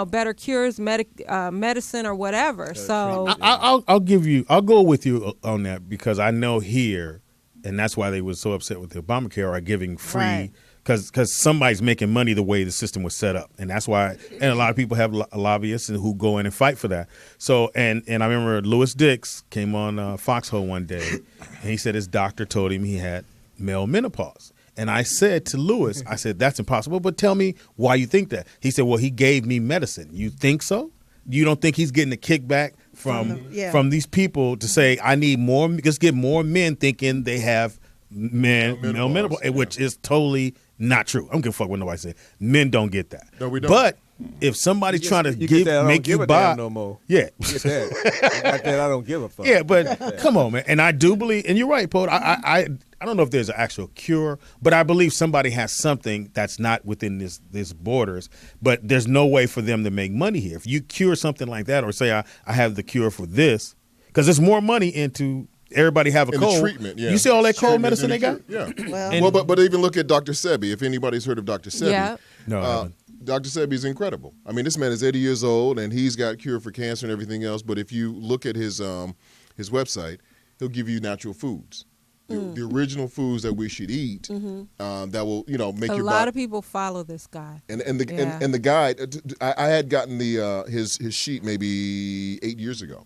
better cures, medicine or whatever. So I'll go with you on that, because I know here, and that's why they were so upset with the Obamacare, are giving free, because somebody's making money the way the system was set up, and that's why. And a lot of people have lobbyists who go in and fight for that. So and I remember Louis Dix came on Foxhole one day, and he said his doctor told him he had male menopause. And I said to Louis, I said, that's impossible, but tell me why you think that. He said, well, he gave me medicine. You think so? You don't think he's getting a kickback from these people to say, I need more, just get more men thinking they have male menopause, which is totally not true. I don't give a fuck what nobody say. Men don't get that. No, we don't. But if somebody's trying to make you buy, no more. Yeah, get that. Like that, I don't give a fuck. Yeah, but come on, man. And I do believe, and you're right, Poet. I don't know if there's an actual cure, but I believe somebody has something that's not within this borders. But there's no way for them to make money here. If you cure something like that, or say I have the cure for this, because there's more money into. Everybody have a cold. The treatment, You see all that cold medicine they got? Yeah. But even look at Dr. Sebi. If anybody's heard of Dr. Sebi. Yeah. No, Dr. Sebi is incredible. I mean, this man is 80 years old, and he's got cure for cancer and everything else. But if you look at his website, he'll give you natural foods. The original foods that we should eat that will, make your body. A lot of people follow this guy. And the guide, I had gotten his sheet maybe 8 years ago,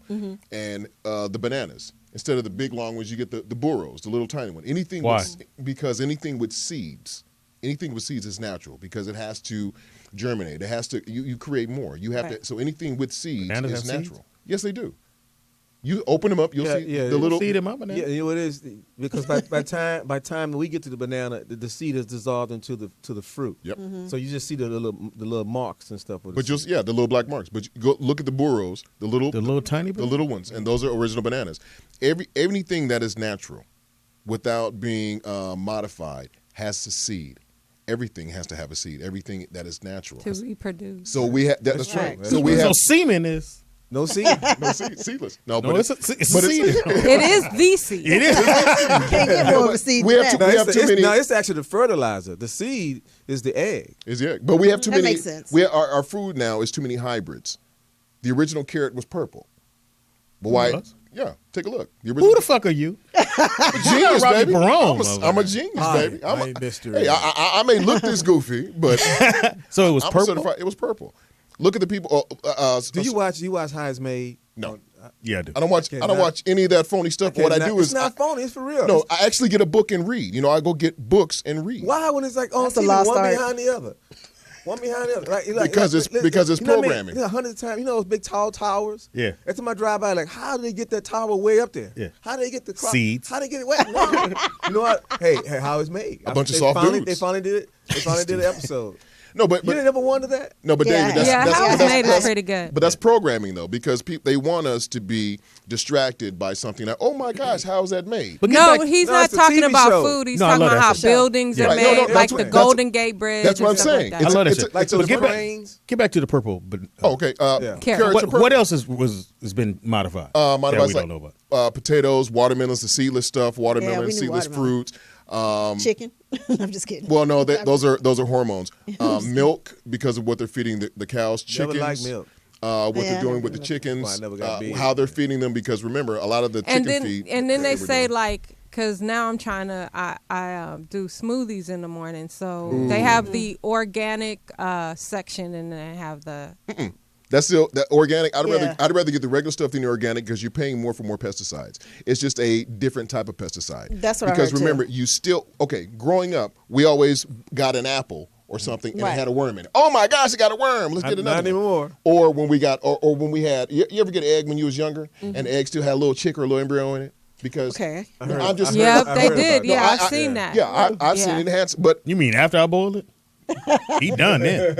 and the bananas. Instead of the big long ones, you get the burros, the little tiny one. Why? Because anything with seeds is natural, because it has to germinate. It has to. You create more. You have to. So anything with seeds Bananas is have natural. seeds? Yes, they do. You open them up, you'll see the little seed them up. Yeah, you know what it is, because by time we get to the banana, the seed is dissolved into the fruit. Yep. So you just see the little marks and stuff. But the little black marks. But you go look at the burros, the little tiny, the little ones, and those are original bananas. Everything that is natural, without being modified, has a seed. Everything has to have a seed. Everything that is natural to reproduce. So we have that's right. So we have semen is. No seed. No seed. Seedless. No, but it's a seed. It is the seed. It is. Can't get more of a seed. We have too many. No, it's actually the fertilizer. The seed is the egg. Is the egg. But we have too many. That makes sense. Our food now is too many hybrids. The original carrot was purple. But why? What? Yeah, take a look. Who the fuck are you? Genius, ROBBIE baby. Peron. I'm a genius, baby. I'm Mr. Hey, I may look this goofy, but So it was I'm purple. certified. It was purple. Look at the people. Do you watch How It's Made? No. Yeah, I do. I don't watch any of that phony stuff. But what I do is it's not phony. It's for real. No, I actually get a book and read. I go get books and read. Why when it's like That's a TV, lost one art. behind the other? One behind the other. Because it's programming. 100 times. Those big tall towers? Yeah. Every time I drive by, how do they get that tower way up there? Yeah. How do they get the seeds? How do they get it wet? No. You know what? Hey, How It's Made. A bunch of soft dudes. They finally did it. They finally did an episode. No, but you didn't ever wonder that. No, but Yeah. David, Yeah, House that's made is pretty good. But that's programming though, because they want us to be distracted by something like, oh my gosh, how is that made? But No, he's not it's a talking TV about show. food. He's No, I talking love about that how show. buildings Yeah. are Right. made, No, no, like that's the what- Golden Gate Bridge. that's what and I'm stuff saying. Like I that. love that It's shit. like So the get back, brains. get back to the purple. But Okay, Carrots. carrots are what else has been modified? modified that we like, don't know about? Potatoes, watermelons, the seedless stuff, Yeah, watermelon, we knew seedless watermelon. fruits. Chicken. I'm just kidding. Well, no, those are hormones. Milk, because of what they're feeding the cows. Chickens. Never liked milk. What Yeah, they're doing I with the never- chickens. Well, I never got big. How they're feeding them, because remember, a lot of the chicken feed. And then they were say doing. like, because now I'm trying to I do smoothies in the morning, so they have the organic section and they have the. That's still that organic. I'd Yeah. rather get the regular stuff than the organic, because you're paying more for more pesticides. It's just a different type of pesticide. That's what I because heard, remember, too. you still growing up, we always got an apple or something and Right. it had a worm in it. Oh my gosh, it got a worm. Let's get another. Not one. anymore. Or when we got, or when we had. You ever get an egg when you was younger, and the egg still had a little chick or a little embryo in it? Because Okay. I'm just. Yep, I've they heard did. about Yeah, that. I've No, seen that. Yeah, I've seen it enhanced, but You mean after I boiled it? He done then.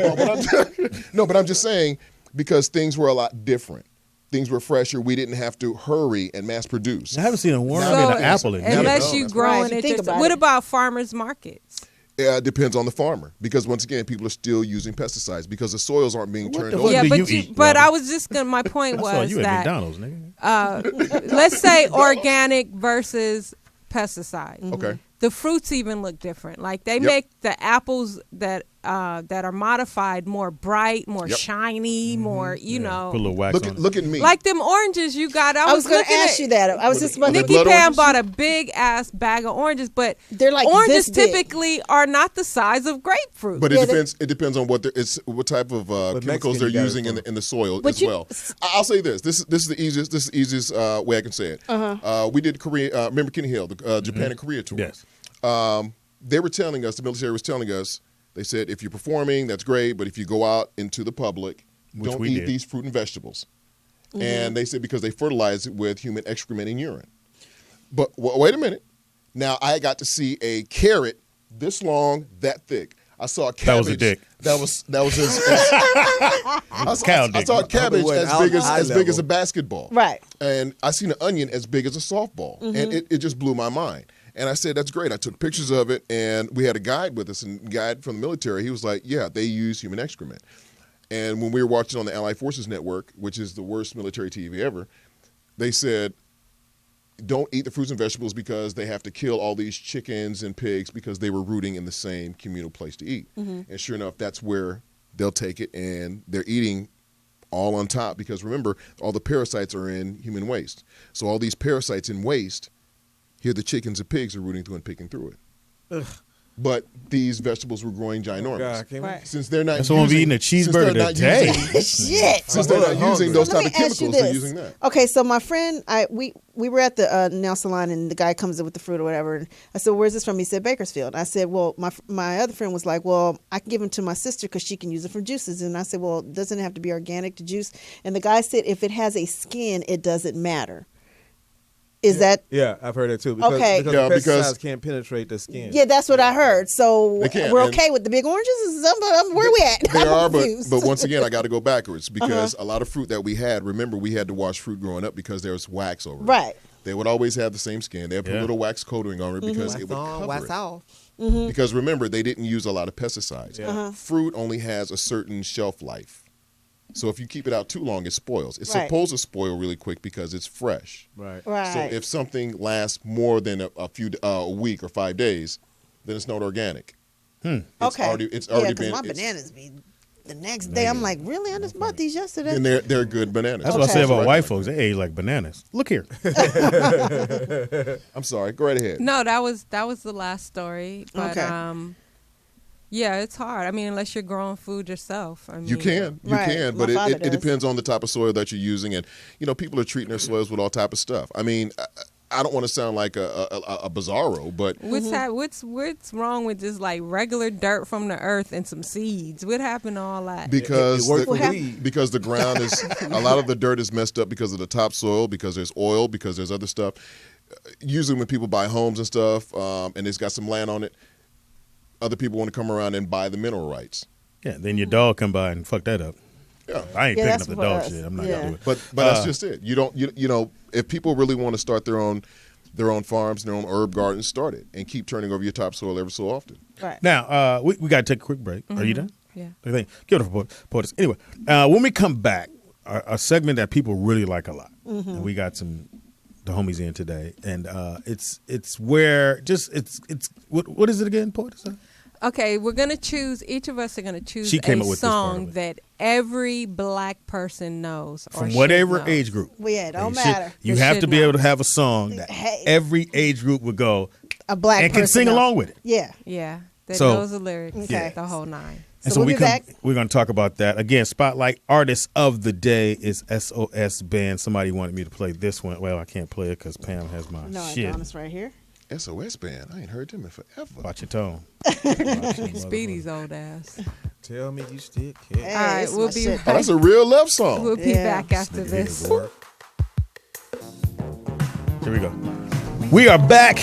but I'm just saying, because things were a lot different. Things were fresher. We didn't have to hurry and mass produce. I haven't seen a worm So, in an apple in unless years. you That's growing right. If you it. think about What it. about farmers markets? It depends on the farmer, because once again, people are still using pesticides because the soils aren't being turned the over. fuck Yeah, do but you eat, but Robbie? I was just gonna. My point I saw was you at that McDonald's, nigga. let's say organic versus pesticide. Okay. The fruits even look different. Like they Yep. make the apples that are modified more bright, more Yep. shiny, more Put a little know. wax Look on at it. look at me. Like them oranges you got. I was going to looking ask at, you that. I was just about the to. Nikki blood Pam oranges? bought a big ass bag of oranges, but They're like oranges this big. typically are not the size of grapefruit. But Yeah, it depends. It depends on what what type of chemicals Mexican they're you got it using from. in the soil But as you- well. I'll say this. This is the easiest. This is the easiest way I can say it. We did Korea. Remember Kenny Hill, the Japan and Korea tour. Yes. They were telling us. The military was telling us. They said, if you're performing, that's great. But if you go out into the public, Which don't we eat did. these fruit and vegetables. And they said because they fertilize it with human excrement and urine. But wait a minute. Now I got to see a carrot this long, that thick. I saw a cabbage. That was a dick. That was Cow I dick. saw a cabbage Probably as wasn't big eye as big as a level. basketball. Right. And I seen an onion as big as a softball, and it just blew my mind. And I said, that's great. I took pictures of it, and we had a guide with us, and guide from the military. He was like, yeah, they use human excrement. And when we were watching on the Allied Forces Network, which is the worst military TV ever, they said, don't eat the fruits and vegetables because they have to kill all these chickens and pigs because they were rooting in the same communal place to eat. And sure enough, that's where they'll take it, and they're eating all on top because remember, all the parasites are in human waste. So all these parasites in waste, here the chickens and pigs are rooting through and picking through it. Ugh. But these vegetables were growing ginormous. God, can't we- Right. Since they're not That's why I'm using, eating a since cheeseburger they're not today. using- Shit. Since they're not using those Let type me of ask you chemicals, they're this. using that. Okay, so my friend, we were at the nail salon, and the guy comes in with the fruit or whatever. And I said, "Where's this from?" He said, "Bakersfield." I said, "Well, my other friend was like, well, I can give them to my sister because she can use it for juices." And I said, "Well, doesn't it have to be organic to juice?" And the guy said, "If it has a skin, it doesn't matter." Is that? Yeah, I've heard that too. Because, Okay. because Yeah, the because- pesticides can't penetrate the skin. Yeah, that's what I heard. So They can't, we're and- okay with the big oranges. Where we at? They I'm are, confused. but once again, I got to go backwards because a lot of fruit that we had, remember, we had to wash fruit growing up because there was wax over it. Right. They would always have the same skin. They would put Yeah. a little wax coating on it because it would cover Wax it. off. Because remember, they didn't use a lot of pesticides. Yeah. Fruit only has a certain shelf life. So if you keep it out too long, it spoils. It's Right. supposed to spoil really quick because it's fresh. Right. Right. So if something lasts more than a week or 5 days, then it's not organic. It's okay. already, it's yeah, already because been. my it's- bananas be the next day. I'm like, really? I just bought these yesterday. And they're good bananas. That's what I Okay. say about Right. white folks. They age like bananas. Look here. I'm sorry. Go right ahead. No, that was the last story. But Okay. yeah, it's hard. I mean, unless you're growing food yourself. I mean, You can, Right. but My father it does. depends on the type of soil that you're using, and people are treating their soils with all type of stuff. I mean, I don't want to sound like a bizarro, but What's wrong with just like regular dirt from the earth and some seeds? What happened to all that? because It worked the, for weed. because the ground is a lot of the dirt is messed up because of the topsoil, because there's oil, because there's other stuff. Usually when people buy homes and stuff, and it's got some land on it, other people want to come around and buy the mineral rights. Yeah, then your dog come by and fuck that up. Yeah. I ain't Yeah, picking that's up the for dog us. shit. I'm not Yeah. gonna do it. But that's just it. You don't you know if people really want to start their own farms, their own herb gardens, start it and keep turning over your topsoil every so often. Right. Now, we got to take a quick break. Are you done? Yeah. Okay. Give it up for Poetess. Anyway, when we come back, a segment that people really like a lot, and we got the homies in today, and it's where what is it again, Poetess? Okay, we're gonna choose. Each of us are gonna choose She came a up with this part song of it. that every black person knows, or From should whatever know. age group. Well, yeah, it don't You should- matter. You They have should to be know. able to have a song that Hey. every age group would go A black and can person sing knows. along with it. Yeah. Yeah, that So- knows the lyrics, Okay. the whole nine. And So we'll be back. We're going to talk about that. Again, Spotlight Artist of the Day is SOS Band. Somebody wanted me to play this one. Well, I can't play it because Pam has my No, shit. Adonis right here. SOS Band. I ain't heard them in forever. Watch your tone. Speedy's old ass. Tell me you still care. Hey, All right, it's we'll my be shit. Oh, that's a real love song. We'll be Yeah. back after this. Here we go. We are back.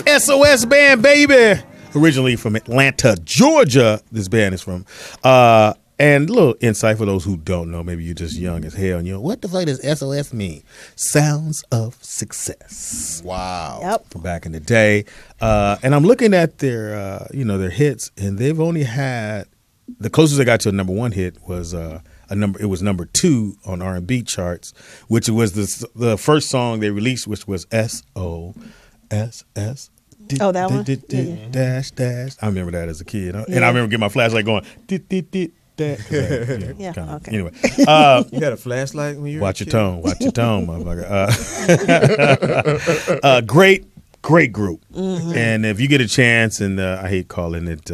SOS Band, baby. Originally from Atlanta, Georgia, this band is from. And a little insight for those who don't know. Maybe you're just young as hell and you're, what the fuck does SOS mean? Sounds of Success. Wow. Yep. From back in the day. And I'm looking at their, their hits, and they've only had, the closest they got to a number one hit was it was number 2 on R&B charts, which was the first song they released, which was SOSS. Oh, that one? Dash dash. I remember that as a kid, and I remember getting my flashlight going. Yeah, kinda. okay. Anyway, You had a flashlight when you were watch a your kid? tone, motherfucker. Great group, and if you get a chance, and I hate calling it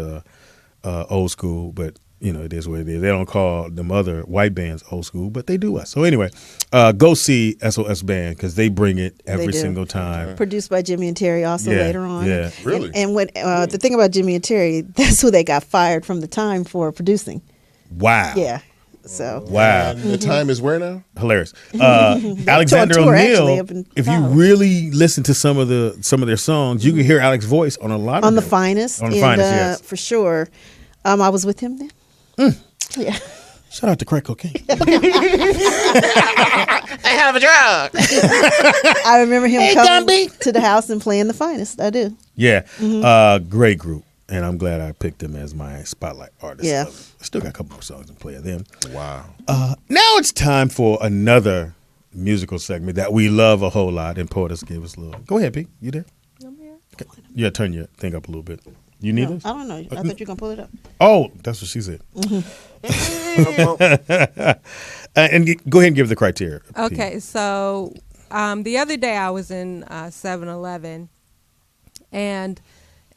old school, but it is what it is. They don't call them other white bands old school, but they do us. So anyway, go see SOS Band because they bring it every do. single time. Produced by Jimmy and Terry also Yeah, later on. yeah. Really? And when the thing about Jimmy and Terry, that's who they got fired from the Time for producing. Wow. Yeah. So Wow. And the time is where now? Hilarious. Alexander tour, actually, O'Neal. up in If you Dallas. really listen to some of their songs, you can hear Alex's voice on a lot of on the them. Finest. On the and, Finest, yes. For sure. I was with him then. Yeah. Shout out to crack cocaine. I have a drug. I remember him coming to the house and playing the Finest. I do. Yeah. Great group. And I'm glad I picked them as my spotlight artist. Yeah. I still got a couple more songs to play of them. Wow. Now it's time for another musical segment that we love a whole lot. And Poetess gave us a little. Go ahead, P. You there? I'm here. Okay. You got to turn your thing up a little bit. You need No, this? I don't know. I thought you were going to pull it up. Oh, that's what she said. And go ahead and give the criteria. P. Okay, so the other day I was in 7-Eleven, and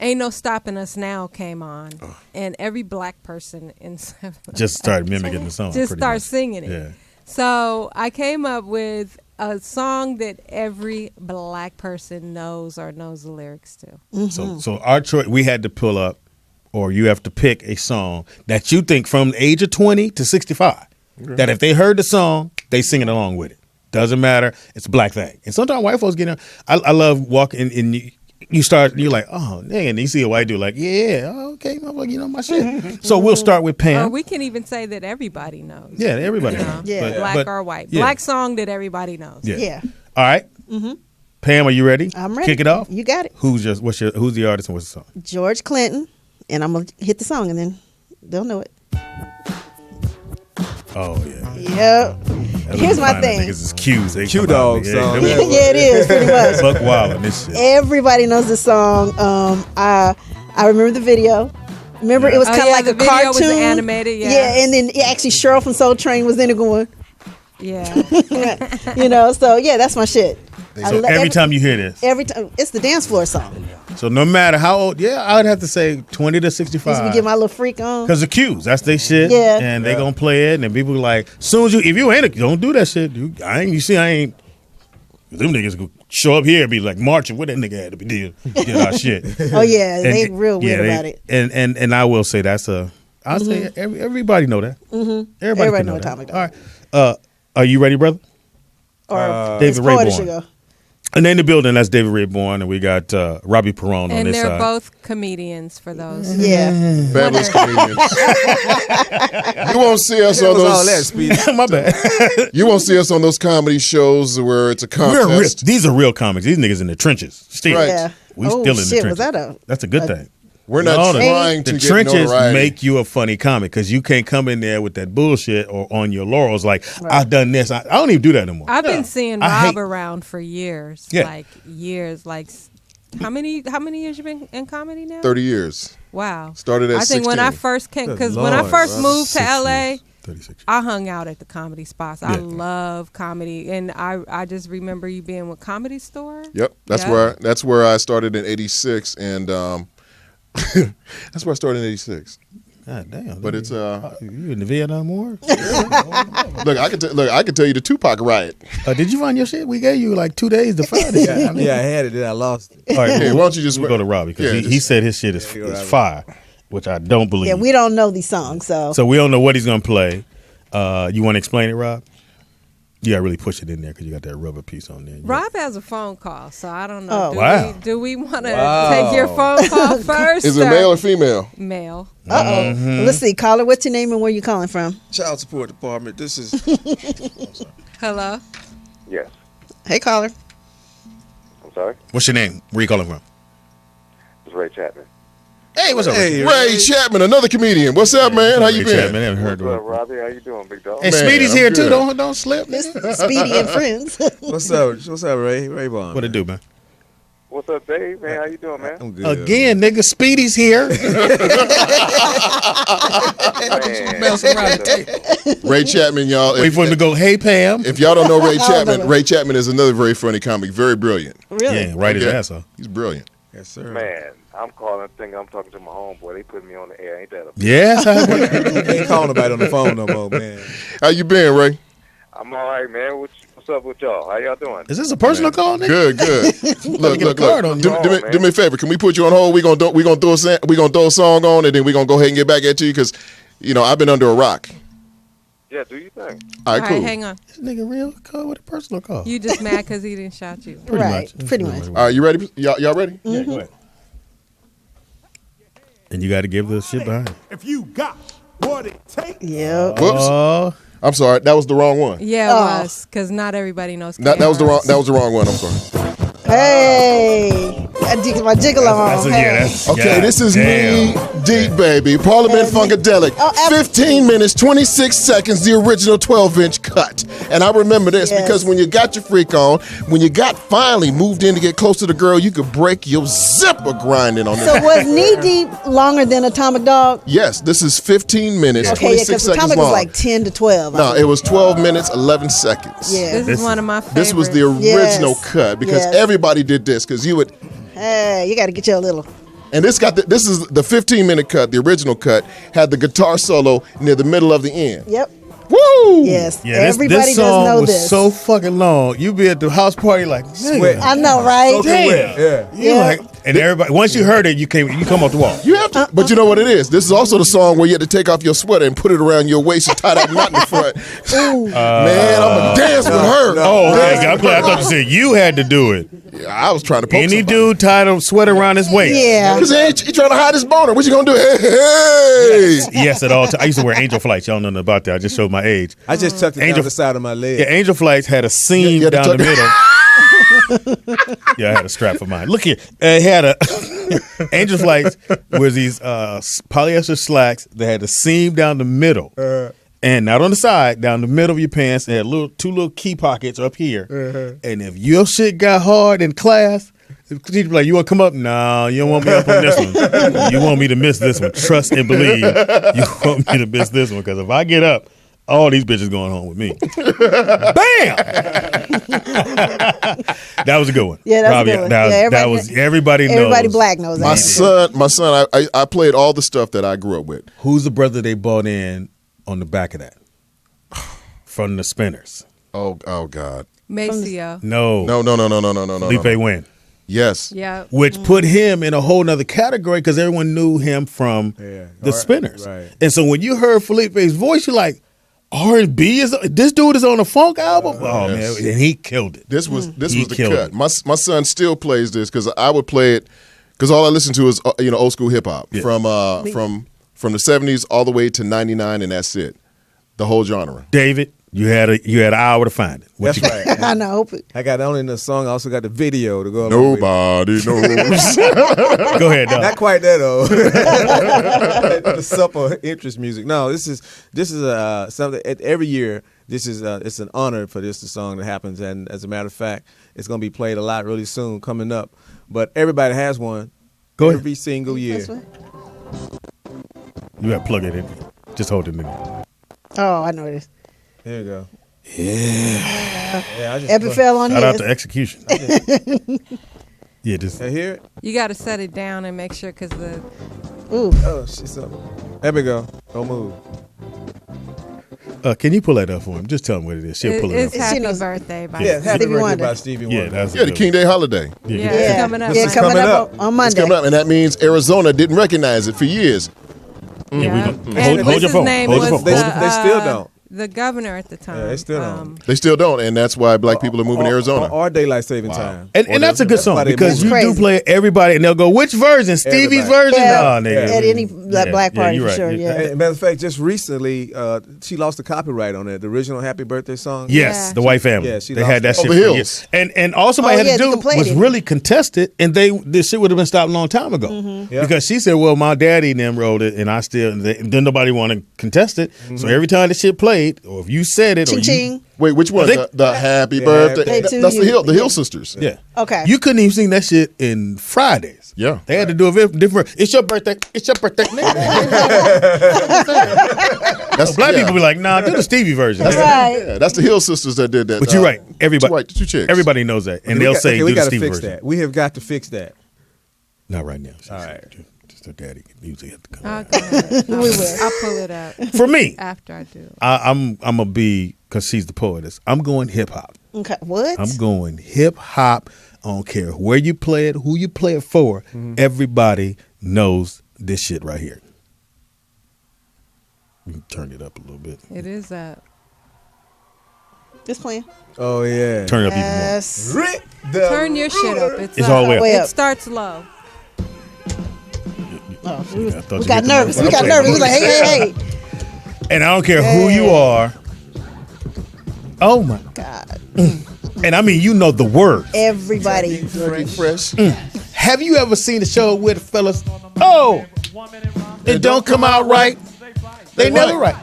Ain't No Stopping Us Now came on, and every black person in 7-Eleven Just started mimicking the song. just pretty start much. singing it. Yeah. So I came up with a song that every black person knows or knows the lyrics to. So our choice, we had to pull up, or you have to pick a song that you think from the age of 20 to 65, that if they heard the song, they singing along with it. Doesn't matter. It's a black thing. And sometimes white folks get in. I love walking in. You start, you're like, oh, dang, and you see a white dude like, yeah, okay, motherfucker, you know my shit. So we'll start with Pam. Or we can even say that everybody knows. Yeah, everybody You know, knows. Yeah. Black or white. yeah. Black song that everybody knows. Yeah. Yeah. All right. Pam, are you ready? I'm ready. Kick it off. You got it. Who's the artist and what's the song? George Clinton. And I'm going to hit the song and then they'll know it. Oh yeah. Yep. Here's my thing. Niggas is cues. They Q come out, Dog nigga. song. Yeah, Yeah, it is, pretty much. Buck Wild and this shit. Everybody knows the song. I remember the video. Remember, it was Oh, kind of yeah, like the a video was cartoon. animated, yeah. Yeah, and then actually Cheryl from Soul Train was in there going, Yeah. So yeah, that's my shit. So every time you hear this, Every time, it's the dance floor song. so no matter how old, I would have to say 20 to Just to 65. get my little freak on. Because the cues, that's their shit. Yeah. And they gonna play it, and people like, soon as if you ain't, don't do that shit. Them niggas go show up here and be like marching. What that nigga had to be doing? Get our shit. Oh yeah, they real weird about it. And I will say that's I'll say everybody know that. Mm-hmm. Everybody can know know what that. time it All right. Are you ready, brother? Or David Poetess Raibon. should go. And in the building, that's David Raibon, and we got Robbie Peron on And this they're side. both comedians for those. Yeah. Fabulous comedians. You won't see us on all that, those. Speedy. My bad. You won't see us on those comedy shows where it's a contest. These are real comics. These niggas in the trenches. Still. Right. Yeah. We Oh, still in the shit, trenches. was that That's a good thing. We're not trying to the get trenches notoriety. make you a funny comic because you can't come in there with that bullshit or on your laurels like I've done this. I don't even do that anymore. I've been seeing I Rob hate- around for years. Yeah. Like years. Like how many years you been in comedy now? 30 years. Wow. Started at I think when I 16. first came, Good because when I Lord, first Rob. moved to 6 LA, years, 36. I hung out at the comedy spots. I Yeah. love comedy, and I just remember you being with Comedy Store. Yep, that's where I started in '86, and that's where I started in '86. God damn. But it's you in the Vietnam War? look, I can tell you the Tupac riot. Did you find your shit? We gave you like 2 days to find it. Yeah, I had it, then I lost it. All right, Hey, why don't you just we'll go to Robbie because Yeah, he said his shit is fire, which I don't believe. Yeah, we don't know these songs, so. So we don't know what he's gonna play. You want to explain it, Rob? You gotta really push it in there because you got that rubber piece on there. Rob has a phone call, so I don't know. Oh. Wow. Do we want to take your phone call first? Is it male or female? Male. Uh-oh. Let's see. Caller, what's your name and where you calling from? Child support department. This is. Hello. Yes. Hey, caller. I'm sorry. What's your name? Where you calling from? It's Ray Chapman. Hey, what's up? Hey, Ray Chapman, another comedian. What's up, man? How you been? Chapman, I haven't heard What's of up, him. Robbie? How you doing, big dog? And Man, Speedy's I'm here too. good. Don't slip. Speedy and friends. What's up? What's up, Ray? Raybon. What it do, man? What's up, Dave? Man, how you doing, man? I'm good. Again, nigga, Speedy's here. Ray Chapman, y'all. Wait for him to go. Hey, Pam. If y'all don't know Ray Chapman, Ray Chapman is another very funny comic, very brilliant. Really? Yeah, right his Okay. ass off. He's brilliant. Yes, sir. Man, I'm calling, thinking I'm talking to my homeboy. They put me on the air. Ain't that a Yes. You ain't calling nobody on the phone no more, man. How you been, Ray? I'm all right, man. What's up with y'all? How y'all doing? Is this a personal call, nigga? Good, good. look. get a card on Do, you. do me a favor. Can we put you on hold? We gonna throw a song on, and then we gonna go ahead and get back at you because, I've been under a rock. Yeah, do you think? All right, All cool. right, hang on. This nigga real call with a personal call. You just mad because he didn't shout you. Pretty Right, much. pretty much. All right, you ready? Y'all ready? Yeah, go ahead. And you got to give the shit behind. If you got what it takes. Yep. Whoops. Oh, I'm sorry. That was the wrong one. Yeah, it was because not everybody knows. That was the wrong. cameras. That was the wrong one. I'm sorry. Hey. My jiggle on. Okay, this is me, Deep Baby, Parliament Funkadelic. 15 minutes, 26 seconds, the original 12-inch cut. And I remember this because when you got your freak on, when you got finally moved in to get close to the girl, you could break your zipper grinding on this. So was Knee Deep longer than Atomic Dog? Yes, this is 15 minutes, Okay, 26 because seconds Atomic long. was like 10 to 12. No, it was 12 minutes, 11 seconds. Yeah. This is one of my favorites. This was the original Yes. cut because Yes. everybody did this because you would. Hey, you got to get you a little. And this is the 15-minute cut. The original cut had the guitar solo near the middle of the end. Yep. Woo! Yes. yeah, Everybody this does song know was this. so fucking long. You be at the house party like, nigga. I know, right? Damn. Yeah. You like, and everybody, once you heard it, you come off the wall. You have to, but you know what it is? This is also the song where you had to take off your sweater and put it around your waist and tie that knot in the front. Man, I'm going to dance with her. Oh, okay. I thought you said you had to do it. Yeah, I was trying to poke Any somebody. dude tied a sweater around his waist. Yeah. Because he trying to hide his boner. What you going to do? Hey! Yes, at all times. I used to wear Angel Flights. Y'all know nothing about that. I just showed my age. I just tucked it down the side of my leg. Yeah, Angel Flights had a seam You had to down the tuck- middle. Yeah, I had a strap for mine. Look here. It had a Angel Flights was these polyester slacks that had a seam down the middle. And not on the side, down the middle of your pants. They had two little key pockets up here. And if your shit got hard in class, the teacher be like, you want to come up? No, you don't want me up on this one. You want me to miss this one. Trust and believe. You want me to miss this one. Because if I get up, all these bitches going home with me. Bam! That was a good one. Yeah, that was Robbie, a good one. That was everybody knows. Everybody black knows that. My son, I played all the stuff that I grew up with. Who's the brother they bought in on the back of that? From the Spinners. Oh God. Maceo. No. Felipe Wynn. Yes. Yeah. Which put him in a whole nother category because everyone knew him from the Spinners. Right. And so when you heard Felipe's voice, you're like, R&B is this dude is on a funk album. Oh man, and he killed it. This was the killed cut. it. My son still plays this because I would play it because all I listen to is old school hip hop from the 70s all the way to 99, and that's it. The whole genre. David, you had an hour to find it. What That's you right. I know. I got not only the song, I also got the video to go along with it. Nobody knows. Go ahead, dog. Not quite that old. The supple interest music. No, this is something. Every year, this is it's an honor for this song that happens, and as a matter of fact, it's going to be played a lot really soon coming up. But everybody has one. Every single year. You got to plug it in. Just hold it in there. Oh, I know this. There you go. Yeah. I just Epic fell on Shout his. out to Execution. Yeah, just hear it. You got to set it down and make sure because the. Ooh. Oh, she's up. There we go. Don't move. Can you pull that up for him? Just tell him what it is. She'll pull it up. It's Happy Birthday by Happy Birthday Wonder. by Stevie Wonder. Yeah, that's Yeah, the King Day holiday. Yeah, it's coming up. Yeah, Monday. coming up on It's Monday. coming up, and that means Arizona didn't recognize it for years. Yeah. Hold What's your his phone. name Hold your was phone. They still don't. The governor at the time. Yeah, they still don't. They still don't, and that's why black people are moving to Arizona. Or daylight saving time. And that's a good song why they because move. you do play everybody, and they'll go, which version? Stevie's Everybody. version? Yeah, No, nigga. at any black party you're for right. sure. Yeah. As a matter of fact, just recently, she lost the copyright on it. The original Happy Birthday song. Yes, the White Family. Yeah, she they lost had that it. shit the for Hills. years. And all somebody Oh, had yeah, to they do can play was it. really contest it, and this shit would have been stopped a long time ago. Yeah. Because she said, well, my daddy and them wrote it, and I still, then nobody want to contest it. So every time the shit played, or if you said it, or Ching. Wait, which one? The Happy Birthday. Happy- That's the Hill Sisters. Yeah. Okay. You couldn't even sing that shit in Fridays. Yeah. They had to do a different. It's your birthday. It's your birthday. That's Black people be like, nah, do the Stevie version. That's right. Yeah, that's the Hill Sisters that did that. But you're right. Everybody, two chicks. everybody knows that, and they'll say we do the got to Stevie fix version. that. We have got to fix that. Not right now. All right. Just her daddy usually have to come. I'll pull it up. For me, after I do. I'm gonna be, because she's the poetess. I'm going hip hop. Okay. What? I'm going hip hop. I don't care where you play it, who you play it for. Everybody knows this shit right here. We can turn it up a little bit. It is that. Just playing. Oh yeah. Turn it up Yes. Turn your shit up. It's all the way up. Way It up. starts low. Oh, even more. we got nervous. We got nervous. We was like, hey. And I don't care who you are. Oh my God. And I mean, you know the word. Everybody. Fresh. Have you ever seen a show with the fellas? Oh, it don't come out right. They never right.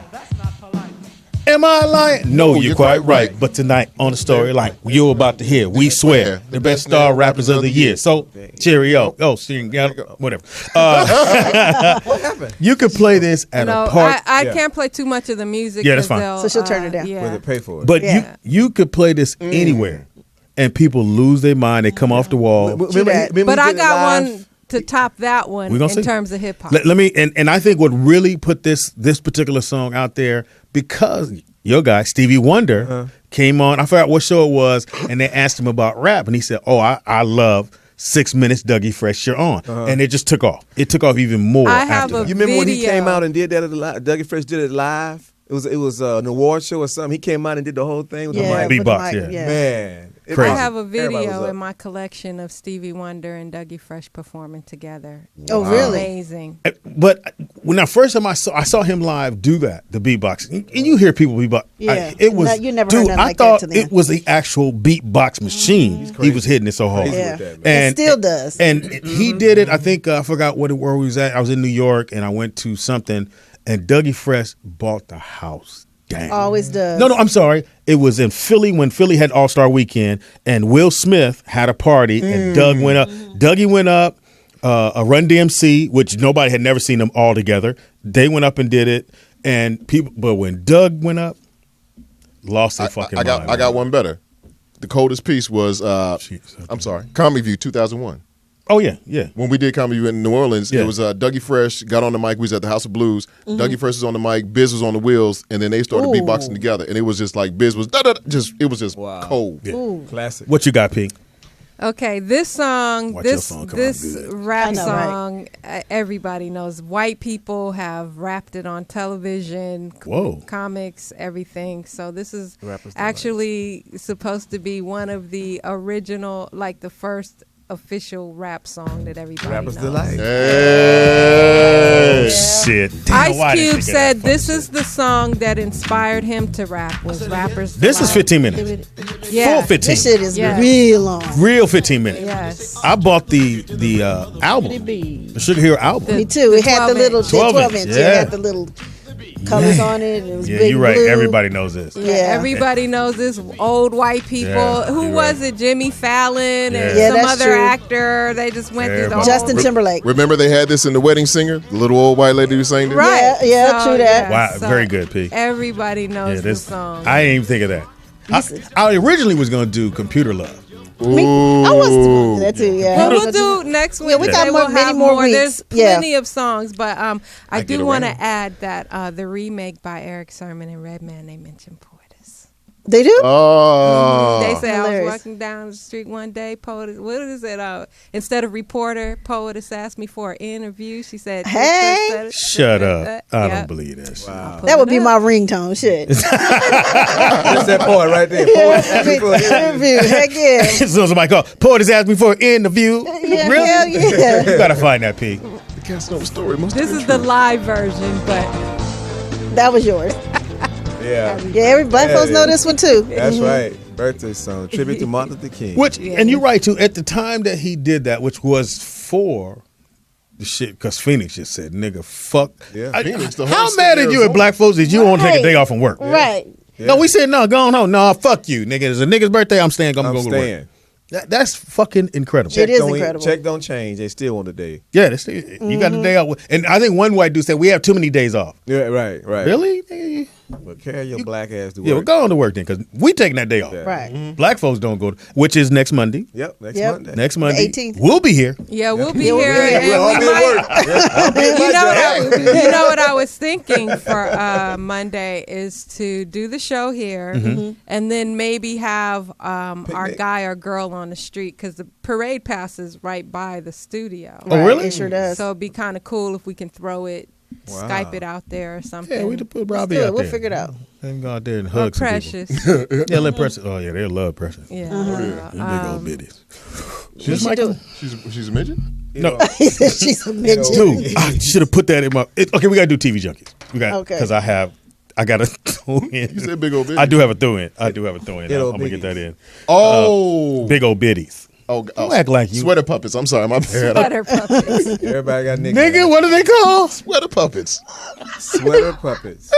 Am I lying? No, you're quite right. But tonight on the storyline, you're about to hear, we swear, the best star rappers of the year. So, cheerio. Oh, whatever. What happened? You could play this at No, a park. I can't play too much of the music. Yeah, that's 'cause fine. they'll, So she'll turn it down. Yeah. Will they pay for it? But Yeah. you could play this anywhere, and people lose their mind. They come off the wall. But I got one to top that one We in gonna see. terms of hip hop. Let me and I think what really put this particular song out there, because your guy Stevie Wonder came on. I forgot what show it was, and they asked him about rap, and he said, "Oh, I love 6 Minutes, Dougie Fresh, you're on," and it just took off. It took off even more. I have after a that. You remember when he video. came out and did that at the live? Dougie Fresh did it live. It was an award show or something. He came out and did the whole thing with Yeah, the mic. Beatbox, with the mic, yeah. Man, it Crazy. I was- have a everybody was video up. in my collection of Stevie Wonder and Dougie Fresh performing together. Oh, really? Amazing. But when first time I saw him live do that, the beatbox, and you hear people beatbox. Yeah. It was. No, you never dude, heard nothing I like that thought till then. it was the actual beatbox machine. He was hitting it so hard. Crazy Yeah. with that, man. It still does. And he did it. I think I forgot where we was at. I was in New York, and I went to something, and Dougie Fresh bought the house down. Always does. No, I'm sorry. It was in Philly when Philly had All-Star Weekend, and Will Smith had a party, and Doug went up. Dougie went up, a Run DMC, which nobody had never seen them all together. They went up and did it, and people. But when Doug went up, lost their fucking mind. I got one better. The coldest piece was I'm sorry, Comedy View 2001. Oh yeah, yeah. When we did Comedy View in New Orleans, Yeah. it was Dougie Fresh got on the mic. We was at the House of Blues. Dougie Fresh was on the mic. Biz was on the wheels, and then they started beatboxing together. And it was just like Biz was it was just cold. Yeah. Classic. What you got, P? Okay, this song, Watch your this song come this out good. rap I know, right? song, everybody knows. White people have rapped it on television, Whoa. comics, everything. So this is Rapper's actually supposed to be one of the original, like the first official rap song that everybody Rapper's knows. Delight. Oh, shit. Damn, why I Ice didn't Cube think of said that this fucking is the song that inspired him to rap. Was Rappers This is Delight. 15 minutes. Yeah. Full 15. This shit is Yes. real long. Real 15 minutes. Yes. I bought the album, the Sugar Hero album. Me too. It had the 12 little inch. 12 12 inch. inch, It yeah. had the little colors on it. It was Yeah, big you're right. blue. Everybody knows this. Yeah, everybody knows this. Old white people. Yeah, Who you're was right. it? Jimmy Fallon and Yeah. Yeah, some that's other true. actor. They just went through the whole. Justin Timberlake. Remember they had this in The Wedding Singer? The little old white lady who sang this? Right. Yeah, true that. Wow, so very good, P. Everybody knows Yeah, the this. song. I didn't even think of that. I originally was gonna do Computer Love. Me, I was going to do that too. Yeah. Well, we'll do next week. Yeah, we got We'll more, many have more weeks. There's Yeah. plenty of songs, but I get do want to around. add that the remake by Eric Sermon and Redman, they mentioned Poetess. They do? Oh. They say I was Hilarious. walking down the street one day, Poetess, what is it? Instead of reporter, Poetess asked me for an interview. She said, Hey. Shut up! I Yep. don't believe that. Wow. That would be my ringtone. Shit. That's that poet right there. Poet asked me for an Interview. Heck yeah. As soon as somebody call, Poetess asked me for an interview. Yeah, Really? hell yeah. You gotta find that, P. The cast know the story. Must This is the live version, but That was yours. Yeah. Yeah, every black Yeah, folks know yeah. this one too. That's Mhm. right. Birthday song. Tribute to Martin Luther King. Which, and you're right too. At the time that he did that, which was for the shit, because Phoenix just said, "Nigga, fuck." Yeah. Phoenix, the How whole mad state at of you at Arizona. black folks that you won't take a Right. day off from work? Right. No, we said no, go on home. No, fuck you, nigga. It's a nigga's birthday. I'm staying. I'm I'm going to work. staying. That's fucking incredible. It is don't, incredible. Check don't change. They still want the day. Yeah, you got a day off. And I think one white dude said we have too many days off. Yeah, right. Really? Nigga? But carry your black ass to work. Yeah, well, go on to work then, because we taking that day off. Yeah. Right. Black folks don't go, which is next Monday. Yep, next Yep. Monday. Next Monday, 18th. we'll be here. yeah, we'll be Yeah, we'll here. be here. and We'll all we be at might- work. Yeah, I'll be at my You know, job. you know what I was thinking for Monday is to do the show here, and then maybe have our Picnic. guy or girl on the street because the parade passes right by the studio. Oh, really? It sure does. So it'd be kind of cool if we can throw it, Wow. Skype it out there or something. Yeah, we could put Let's Robbie do it. out We'll there. figure it out. And go out there and Or hug some Precious. people. Yeah, let Precious. Oh, yeah, they'll love Precious. Yeah. Them big old bitties. We She's should do it. She's a midget? No. He said she's a midget. Dude, I should have put that in my. Okay, we got to do TV Junkies. We got Okay. because I got to throw in. You said big old bitty? I do have a throw in. I'm Little going to get that in. Oh. Big old biddies. Oh, Don't act like you. Sweater puppets. I'm sorry, my bad. Sweater puppets. Everybody got nicknames. Nigga, what are they called? Sweater puppets. Sweater puppets.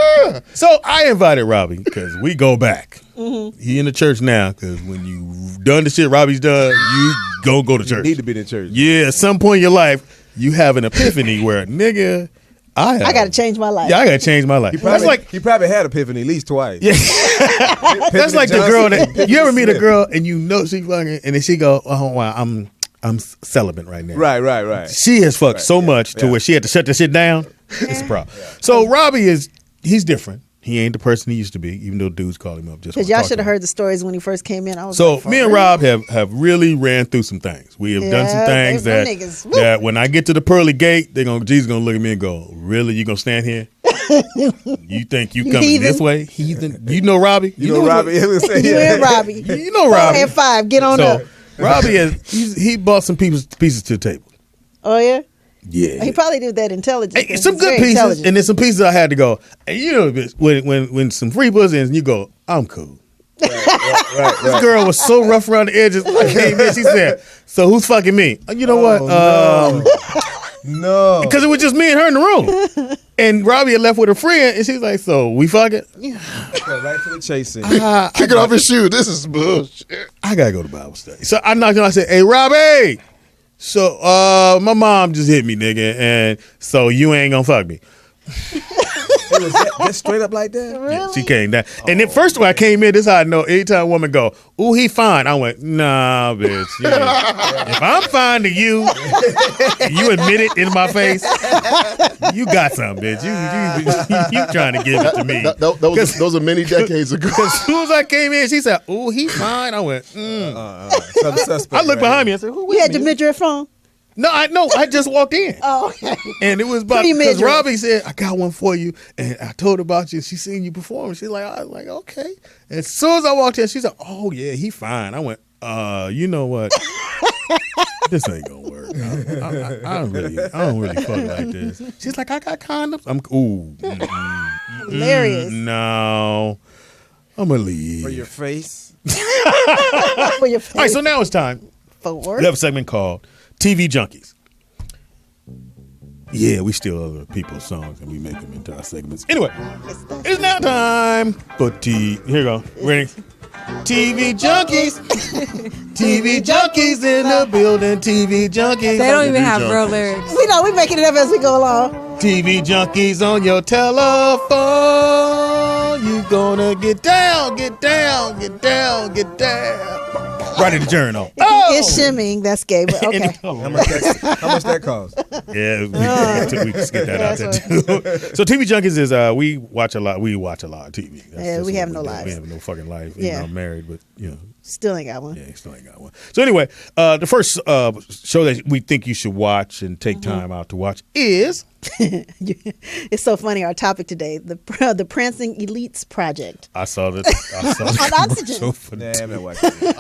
So I invited Robbie because we go back. He in the church now because when you done the shit Robbie's done, you go to church. Need to be in church. Yeah, at some point in your life, you have an epiphany where, nigga, I got to change my life. Yeah, I got to change my life. He probably had epiphany at least twice. Yeah. That's like the girl that Epiphany you ever meet a Smith. girl and you know she fucking and then she go, oh wow, I'm celibate right now. Right. She has fucked so much to where she had to shut the shit down. It's a problem. So Robbie he's different. He ain't the person he used to be, even though dudes call him up. Just Because y'all should have heard the stories when he first came in. I was So like, me and for real? Rob have really ran through some things. We have done some Yeah, things them that niggas, woo. that when I get to the pearly gate, Jesus gonna look at me and go, "Really? You gonna stand here? You think you coming Heathen. this way, heathen? You know Robbie? You know Robbie. You and Robbie. You know Robbie. 4 and 5. Get on up. Robbie he brought some pieces to the table. Oh, yeah? Yeah. He probably did that intelligently. Hey, some He's good very pieces, intelligent. and then some pieces I had to go. And you know, bitch, when some free pussy and you go, I'm cool. Right. This girl was so rough around the edges. I came in, she said, "So who's fucking me?" You know what? No. Because it was just me and her in the room, and Robbie had left with her friend, and she's like, "So we fucking?" Right to the chasing. Kick it off his shoe. This is bullshit. I gotta go to Bible study. So I knocked on. I said, "Hey, Robbie." So my mom just hit me, nigga, and so you ain't gonna fuck me. It was that straight up like that? Really? Yeah, she came down. And then first when I came in, this is how I know. Anytime a woman go, ooh, he fine. I went, nah, bitch. Yeah. If I'm fine to you, and you admit it in my face, you got something, bitch. You trying to give it to me. Those are many decades ago. Because as soon as I came in, she said, ooh, he fine. I went, suspect, I looked behind me and said, who You had your midriff on? No, I just walked in. Oh, okay. And it was about, Pretty because midriff. Robbie said, I got one for you. And I told her about you. She seen you perform. She's like, I was like, okay. And as soon as I walked in, she said, oh, yeah, he fine. I went, you know what? This ain't gonna work. I don't really fuck like this. She's like, I got condoms. I'm ooh. Hilarious. No. I'm gonna leave. For your face. For your face. All right, so now it's time. We have a segment called TV Junkies. Yeah, we steal other people's songs and we make them into our segments. Anyway, it's now time for Here you go. Ready? TV Junkies. TV Junkies in the building. TV Junkies. They don't even have real lyrics. We know, we making it up as we go along. TV Junkies on your telephone. You gonna get down, get down, get down, get down. Right in the journal. It's shimming. That's gay, but okay. How much that cost? Yeah, we can skip that out there too. So TV Junkies is we watch a lot of TV. Yeah, we have no lives. We have no fucking life. Yeah. I'm married, but still ain't got one. Yeah, still ain't got one. So anyway, the first show that we think you should watch and take time out to watch is It's so funny. Our topic today, the Prancing Elites Project. I saw that. On Oxygen. Nah, I'm not watching it.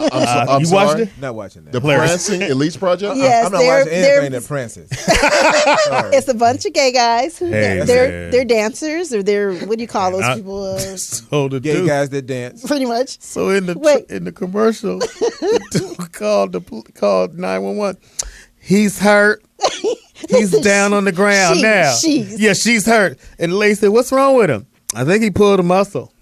I'm you sorry? watched it? Not watching that. The Prancing Elites Project? Yes, I'm not watching anything that prances. It's a bunch of gay guys. Who Hey, they're dancers, or they're, what do you call those people? So the Gay dude, guys that dance. Pretty much. So in the commercial, the dude called 911. He's hurt. He's down on the ground now. She's hurt. And the lady said, "What's wrong with him?" I think he pulled a muscle.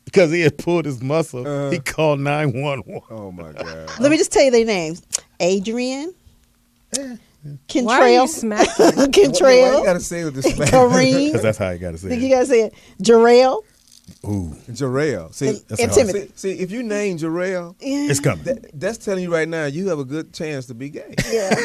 Because he had pulled his muscle, he called 911. Oh my God! Let me just tell you their names: Adrian, Kentrail, Why are you smacking? Kentrail, Why you gotta say with this man? Kareem. Because that's how you got to say Think it. you gotta say it. Jarrell. Ooh, Jarrell. See, And Timothy. see, if you name Jarrell, it's coming. that's telling you right now you have a good chance to be gay. Yeah.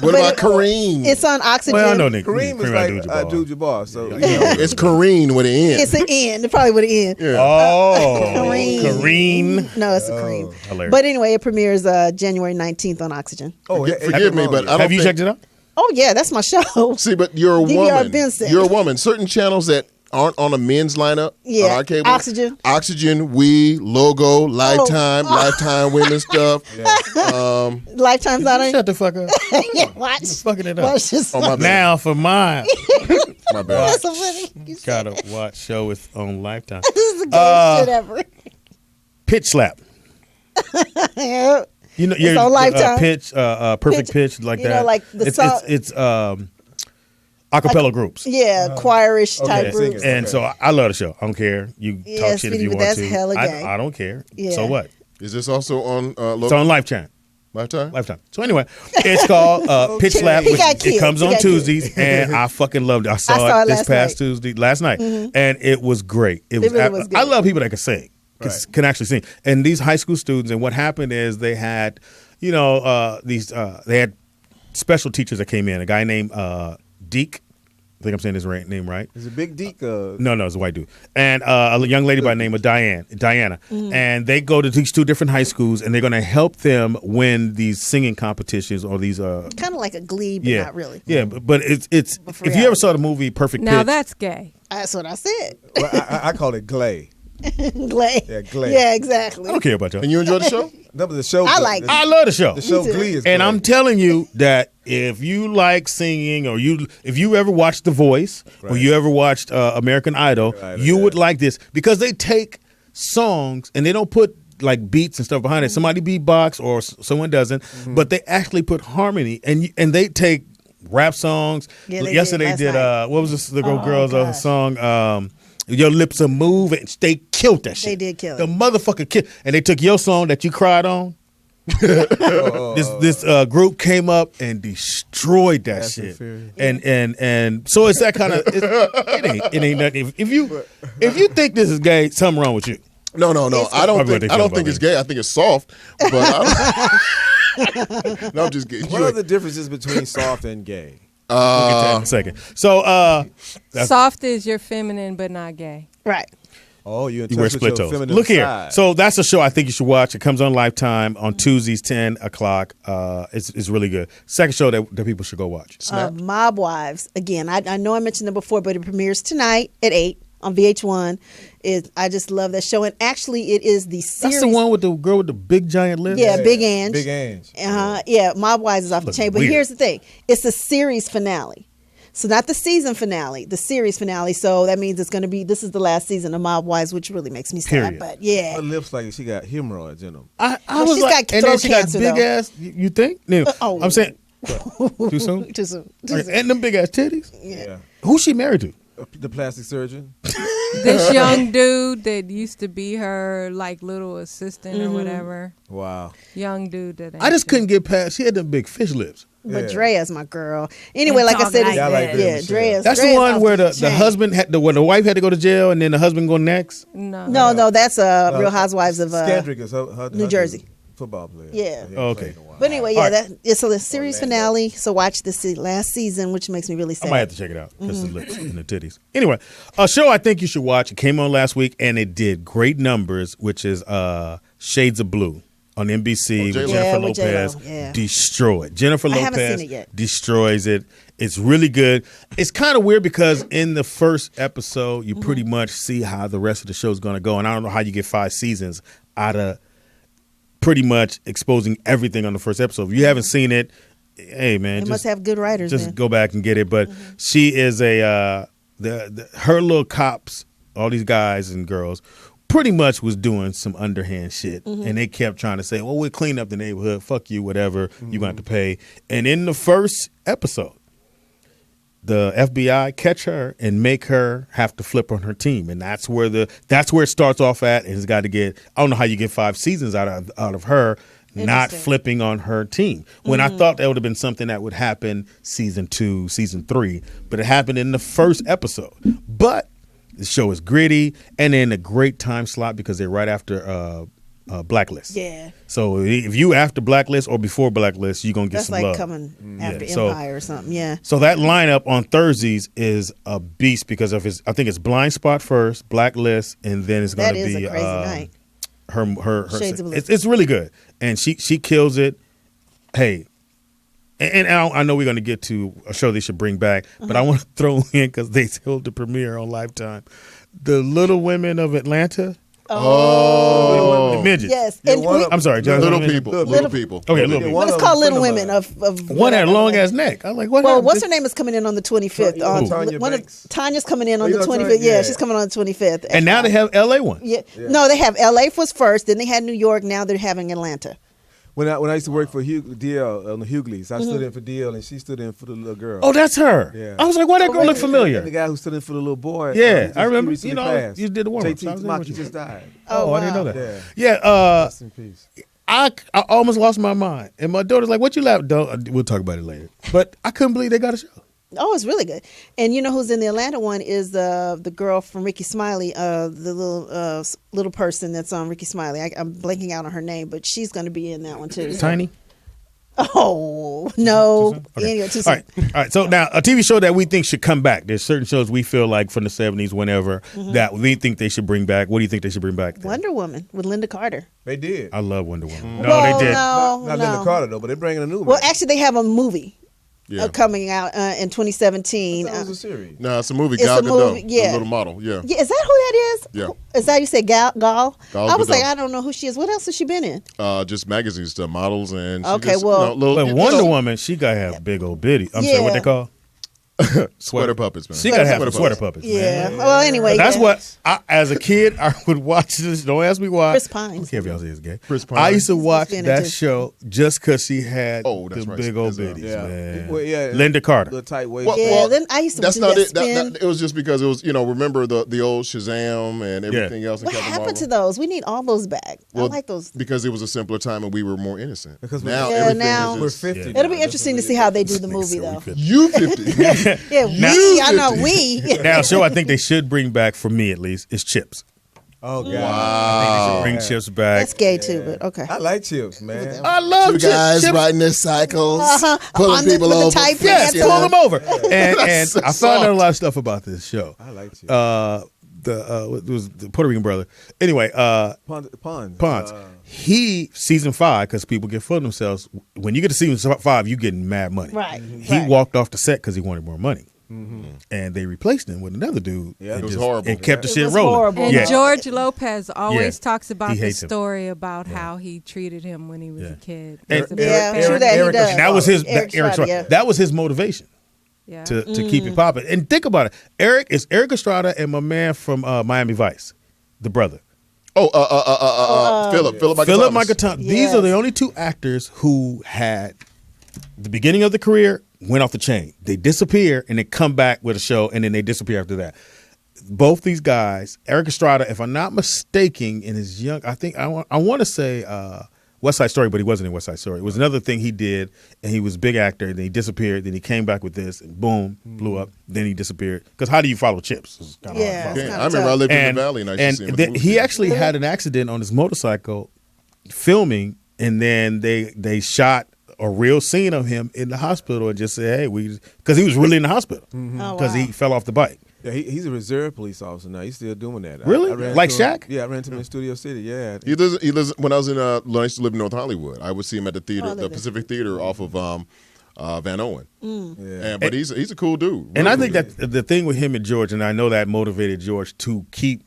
What about Kareem? It's on Oxygen. Well, I know Nick. Kareem is like Abdul-Jabbar. So you know. It's Kareem with an N. It's an N. It probably would have N. Yeah. Oh, Kareem. No, it's a Kareem. Hilarious. But anyway, it premieres January 19th on Oxygen. Oh, Forgive me, but I don't have you think- checked it out? Oh yeah, that's my show. See, but you're a DVR woman. Benson. You're a woman. Certain channels that aren't on a men's lineup. Yeah. On our cable. Oxygen. Oxygen, We, Logo, Lifetime, Lifetime women stuff. Lifetime's not on. Shut the fuck up. Yeah, watch. You're fucking it up. Watch this. Oh, my bad. Now for mine. My bad. That's so funny. You said Gotta watch show with on Lifetime. this is the gayest shit ever. Pitch Slap. Yeah. You know, It's on Lifetime. pitch, perfect pitch like you know, that. like the it's song- it's acapella groups. Yeah, choirish type groups. And so I love the show. I don't care. You Yeah, talk shit if Speedy, you but want that's to. hella gay. I don't care. Yeah. So what? Is this also on Logo? It's on Lifetime. Lifetime? Lifetime. So anyway, it's called Pitch Slap. He got It killed. comes He on got Tuesdays, and I fucking loved it. I saw saw it it this last past night. Tuesday, last night, and it was great. It really was good. I love people that can sing, can actually sing. And these high school students, and what happened is they had, they had special teachers that came in. A guy named Deke. I think I'm saying his name right. Is it Big Deke? No, it's a white dude. And a young lady by the name of Diana. And they go to these two different high schools, and they're going to help them win these singing competitions or these. Kind of like a Glee, but not really. Yeah, but it's if for you ever saw the movie Perfect Now Pitch. that's gay. That's what I said. Well, I call it Glay. Glay. Yeah, Glay. Yeah, exactly. I don't care about y'all. And you enjoy the show? No, but the show. I like it. I love the show. The show Me too. Glee is. And Glay. I'm telling you that if you like singing, or if you ever watched The Voice, or you ever watched American Idol, you would like this, because they take songs and they don't put like beats and stuff behind it. Somebody beatbox or someone doesn't, but they actually put harmony, and they take rap songs. Yeah, they Yesterday did they did last what was this, the Oh, girls gosh. song? Your Lips Are Move, and they killed that shit. They did kill the it. motherfucker kill. And they took your song that you cried on. This group came up and destroyed that shit, and so it's that kind of it ain't nothing. If you think this is gay, something wrong with you. No. I don't think it's gay. I think it's soft. But no, I'm just kidding. What are the differences between soft and gay? We'll get to that in a second. So soft is you're feminine but not gay. Right. Oh, you wear split toes. Look here. Side. So that's a show I think you should watch. It comes on Lifetime on Tuesdays, 10 o'clock. It's really good. Second show that people should go watch. Mob Wives. Again, I know I mentioned it before, but it premieres tonight at 8 on VH1. I just love that show. And actually, it is the series. That's the one with the girl with the big giant lips? Yeah, Big Ange. Big Ange. Yeah, Mob Wives is off the chain. But weird. here's the thing. It's a series finale. So not the season finale, the series finale. So that means this is the last season of Mob Wives, which really makes me sad. But yeah. Her lips like she got hemorrhoids in them. She's got throat cancer, big though. ass. You think? No, I'm saying. Too soon? Too soon. And them big ass titties? Yeah. Who's she married to? The plastic surgeon. This young dude that used to be her like little assistant or whatever. Wow. Young dude that I just couldn't get past. She had them big fish lips. But Drea's my girl. Anyway, like I said, Drea's. That's the one where the husband when the wife had to go to jail and then the husband go next. No, that's Real Housewives of Skandrick is her New Jersey. Football player. Yeah. Okay. But anyway, it's a series finale. So watch this last season, which makes me really sad. I might have to check it out. Just the lips and the titties. Anyway, a show I think you should watch. It came on last week and it did great numbers, which is Shades of Blue on NBC with Jennifer Lopez. Destroyed. Jennifer Lopez haven't seen it yet. Destroys it. It's really good. It's kind of weird because in the first episode, you pretty much see how the rest of the show is going to go. And I don't know how you get 5 seasons out of pretty much exposing everything on the first episode. If you haven't seen it, hey man, They must have good writers. Just go back and get it. But she is her little cops, all these guys and girls, pretty much was doing some underhand shit, and they kept trying to say, "Well, we'll clean up the neighborhood. Fuck you, whatever. You're gonna have to pay." And in the first episode, the FBI catch her and make her have to flip on her team, and that's where it starts off at. And it's got to get. I don't know how you get 5 seasons out of her not flipping on her team. When I thought that would have been something that would happen season 2, season 3, but it happened in the first episode. But the show is gritty and in a great time slot because they're right after Blacklist. Yeah. So if you after Blacklist or before Blacklist, you're gonna get That's some like love. coming after Empire or something. Yeah. So that lineup on Thursdays is a beast because of I think it's Blind Spot first, Blacklist, and then it's gonna That is be a crazy night. her Shades of Blue. it's really good, and she kills it. Hey. And I know we're going to get to a show they should bring back, but I want to throw in, because they held the premiere on Lifetime, The Little Women of Atlanta. Oh, the midgets. Yes. I'm sorry, John. Little people. Little people. Okay, little people. But it's called Little Women of One had a long ass neck. I'm like, what? Well, happened? what's her name is coming in on the 25th. Tanya's coming in on the 25th. Yeah, she's coming on the 25th. And now they have LA one. Yeah. No, they have LA was first, then they had New York, now they're having Atlanta. When I used to work for DL on the Hughleys, I stood in for DL and she stood in for the little girl. Oh, that's her. Yeah. I was like, why that girl look familiar? And the guy who stood in for the little boy. Yeah, I remember. You You did the warm-up. JT Tamaki just died. Oh, wow. I didn't know that. Yeah. Rest in peace. I almost lost my mind, and my daughter's like, "What you laugh?" We'll talk about it later. But I couldn't believe they got a show. Oh, it's really good. And you know who's in the Atlanta one is the girl from Ricky Smiley, the little person that's on Ricky Smiley. I'm blanking out on her name, but she's going to be in that one too. Tiny. Oh no! Okay. Anyway, all right. So now a TV show that we think should come back. There's certain shows we feel like from the 70s, whenever that we think they should bring back. What do you think they should bring back? Then? Wonder Woman with Linda Carter. They did. I love Wonder Woman. Well, they did. No, Not Linda Carter though, but they're bringing a new one. Well, actually, they have a movie. Yeah. Coming out in 2017. That was a series. No, it's a movie. It's Gal a movie, Gadot, yeah. the little model. Yeah. Yeah, is that who that is? Yeah. Is that you say Gal? Gal I was Gadot. like, I don't know who she is. What else has she been in? Just magazine stuff, models, and she Okay, just, well- little, But Wonder Woman, she got to have big old bitty. I'm sorry, what they call? Sweater puppets, man. She gotta have sweater puppets. Yeah. Man. Well, anyway. That's what as a kid I would watch this. Don't ask me why. Chris Pine. I don't care if y'all say it's gay. Chris Pine. I used to watch Being that into- show just because she had that's the right. big old That's, bitties, Yeah. man. Well, yeah, Linda Carter. The tight waist. Yeah, then I used to That's do not that it. spin. It was just because it was, remember the old Shazam and everything else. in What Captain happened Marvel? to those? We need all those back. I like those. Because it was a simpler time and we were more innocent. Because now Yeah, everything now- is We're just, 50. It'll be interesting to see how they do the movie, though. You 50. Yeah, we. I know we. Now, a show I think they should bring back, for me at least, is Chips. Oh, God. I think they should bring Chips back. That's gay too, but okay. I like Chips, man. I love Two Chips. guys Chips. riding their cycles, Uh-huh. pulling On the- people with the over. tight Yes, pants pull on. them over. And That's I found out a lot of stuff about this show. I like Chips. It was the Puerto Rican brother. Anyway, Pons. he season 5, because people get full of themselves. When you get to season 5, you getting mad money. Right. He right. walked off the set because he wanted more money. And they replaced him with another dude. Yeah. and It was just- horrible. And kept the It shit was rolling. horrible. And Yeah. George Lopez always Yeah. talks about He the hates him. story about how he treated him when he was a kid. And- It's a big Yeah, fan. true that he does. And that was his Eric Eric Estrada, yeah. That was his motivation Yeah. to keep it popping. And think about it. Eric Estrada and my man from Miami Vice, the brother. Philip Michael Thomas. These Yes. are the only two actors who had the beginning of the career went off the chain. They disappear and they come back with a show and then they disappear after that. Both these guys, Eric Estrada, if I'm not mistaken, in his young, I think I want to say West Side Story, but he wasn't in West Side Story. It was another thing he did, and he was a big actor. Then he disappeared. Then he came back with this, and boom, blew up. Then he disappeared. Because how do you follow Chips? It's kinda hard to follow. it's I remember I lived in the Valley and I used to see him. And he actually had an accident on his motorcycle filming, and then they shot a real scene of him in the hospital and just said, hey, because he was really in the hospital because he fell off the bike. Yeah, he's a reserve police officer now. He's still doing that. Really? I ran Like into him- Shaq? Yeah, I ran into him in Studio City. Yeah. He lives when I was in when I used to live in North Hollywood. I would see him at the theater, the Pacific Theater off of Van Owen. Yeah. But he's a cool dude. And Really I think cool that the thing with him and George, and I know that motivated George to keep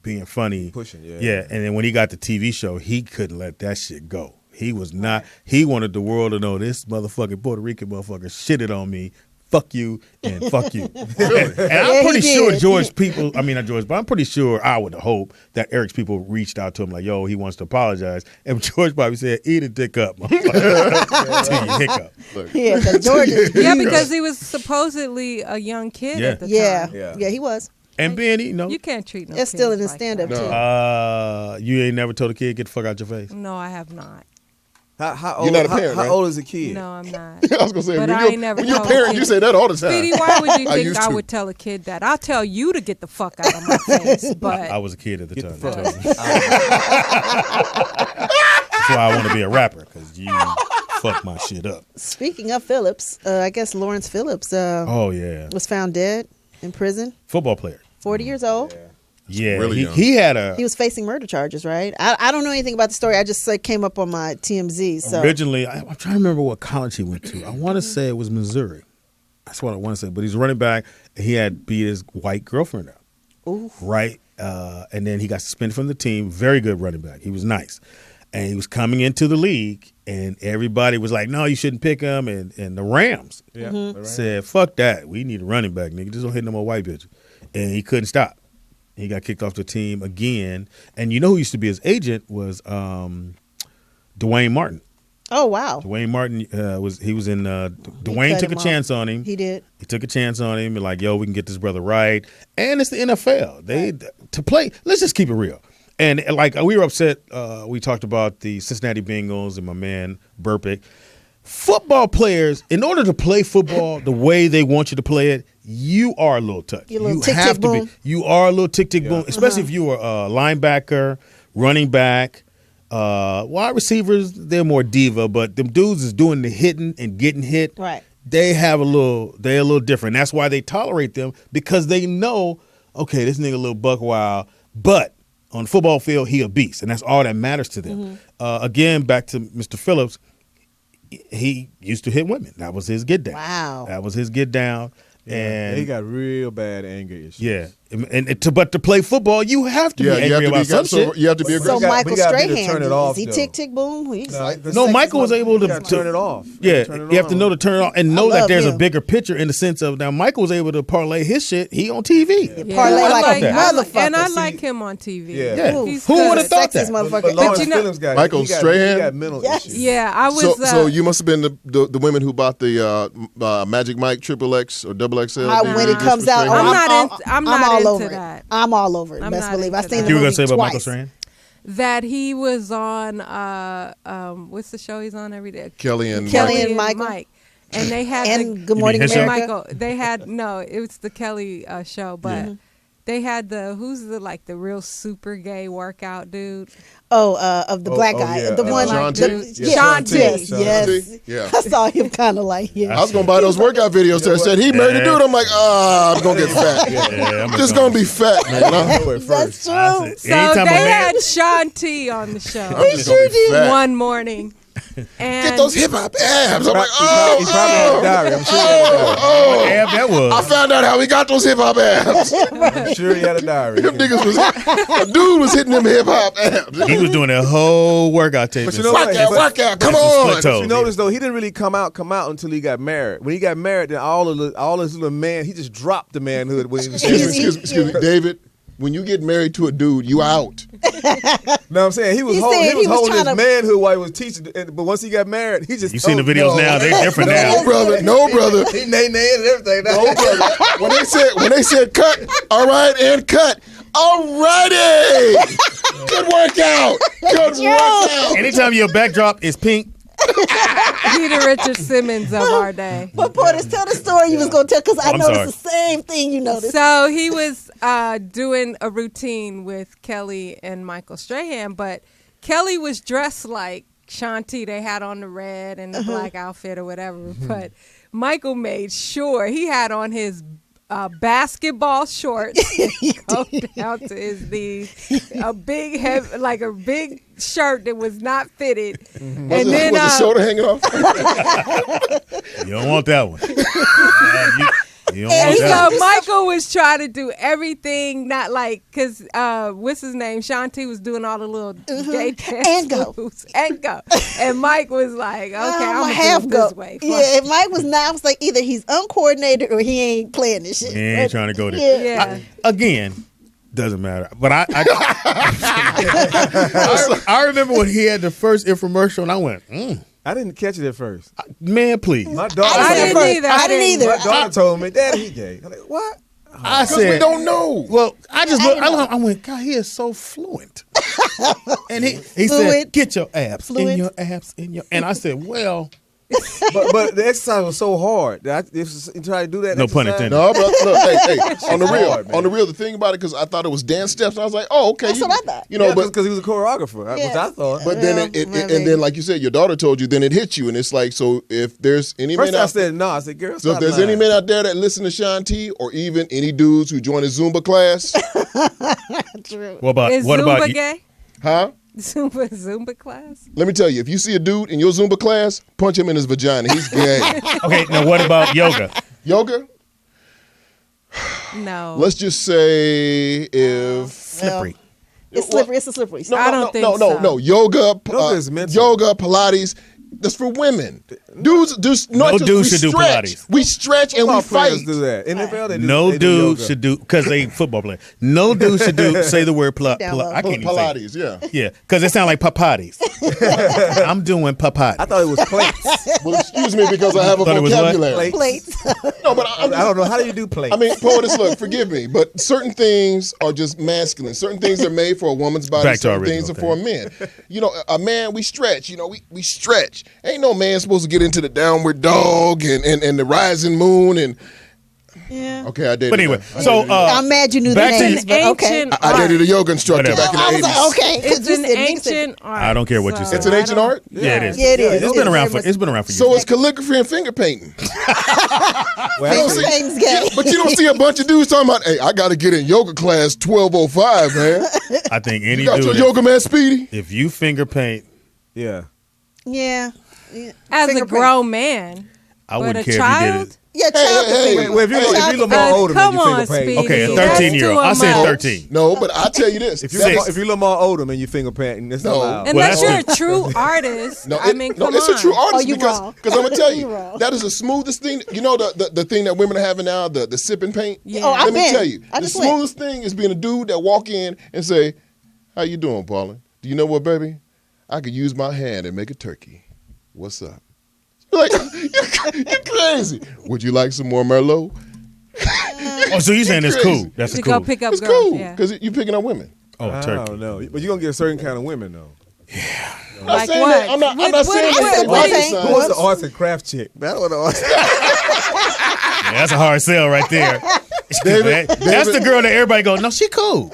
being funny. Pushing, yeah. Yeah, and then when he got the TV show, he couldn't let that shit go. He was not, he wanted the world to know this motherfucking Puerto Rican motherfucker shitted on me. Fuck you and fuck you. And I'm pretty sure George people, I mean not George, but I'm pretty sure I would hope that Eric's people reached out to him like, yo, he wants to apologize. And George probably said, eat a dick up, motherfucker. Till you hiccup. Yeah, because George is Yeah, huge. because he was supposedly a young kid at the time. Yeah, he was. And Ben, you know. You can't treat no It's still in kids his stand-up, that. too. You ain't never told a kid, get the fuck out your face? No, I have not. How You're not a parent, how right? old is a kid? No, I'm not. I was gonna say, But when I you're, ain't never when you're a told a parent, kid. you say that all the time. Speedy, why would you think used I to. would tell a kid that? I'll tell you to get the fuck out of my face. But I was a kid at the time. fuck That's why I want to be a rapper, because you fuck my shit up. Speaking of Phillips, I guess Lawrence Phillips Oh, yeah. was found dead in prison, Football player. 40 years old. Yeah. Really young. He had a, He was facing murder charges, right? I don't know anything about the story. I just came up on my TMZ. So originally, I'm trying to remember what college he went to. I want to say it was Missouri. That's what I want to say. But he's running back. He had beat his white girlfriend up. Ooh. Right? And then he got suspended from the team. Very good running back. He was nice. And he was coming into the league, and everybody was like, no, you shouldn't pick him. And the Rams said, fuck that. We need a running back, nigga. Just don't hit no more white bitches. And he couldn't stop. He got kicked off the team again. And you know who used to be his agent was Dwayne Martin. Oh wow. Dwayne Martin was in Dwayne cut took a him off. chance on him. He did. He took a chance on him and like, yo, we can get this brother right. And it's the NFL. They to play, let's just keep it real. And like we were upset, we talked about the Cincinnati Bengals and my man Burpick. Football players, in order to play football the way they want you to play it, you are a little touch. You're a little You tick, have tick, to boom. be. You are a little tick tick boom, especially if you are a linebacker, running back, wide receivers. They're more diva, but them dudes is doing the hitting and getting hit. Right. They're a little different. That's why they tolerate them, because they know, okay, this nigga a little buck wild, but on the football field he a beast, and that's all that matters to them. Again, back to Mr. Phillips. He used to hit women. That was his get down. Wow. That was his get down. Yeah, And he got real bad anger issues. yeah, But to play football, you have to be angry about some shit. You have to be aggressive. So Michael Strahan, off, is he tick tick boom? No, Michael was able to turn it off. Yeah, you have to know to turn it off and know that there's a bigger picture in the sense of now Michael was able to parlay his shit. He on TV. Yeah. Parlay like a motherfucker. And I like him on TV. Yeah. Who would have thought that? But you know, Michael Strahan. He got mental issues. Yeah, I was. So you must have been the women who bought the Magic Mike XXX or XXL. When it comes out, I'm not all into over that. I'm all over it. I'm Best not believe. I into seen that. the movie You were gonna say about twice. Michael Strahan? That he was on. What's the show he's on every day? Kelly and Mike. And they had Good Morning America. Michael. They had it was the Kelly show, but they had who's the real super gay workout dude. Of the black guy, the one Sean T. Yes. Yeah. I saw him kind of like I was gonna buy those workout videos that said he married a dude. I'm like, I'm gonna get fat. I'm just gonna be fat, man. That's true. So they had Sean T on the show. He sure did. One morning. And get those hip hop abs. I'm like, he probably had a diary. I'm sure he had a diary. Ab that was. I found out how he got those hip hop abs. I'm sure he had a diary. Them niggas a dude was hitting them hip hop abs. He was doing a whole workout tape. But you know what? Workout, come on. But you notice though, he didn't really come out until he got married. When he got married, then all his little man, he just dropped the manhood. When he was excuse me, David. When you get married to a dude, you out. No, I'm saying he was holding his manhood while he was teaching. But once he got married, he just. You seen the videos now? They're different now. No, brother. He named and everything. No, brother. When they said cut, all right, and cut. All righty. Good workout. Good workout. Anytime your backdrop is pink. He the Richard Simmons of our day. But Poetess, tell the story you was gonna tell because I noticed the same thing you noticed. So he was doing a routine with Kelly and Michael Strahan, but Kelly was dressed like Shanti. They had on the red and the black outfit or whatever. But Michael made sure he had on his basketball shorts go down to his knees, a big shirt that was not fitted, and then was the shoulder hanging off. You don't want that one. You don't and want that so one. Michael was trying to do everything, not like because what's his name? Shanti was doing all the little gay dance moves and go, and Mike was like, "Okay, I'm gonna half do it go this way." Yeah, if Mike was not, I was like, either he's uncoordinated or he ain't playing this shit. He ain't trying to go there. Yeah. Again, doesn't matter. But I remember when he had the first infomercial, and I went, I didn't catch it at first. Man, please. My daughter. I didn't either. My daughter told me, "Daddy, he gay." I'm like, what? I said, we don't know. Well, I just looked. I went, God, he is so fluent. And he said, "Get your abs in your abs in your." And I said, "Well." but the exercise was so hard that you try to do that. No pun intended. No, but look, hey, on the real, the thing about it, because I thought it was dance steps, and I was like, oh, okay. That's what I thought. You know, but because he was a choreographer, which I thought. But then and then, like you said, your daughter told you, then it hit you, and it's like, so if there's any first men I out, said no, I said, girl. So if there's any men out there that listen to Sean T, or even any dudes who join a Zumba class, True. What about Zumba you? gay? Huh? Zumba class? Let me tell you, if you see a dude in your Zumba class, punch him in his vagina. He's gay. Okay, now what about yoga? Yoga? No. Let's just say if slippery. It's slippery. It's a slippery. I don't think so. No. Yoga, Pilates. That's for women. Dudes, no dude should do Pilates. We stretch and we fight. Do that. NFL, they do. No they dude do should do because they football player. No dude should say the word I can't even Pilates. Say it. Yeah, because it sounds like papatis. I'm doing papatis. I thought it was plates. Well, excuse me because I have a vocabulary. Plates. No, but I don't know. How do you do plates? I mean, Poetess, look, forgive me, but certain things are just masculine. Certain things are made for a woman's body. Certain things are for men. You know, a man, we stretch. You know, we stretch. Ain't no man supposed to get into the downward dog and the rising moon and. Yeah. Okay, I dated. But anyway, I'm mad you knew the names. I dated a yoga instructor back in the 80s. Like, okay, it's an ancient art. I don't care what you say. It's an ancient art. Yeah, it is. Yeah, it is. It's been around for years. So it's calligraphy and finger painting. Finger painting's gay. But you don't see a bunch of dudes talking about, hey, I got to get in yoga class 12:05, man. I think any you got dude. your yoga man, Speedy. If you finger paint, Yeah. As a grown man. I wouldn't care if you did it. Yeah, child defeating. Well, if you're a little more older, come man, you on, finger paint. Speedy. Okay, a 13-year-old. I said 13. No, but I tell you this. If you're a little more older, man, you finger painting. It's not allowed. Unless you're a true artist. No, I mean, come it's on. a true artist you because wrong. I'm gonna tell you You wrong. that is the smoothest thing. You know the thing that women are having now, the sipping paint. Yeah. Oh, Let me been. tell you, I the just went. smoothest thing is being a dude that walk in and say, "How you doing, Paula? Do you know what, baby? I could use my hand and make a turkey. What's up?" Like you're crazy. Would you like some more Merlot? Oh, so you saying it's cool? That's To cool. go pick up It's girls. cool Yeah. because you picking up women. Oh, I turkey. don't know. But you're going to get a certain kind of women, though. I'm not saying what? that. I'm not saying what- that. what- Rocket what- Who was science. the arts and craft chick? That was the arts. Yeah, that's a hard sell right there. That's the girl that everybody go, no, she cool.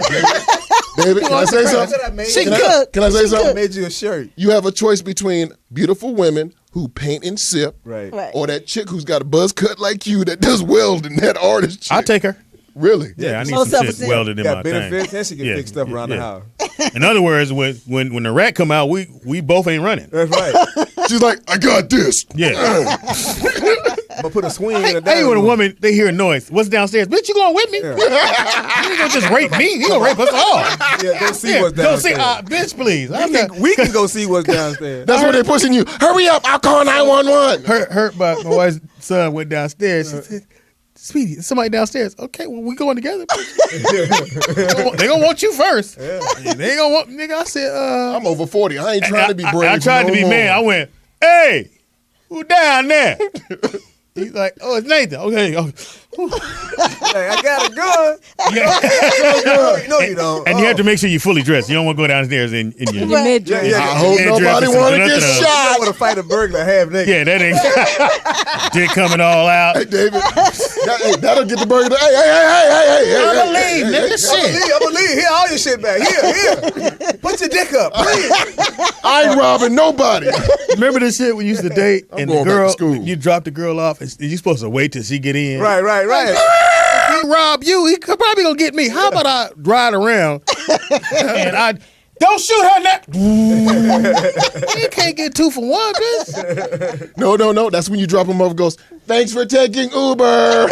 David, can I say something? She Can I say I something? made you a shirt. You have a choice between beautiful women who paint and sip, Right. Right. or that chick who's got a buzz cut like you that does welding, that artist chick. I'll take her. Really? Yeah, I need Most some of shit us do. welded in Got my benefits thing. and she can fix stuff around the house. In other words, when the rat come out, we both ain't running. That's right. She's like, I got this. Yeah. I'm going to put a swing in Hey, the hey, when a room. woman, they hear a noise. What's downstairs? Bitch, you going with me? You ain't gonna just rape me. You gonna rape us all. Yeah, go see what's Go see, downstairs. bitch, please. We can go see what's downstairs. That's what they're pushing you. Hurry up, I'll call 911. Hurt my wife's son went downstairs. She said, Speedy, somebody downstairs. Okay, well, we going together. They gonna want you first. Yeah. They ain't gonna want, nigga. I said, I'm over 40. I ain't trying to be brave. I tried to be man. I went, hey, who down there? He's like, oh, it's Nathan. Okay. Oh. Hey, I got a gun. Yeah. No, you don't. And you have to make sure you're fully dressed. You don't want to go downstairs in your mid-dress. Yeah, I hope nobody want to get I shot. want to fight a burglar half naked. Yeah, that ain't dick coming all out. Hey, David, that'll get the burger. Hey. I believe, nigga. Shit. I believe. Here, all your shit back. Here. Put your dick up, please. I ain't robbing nobody. Remember this shit we used to date and the going back girl, to school. you drop the girl off and you supposed to wait till she get in. Right. If he rob you, he could probably gonna get me. How about I ride around and I don't shoot her now. You can't get 2 for 1, bitch. No. That's when you drop him off and goes, thanks for taking Uber.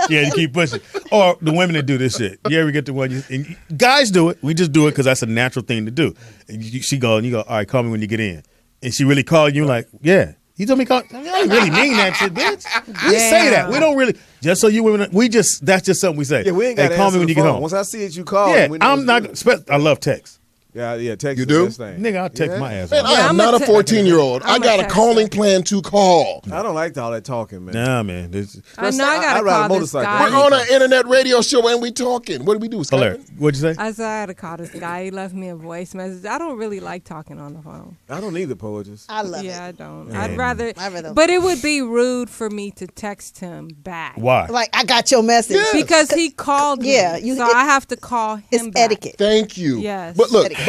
Yeah, you keep pushing. Or the women that do this shit. You ever get the one? And guys do it. We just do it because that's a natural thing to do. And she go and you go, all right, call me when you get in. And she really call you like, yeah. You told me call. I don't really mean that shit, bitch. We say that. We don't really. Just so you women, that's just something we say. Yeah, we ain't got to call answer me when the you get phone. home. Once I see it, you call. Yeah, we know I'm not. I love text. Yeah, text You is do? the best thing. Nigga, I'll text my ass. Man, off. I am not a 14-year-old. I I'm a got a texter. calling plan to call. I don't like all that talking, man. Nah, man. I know I I'd gotta ride a call this motorcycle. guy. We're on an internet radio show and we talking. What do we do? Hilarious. What'd you say? I said I had to call this guy. He left me a voice message. I don't really like talking on the phone. I don't need the poetess. I love Yeah, it. I don't. Man. I'd rather. I'd rather- But it would be rude for me to text him back. Why? Like, I got your message. Yeah. Because he called me. Yeah, so I have to call him It's back. etiquette. Thank you. Yes. But look, Etiquette.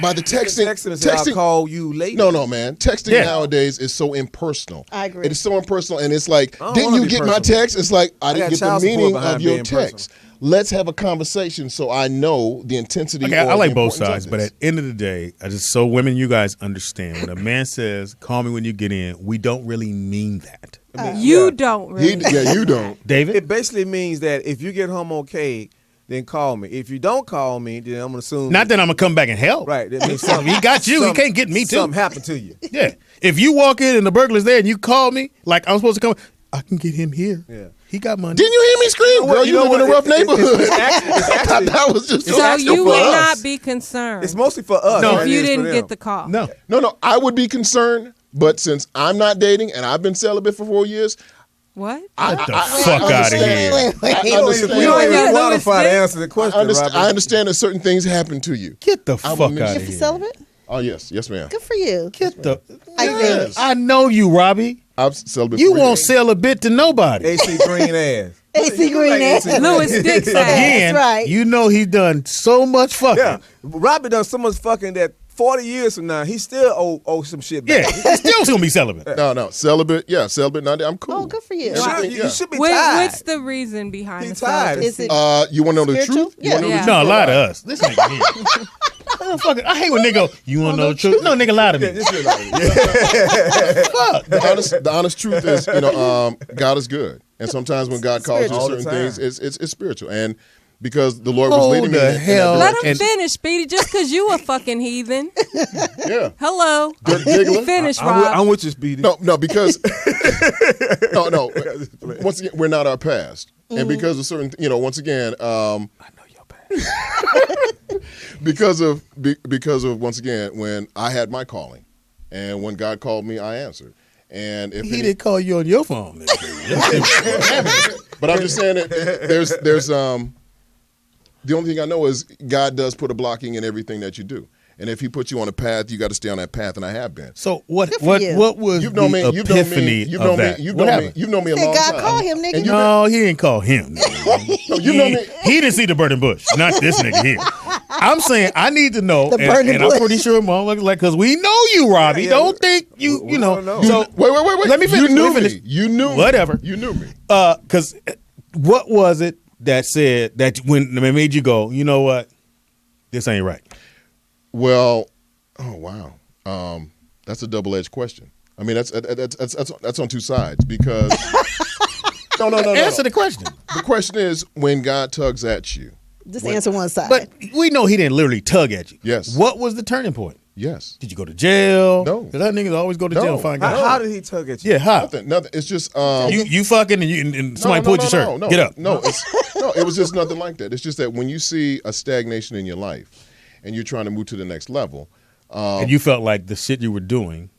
by the texting, Text him and say, I'll call you later. No, man. Texting Yeah. nowadays is so impersonal. I agree. It is so impersonal, and it's like, I don't didn't wanna you be get my personal. text? It's like, I I didn't got get the child support meaning behind of your being text. Let's have a conversation so I know the intensity. Okay, or I like the both importance sides, of but this. at the end of the day, I just so women, you guys understand when a man says, "Call me when you get in," we don't really mean that. You don't really. you don't. David, It basically means that if you get home okay, then call me. If you don't call me, then I'm going to assume. not that I'm gonna come back and help. Right. That means something. He got you. He something- can't get me too. Something happened to you. Yeah. If you walk in and the burglar's there and you call me like I'm supposed to come, I can get him here. Yeah. He got money. Didn't you hear me scream? Girl, you live in a rough neighborhood. It's I thought that was just So you for would us. not be concerned It's mostly for us. No. than if it you is for didn't them. get the call. No. No, I would be concerned, but since I'm not dating and I've been celibate for 4 years, What? Get the fuck out of here. I understand. We don't even Yeah, qualify to Louis answer the question, Robert. I understand that certain things happen to you. Get the I fuck will out miss of You here. celibate? Oh, yes, ma'am. Good for you. Get the. Yes. I know you, Robbie. I'm celibate. You for won't years. sell a bit to nobody. AC Green ass. AC Green ass. Louis Dix ass. Again, That's right. you know he done so much fucking. Yeah. Robert done so much fucking that 40 years from now, he still owe some shit back. Yeah, he's still gonna be celibate. No, celibate. Yeah, celibate. Not I'm cool. Oh, good for you. Everything, You should be What- tied. what's the reason behind He the tied. celibacy? Is it You want to know the spiritual? truth? You Yeah. wanna know the Yeah. truth? No, lie to us. This nigga here. Motherfucker, I hate when nigga go, you want to know the truth? No, nigga, lie to me. Fuck. The honest truth is, God is good. And sometimes when God calls you certain things, it's spiritual. And because the Lord was leading me in that Let direction. him finish, Speedy, just because you a fucking heathen. Yeah. Hello. Dirk Diggler. Finish, Rob. I'm with you, Speedy. No, because no. Once again, we're not our past, and because of certain, once again, I know your past. because of once again, when I had my calling, and when God called me, I answered. And if he didn't call you on your phone, but I'm just saying that there's the only thing I know is God does put a blocking in everything that you do. And if he puts you on a path, you got to stay on that path, and I have been. So what was you've known the me, epiphany you've known of that? You've known me a long God time. call him, nigga. No, he didn't call him. No, you know me. He didn't see the burning bush. Not this nigga here. I'm saying I need to know, The burning and I'm bush. pretty sure Mom looks like because we know you, Robbie. Don't think you know. So Wait. let me finish. You knew let me finish. me. You knew me. Whatever. You knew me. Because what was it that said that when it made you go, you know what, this ain't right? Well, oh wow, that's a double-edged question. I mean, that's on two sides because no. Answer the question. The question is when God tugs at you. Just answer one side. But we know he didn't literally tug at you. Yes. What was the turning point? Yes. Did you go to jail? No. Because that niggas always go to jail and find out. How did he tug at you? Yeah, how? Nothing. It's just you fucking and somebody pulled your shirt. No, Get up. No, it was just nothing like that. It's just that when you see a stagnation in your life and you're trying to move to the next level, and you felt like the shit you were doing.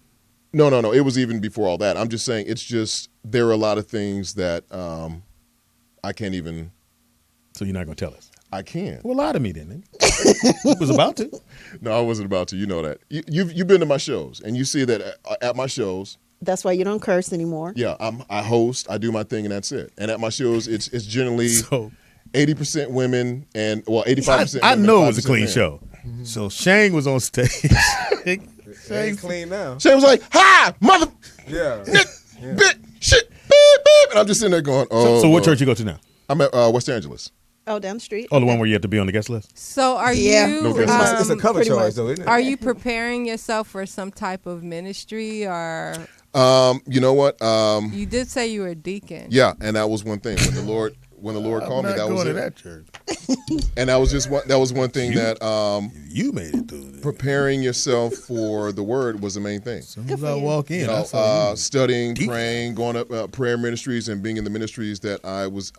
No. It was even before all that. I'm just saying it's just there are a lot of things that I can't even. So you're not gonna tell us? I can. Well, lie to me then. You was about to. No, I wasn't about to. You know that. You've been to my shows, and you see that at my shows. That's why you don't curse anymore. Yeah, I host, I do my thing, and that's it. And at my shows, it's generally 80% women and 85%. I women, know it was a 5% clean men. show. So Shane was on stage. Shane clean now. Shane was like, "Hi, mother, Yeah. bitch, shit, beep, beep," and I'm just sitting there going, "Oh." So what church you go to now? I'm at West Angeles. Oh, down the street. Oh, the one where you have to be on the guest list? So are Yeah. you? No guess. It's a cover charge, though, isn't it? Are you preparing yourself for some type of ministry, or You know what? you did say you were a deacon? Yeah, and that was one thing when the Lord called me. That was it. that church. And that was just one thing that You made it through. preparing yourself for the word was the main thing. As soon as I walk in, You know, I saw you. studying, Deep. praying, going up prayer ministries, and being in the ministries that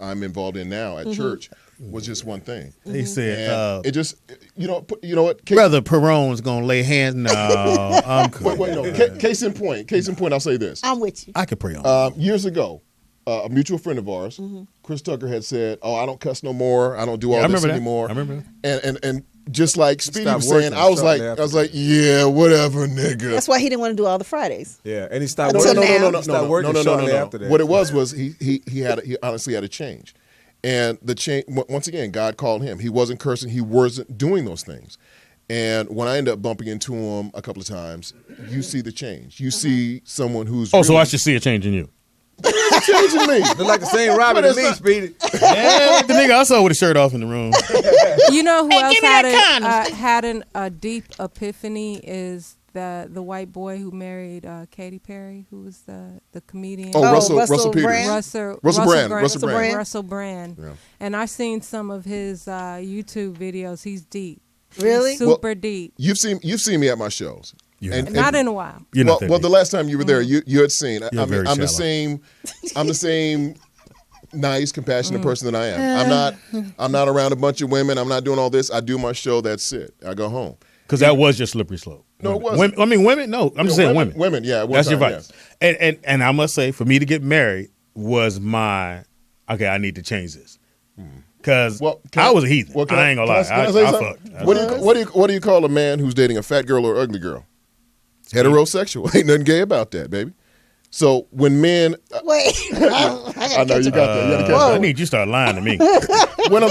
I'm involved in now at church was just one thing. They said, And it just you know what? Brother Peron's gonna lay hands. No, I'm cool. Wait, no. Case in point, I'll say this. I'm with you. I could pray on. Years ago, a mutual friend of ours, Chris Tucker, had said, "Oh, I don't cuss no more. I don't do all I this remember that. anymore." I remember that. And just like Speedy Stopped was saying, working I was shortly like, yeah, whatever, nigga. That's why he didn't want to do all the Fridays. Yeah, and he stopped Until working. now. He stopped working shortly after that. What it was he honestly had a change, and the change once again, God called him. He wasn't cursing. He wasn't doing those things. And when I end up bumping into him a couple of times, you see the change. You see someone who's So I should see a change in you. changing me. Look like the same Robbie to me, Speedy. Yeah, the nigga I saw with a shirt off in the room. You know who else give me that had a deep epiphany is the white boy who married Katy Perry, who was the comedian. Oh, Russell Peters. Brand? Russell Brand. Yeah. And I've seen some of his YouTube videos. He's deep. Really? He's super deep. You've seen me at my shows. Not in a while. Well, the last time you were there, you had seen. You're very I'm the shallow. same nice, compassionate person that I am. I'm not around a bunch of women. I'm not doing all this. I do my show. That's it. I go home. Because that was your slippery slope. No, it wasn't. Women. No, I'm just saying women. Women, yeah. That's your vice. And I must say, for me to get married was my okay. I need to change this because I was a heathen. I ain't gonna lie. I fucked. What do you call a man who's dating a fat girl or ugly girl? Heterosexual. Ain't nothing gay about that, baby. So when men, Wait, I know you got that. You gotta catch I that. need you to start lying to me. What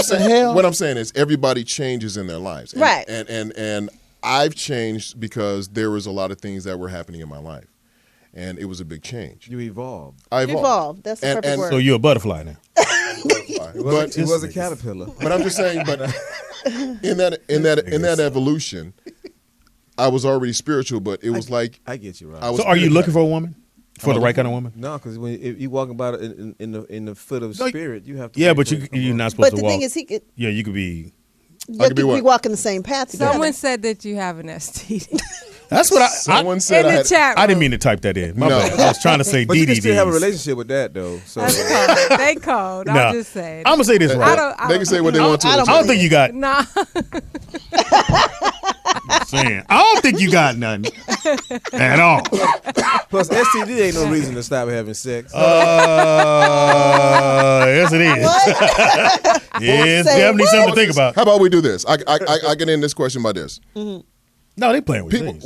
I'm saying is everybody changes in their lives, Right? And I've changed because there was a lot of things that were happening in my life, and it was a big change. You evolved. I You evolved. evolved. That's the perfect word. So you're a butterfly now. But He was a caterpillar. But I'm just saying, but in that evolution, I was already spiritual, but it was like I get you, right. So are you looking for a woman? For the right kind of woman? No, because when you walking about it in the foot of spirit, you have to. Yeah, but you're not supposed But to the walk. thing is, he could. Yeah, you could be. You could be walking the same path. Someone said that you have an STD. That's what Someone said in I the had. chat I didn't room. mean to type that in. My No. bad. I was trying to say But you can still have a DDDs. relationship with that though. So That's cold. They cold. Nah. I'm just saying. I'm gonna say this I right. don't- I They don't- can say what they want to. I don't think you got. Nah. Saying, I don't think you got nothing at all. plus STD ain't no reason to stop having sex. Yes, it is. Yes, definitely something to think about. How about we do this? I can end this question by this. No, they playing with People, things.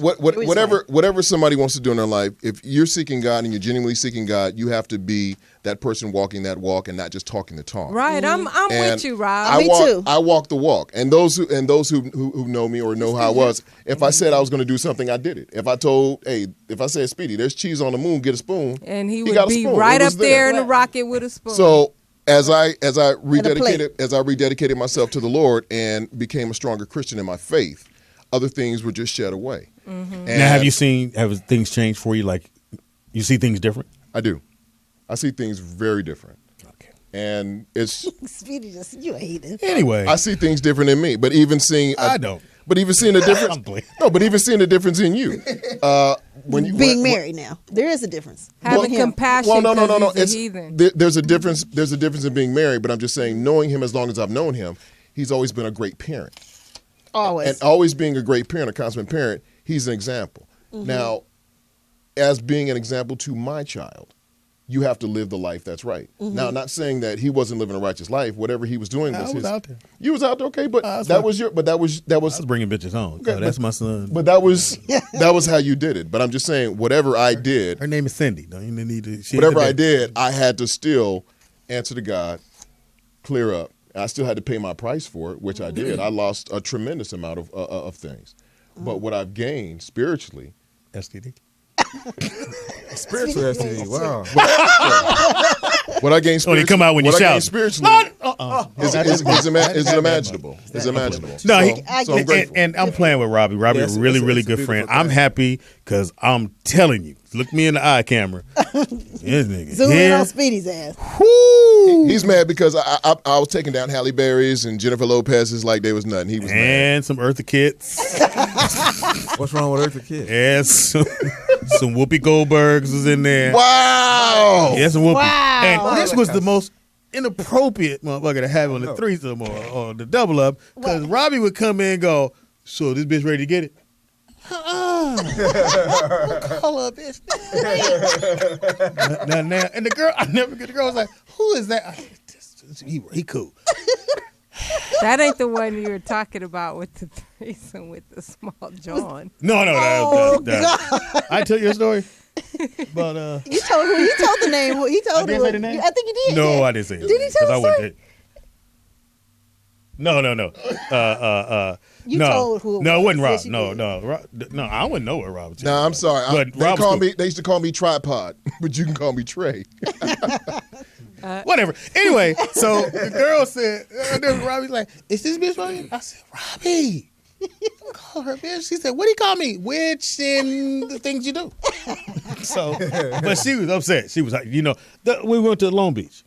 whatever somebody wants to do in their life, if you're seeking God and you're genuinely seeking God, you have to be that person walking that walk and not just talking the talk. Right. I'm And with you, Rob. I walk the walk, and those who know me or know how I was, if I said I was going to do something, I did it. If I said Speedy, there's cheese on the moon, get a spoon, And he got would a be spoon. right It up was there in the rocket with a spoon. So as I rededicated myself to the Lord and became a stronger Christian in my faith, other things were just shed away. Mm-hmm. And Now, have things changed for you? Like, you see things different? I do. I see things very different. Okay. And it's Speedy, you hate it. Anyway, I see things different in me, but even seeing I don't. But even seeing the difference. But even seeing the difference in you. When you Being married now, there is a difference. Having compassion. Well, no. He's a heathen. There's a difference. There's a difference in being married, but I'm just saying, knowing him as long as I've known him, he's always been a great parent. Always. And always being a great parent, a consummate parent, he's an example. Mm-hmm. Now, as being an example to my child, you have to live the life that's right. Mm-hmm. Now, not saying that he wasn't living a righteous life. Whatever he was doing was his. out there. You was out there, okay, but that's that fine. was your. But that was I was bringing bitches home. Okay, Oh, that's my son. But that was how you did it. But I'm just saying, whatever I did, Her name is Cindy. Don't even need to. whatever I did, I had to still answer to God, clear up. I still had to pay my price for it, which I did. I lost a tremendous amount of things. But what I've gained spiritually, STD. Spiritual STD. Wow. What I gained spiritually, they come out when you what I gained shout. spiritually is imaginable. Is imaginable. No, So I'm grateful. and I'm playing with Robbie. Robbie, Yes, a really, it's really a good beautiful friend. I'm thing. happy because I'm telling you. Look me in the eye camera. This nigga Zoom in here. on Speedy's ass. He's mad because I was taking down Halle Berry's and Jennifer Lopez's like they was nothing. He was mad. And some Eartha Kitt's. What's wrong with Eartha Kitt? And some Whoopi Goldbergs was in there. Wow. Yeah, some Whoopi. Wow. And this was the most inappropriate motherfucker to have on the threesome or the double up because Robbie would come in and go, so this bitch ready to get it? Call her a bitch. now. And the girl, I never get the girl was like, who is that? I said, he cool. That ain't the one you were talking about with the threesome with the small John. No. Oh, that. I tell you a story. But You told the name. He told I didn't say the name? I think he did. no, yeah. I didn't say it. Did he tell the story? No. You no. told who it No, it wasn't Rob. was. Yes, you did. No, I wouldn't know what Rob was. No, I'm sorry. But They Rob's call cool. me. They used to call me Tripod, but you can call me Trey. Whatever. Anyway, so the girl said, Robbie's like, is this bitch Robbie? I said, Robbie. Don't call her bitch. She said, what do you call me? Witch and the things you do. So, but she was upset. She was like, we went to Long Beach.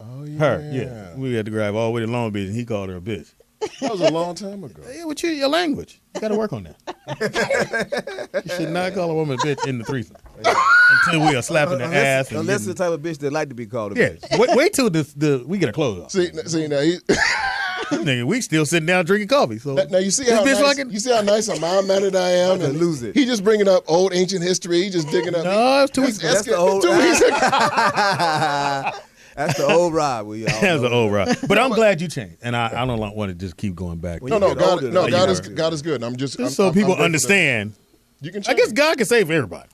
Oh yeah. Her, yeah. We had to drive all the way to Long Beach and he called her a bitch. That was a long time ago. Yeah, with your language. You got to work on that. You should not call a woman a bitch in the threesome until we are slapping the ass. And Unless the type of bitch that like to be called a yeah, bitch. wait till we get a close off. See now. Nigga, we still sitting down drinking coffee. So Now you see how nice, you see how nice and mild-mannered I am, and lose it. He just bringing up old ancient history. He just digging up. No, it's 2 weeks. That's the old. 2 weeks ago. That's the old ride. We all That's know. an old rock. But I'm glad you changed, and I don't want to just keep going back. No, God is good. I'm just so people grateful understand. You can. I guess God can save everybody.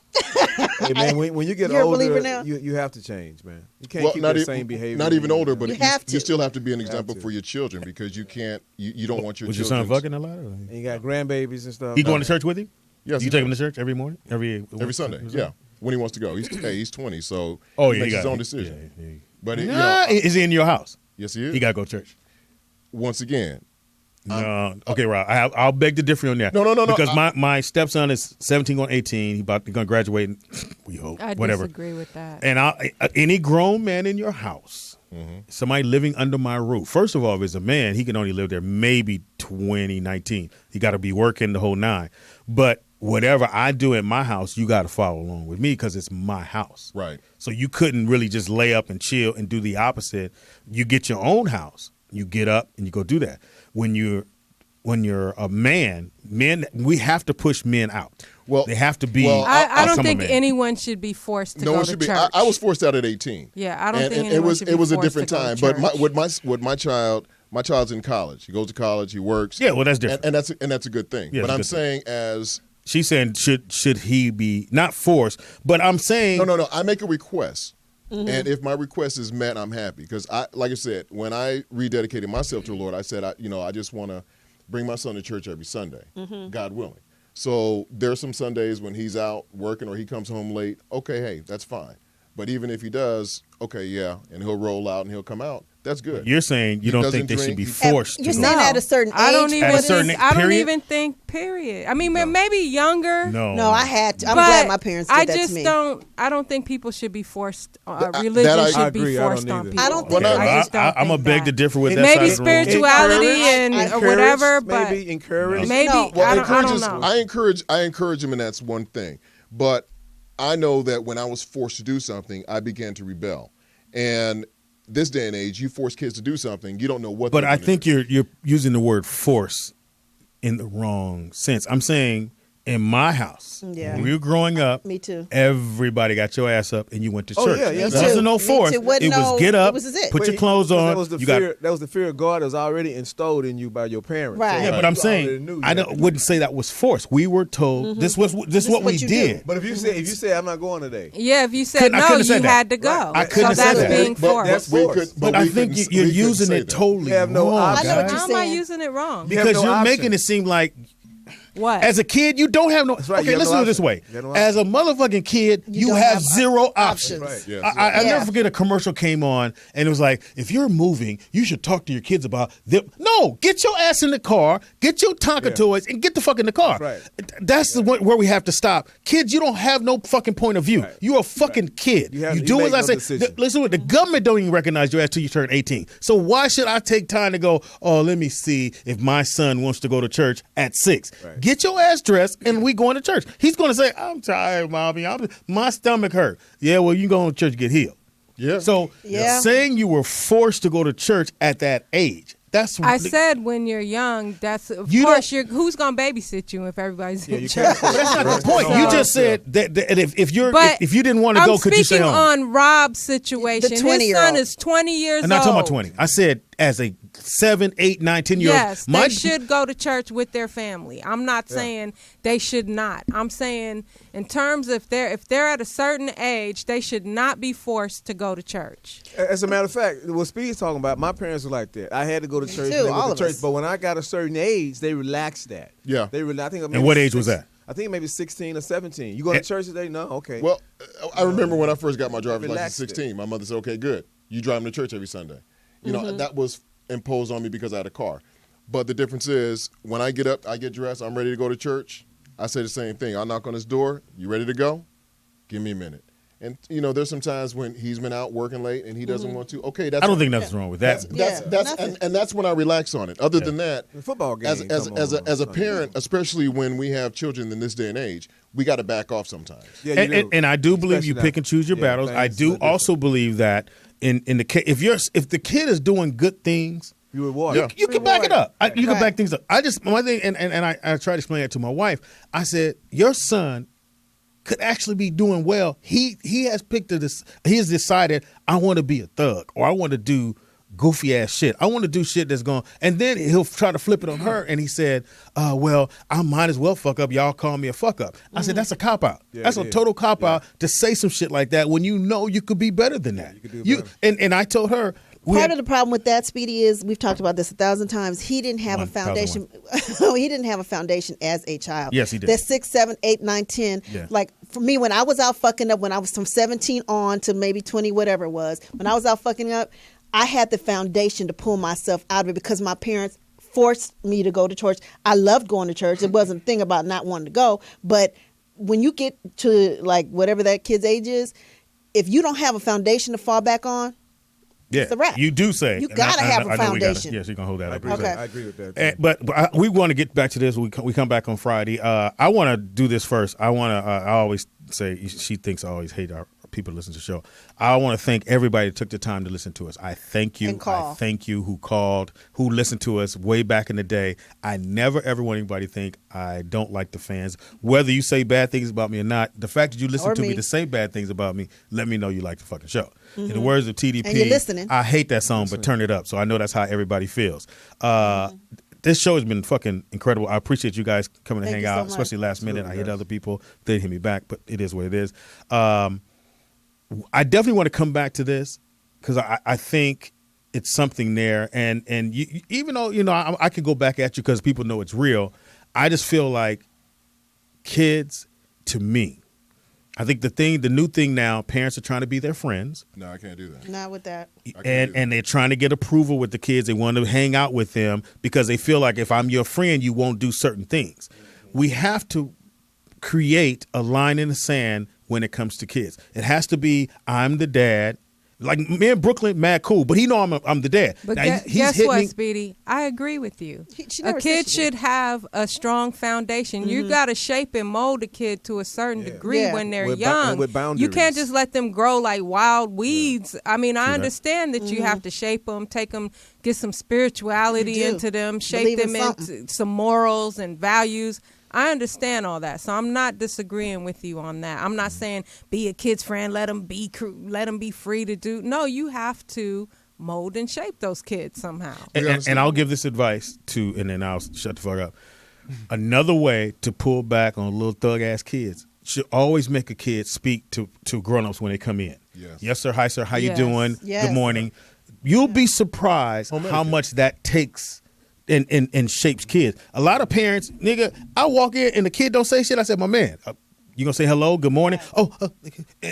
Hey man, when you get You're a older, believer now? you have to change, man. You can't keep not the e- same behavior. Not even older, but You you still have to be an example for your children because you can't. You don't want your Was your children. son fucking a lot? Or? And you got grandbabies and stuff. He going to church with you? Yes, You he take him does. to church every morning? Every Sunday. Yeah, when he wants to go. He's 20, so Oh, he yeah, makes he his got own it. decision. Yeah. But Nah, is he in your house? yes, he is. He got to go to church. Once again, No, okay, Rob. I'll beg to differ on that. No. Because my stepson is 17 going 18. He's going to graduate. We hope. I whatever. disagree with that. And any grown man in your house, somebody living under my roof. First of all, if it's a man, he can only live there maybe 2019. He got to be working the whole 9. But whatever I do at my house, you got to follow along with me because it's my house. Right. So you couldn't really just lay up and chill and do the opposite. You get your own house. You get up and you go do that. When you're a men, we have to push men out. Well, they have to be. Well, I don't think anyone should be forced to go to church. I was forced out at 18. Yeah, I don't think anyone should be forced to a different go to time. church. But with my child, my child's in college. He goes to college. He works. Yeah, well, that's different, and that's a good thing. Yeah, but I'm saying as she's saying, should he be not forced? But I'm saying no. I make a request. And if my request is met, I'm happy because like I said, when I rededicated myself to the Lord, I said, I just want to bring my son to church every Sunday, God willing. So there's some Sundays when he's out working or he comes home late. Okay, hey, that's fine. But even if he does, okay, yeah, and he'll roll out and he'll come out. That's good. You're saying you don't think they should be forced. You're saying at a certain age. I don't period? even think. Period. I mean, maybe younger. No, I had to. I'm glad my parents did that to me. I don't think people should be forced. Religion should be forced on people. I don't think. I'm gonna beg to differ with that. Maybe side of the room. spirituality and whatever, but maybe encourage. Maybe I don't know. I encourage him, and that's one thing. But I know that when I was forced to do something, I began to rebel. And this day and age, you force kids to do something, you don't know what. But I think you're using the word force in the wrong sense. I'm saying in my house, when we were growing up, me too. Everybody got your ass up and you went to church. Yeah, There wasn't no force. It was get up, put your clothes on. That was the fear of God that was already installed in you by your parents. Right. Yeah, but I'm saying wouldn't say that was force. We were told this was what we did. But if you say I'm not going today. Yeah, if you said no, you had to go. I couldn't so have that's said being forced. But I think you're using it totally wrong. How am I using it wrong? Because you're making it seem like. What? As a kid, you don't have no. Right, okay, let's do it this way. As a motherfucking kid, you have zero options. Right. Yeah, I never forget a commercial came on, and it was like, if you're moving, you should talk to your kids about them. No, get your ass in the car, get your Tonka toys, and get the fuck in the car. Right. That's the one where we have to stop. Kids, you don't have no fucking point of view. Right. You're a fucking kid. You do as I say. Listen, the government don't even recognize your ass till you turn 18. So why should I take time to go, oh, let me see if my son wants to go to church at 6. Right. Get your ass dressed and we going to church. He's going to say, I'm tired, mommy. My stomach hurt. Yeah, well, you go to church, get healed. Yeah. So saying you were forced to go to church at that age, I said when you're young, that's of course who's gonna babysit you if everybody's in church? But that's not the point. You just said that if you didn't want to go, could you stay home? I'm speaking on Rob's situation. His son is 20 years old. I'm not talking about 20. I said as a 7, 8, 9, 10 year old. Yes, they should go to church with their family. I'm not saying they should not. I'm saying in terms of if they're at a certain age, they should not be forced to go to church. As a matter of fact, what Speedy's talking about, my parents were like that. I had to go to church. Too, all of church, us. but when I got a certain age, they relaxed that. Yeah. I think. And what age was that? I think maybe 16 or 17. You go to church today? No, okay. Well, I remember when I first got my driver's license at 16. My mother said, "Okay, good. You drive me to church every Sunday." You know, that was imposed on me because I had a car. But the difference is when I get up, I get dressed, I'm ready to go to church. I say the same thing. I knock on his door. You ready to go? Give me a minute. And, you know, there's some times when he's been out working late and he doesn't want to. Okay, that's. I don't think nothing's wrong with that. And that's when I relax on it. Other than that, the football game. As a parent, especially when we have children in this day and age, we got to back off sometimes. Yeah, and I do believe you pick and choose your battles. I do also believe that in the if the kid is doing good things, you reward. You can back it up. You can back things up. My thing, and I try to explain that to my wife. I said, your son could actually be doing well. He has he has decided, I want to be a thug, or I want to do goofy ass shit. I want to do shit that's going, and then he'll try to flip it on her. And he said, well, I might as well fuck up. Y'all call me a fuck up. I said, that's a cop out. That's a total cop out to say some shit like that when you know you could be better than that. And I told her, part of the problem with that, Speedy, is we've talked about this 1,000 times. He didn't have a foundation. He didn't have a foundation as a child. Yes, he did. That 6, 7, 8, 9, 10. Yeah. Like for me, when I was out fucking up, when I was from 17 on to maybe 20, whatever it was, when I was out fucking up, I had the foundation to pull myself out of it because my parents forced me to go to church. I loved going to church. It wasn't a thing about not wanting to go. But when you get to like whatever that kid's age is, if you don't have a foundation to fall back on, it's a wrap. You do say you gotta have a foundation. Yes, you're gonna hold that up. Okay. I agree with that. But we want to get back to this. We come back on Friday. I want to do this first. I want to. I always say she thinks I always hate our people listen to the show. I want to thank everybody that took the time to listen to us. I thank you. I thank you who called, who listened to us way back in the day. I never ever want anybody to think I don't like the fans. Whether you say bad things about me or not, the fact that you listen to me to say bad things about me, let me know you like the fucking show. In the words of TDP, and you're listening. I hate that song, but turn it up. So I know that's how everybody feels. This show has been fucking incredible. I appreciate you guys coming to hang out, especially last minute. I hit other people. They didn't hit me back, but it is what it is. I definitely want to come back to this because I think it's something there. And you, even though, I can go back at you because people know it's real, I just feel like kids, to me, I think the new thing now, parents are trying to be their friends. No, I can't do that. Not with that. And they're trying to get approval with the kids. They want to hang out with them because they feel like if I'm your friend, you won't do certain things. We have to create a line in the sand when it comes to kids. It has to be, I'm the dad. Like me and Brooklyn, mad cool, but he know I'm the dad. But now, guess what, Speedy? I agree with you. A kid should have a strong foundation. You got to shape and mold a kid to a certain degree when they're young. With boundaries. You can't just let them grow like wild weeds. I mean, I understand that you have to shape them, take them, get some spirituality into them, shape them into some morals and values. I understand all that, so I'm not disagreeing with you on that. I'm not saying be a kid's friend, let them be free to do. No, you have to mold and shape those kids somehow. And I'll give this advice too, and then I'll shut the fuck up. Another way to pull back on little thug ass kids should always make a kid speak to grown-ups when they come in. Yes, sir. Hi, sir. How you doing? Good morning. You'll be surprised how much that takes. And shapes kids. A lot of parents, nigga, I walk in and the kid don't say shit. I said, my man, you gonna say hello, good morning?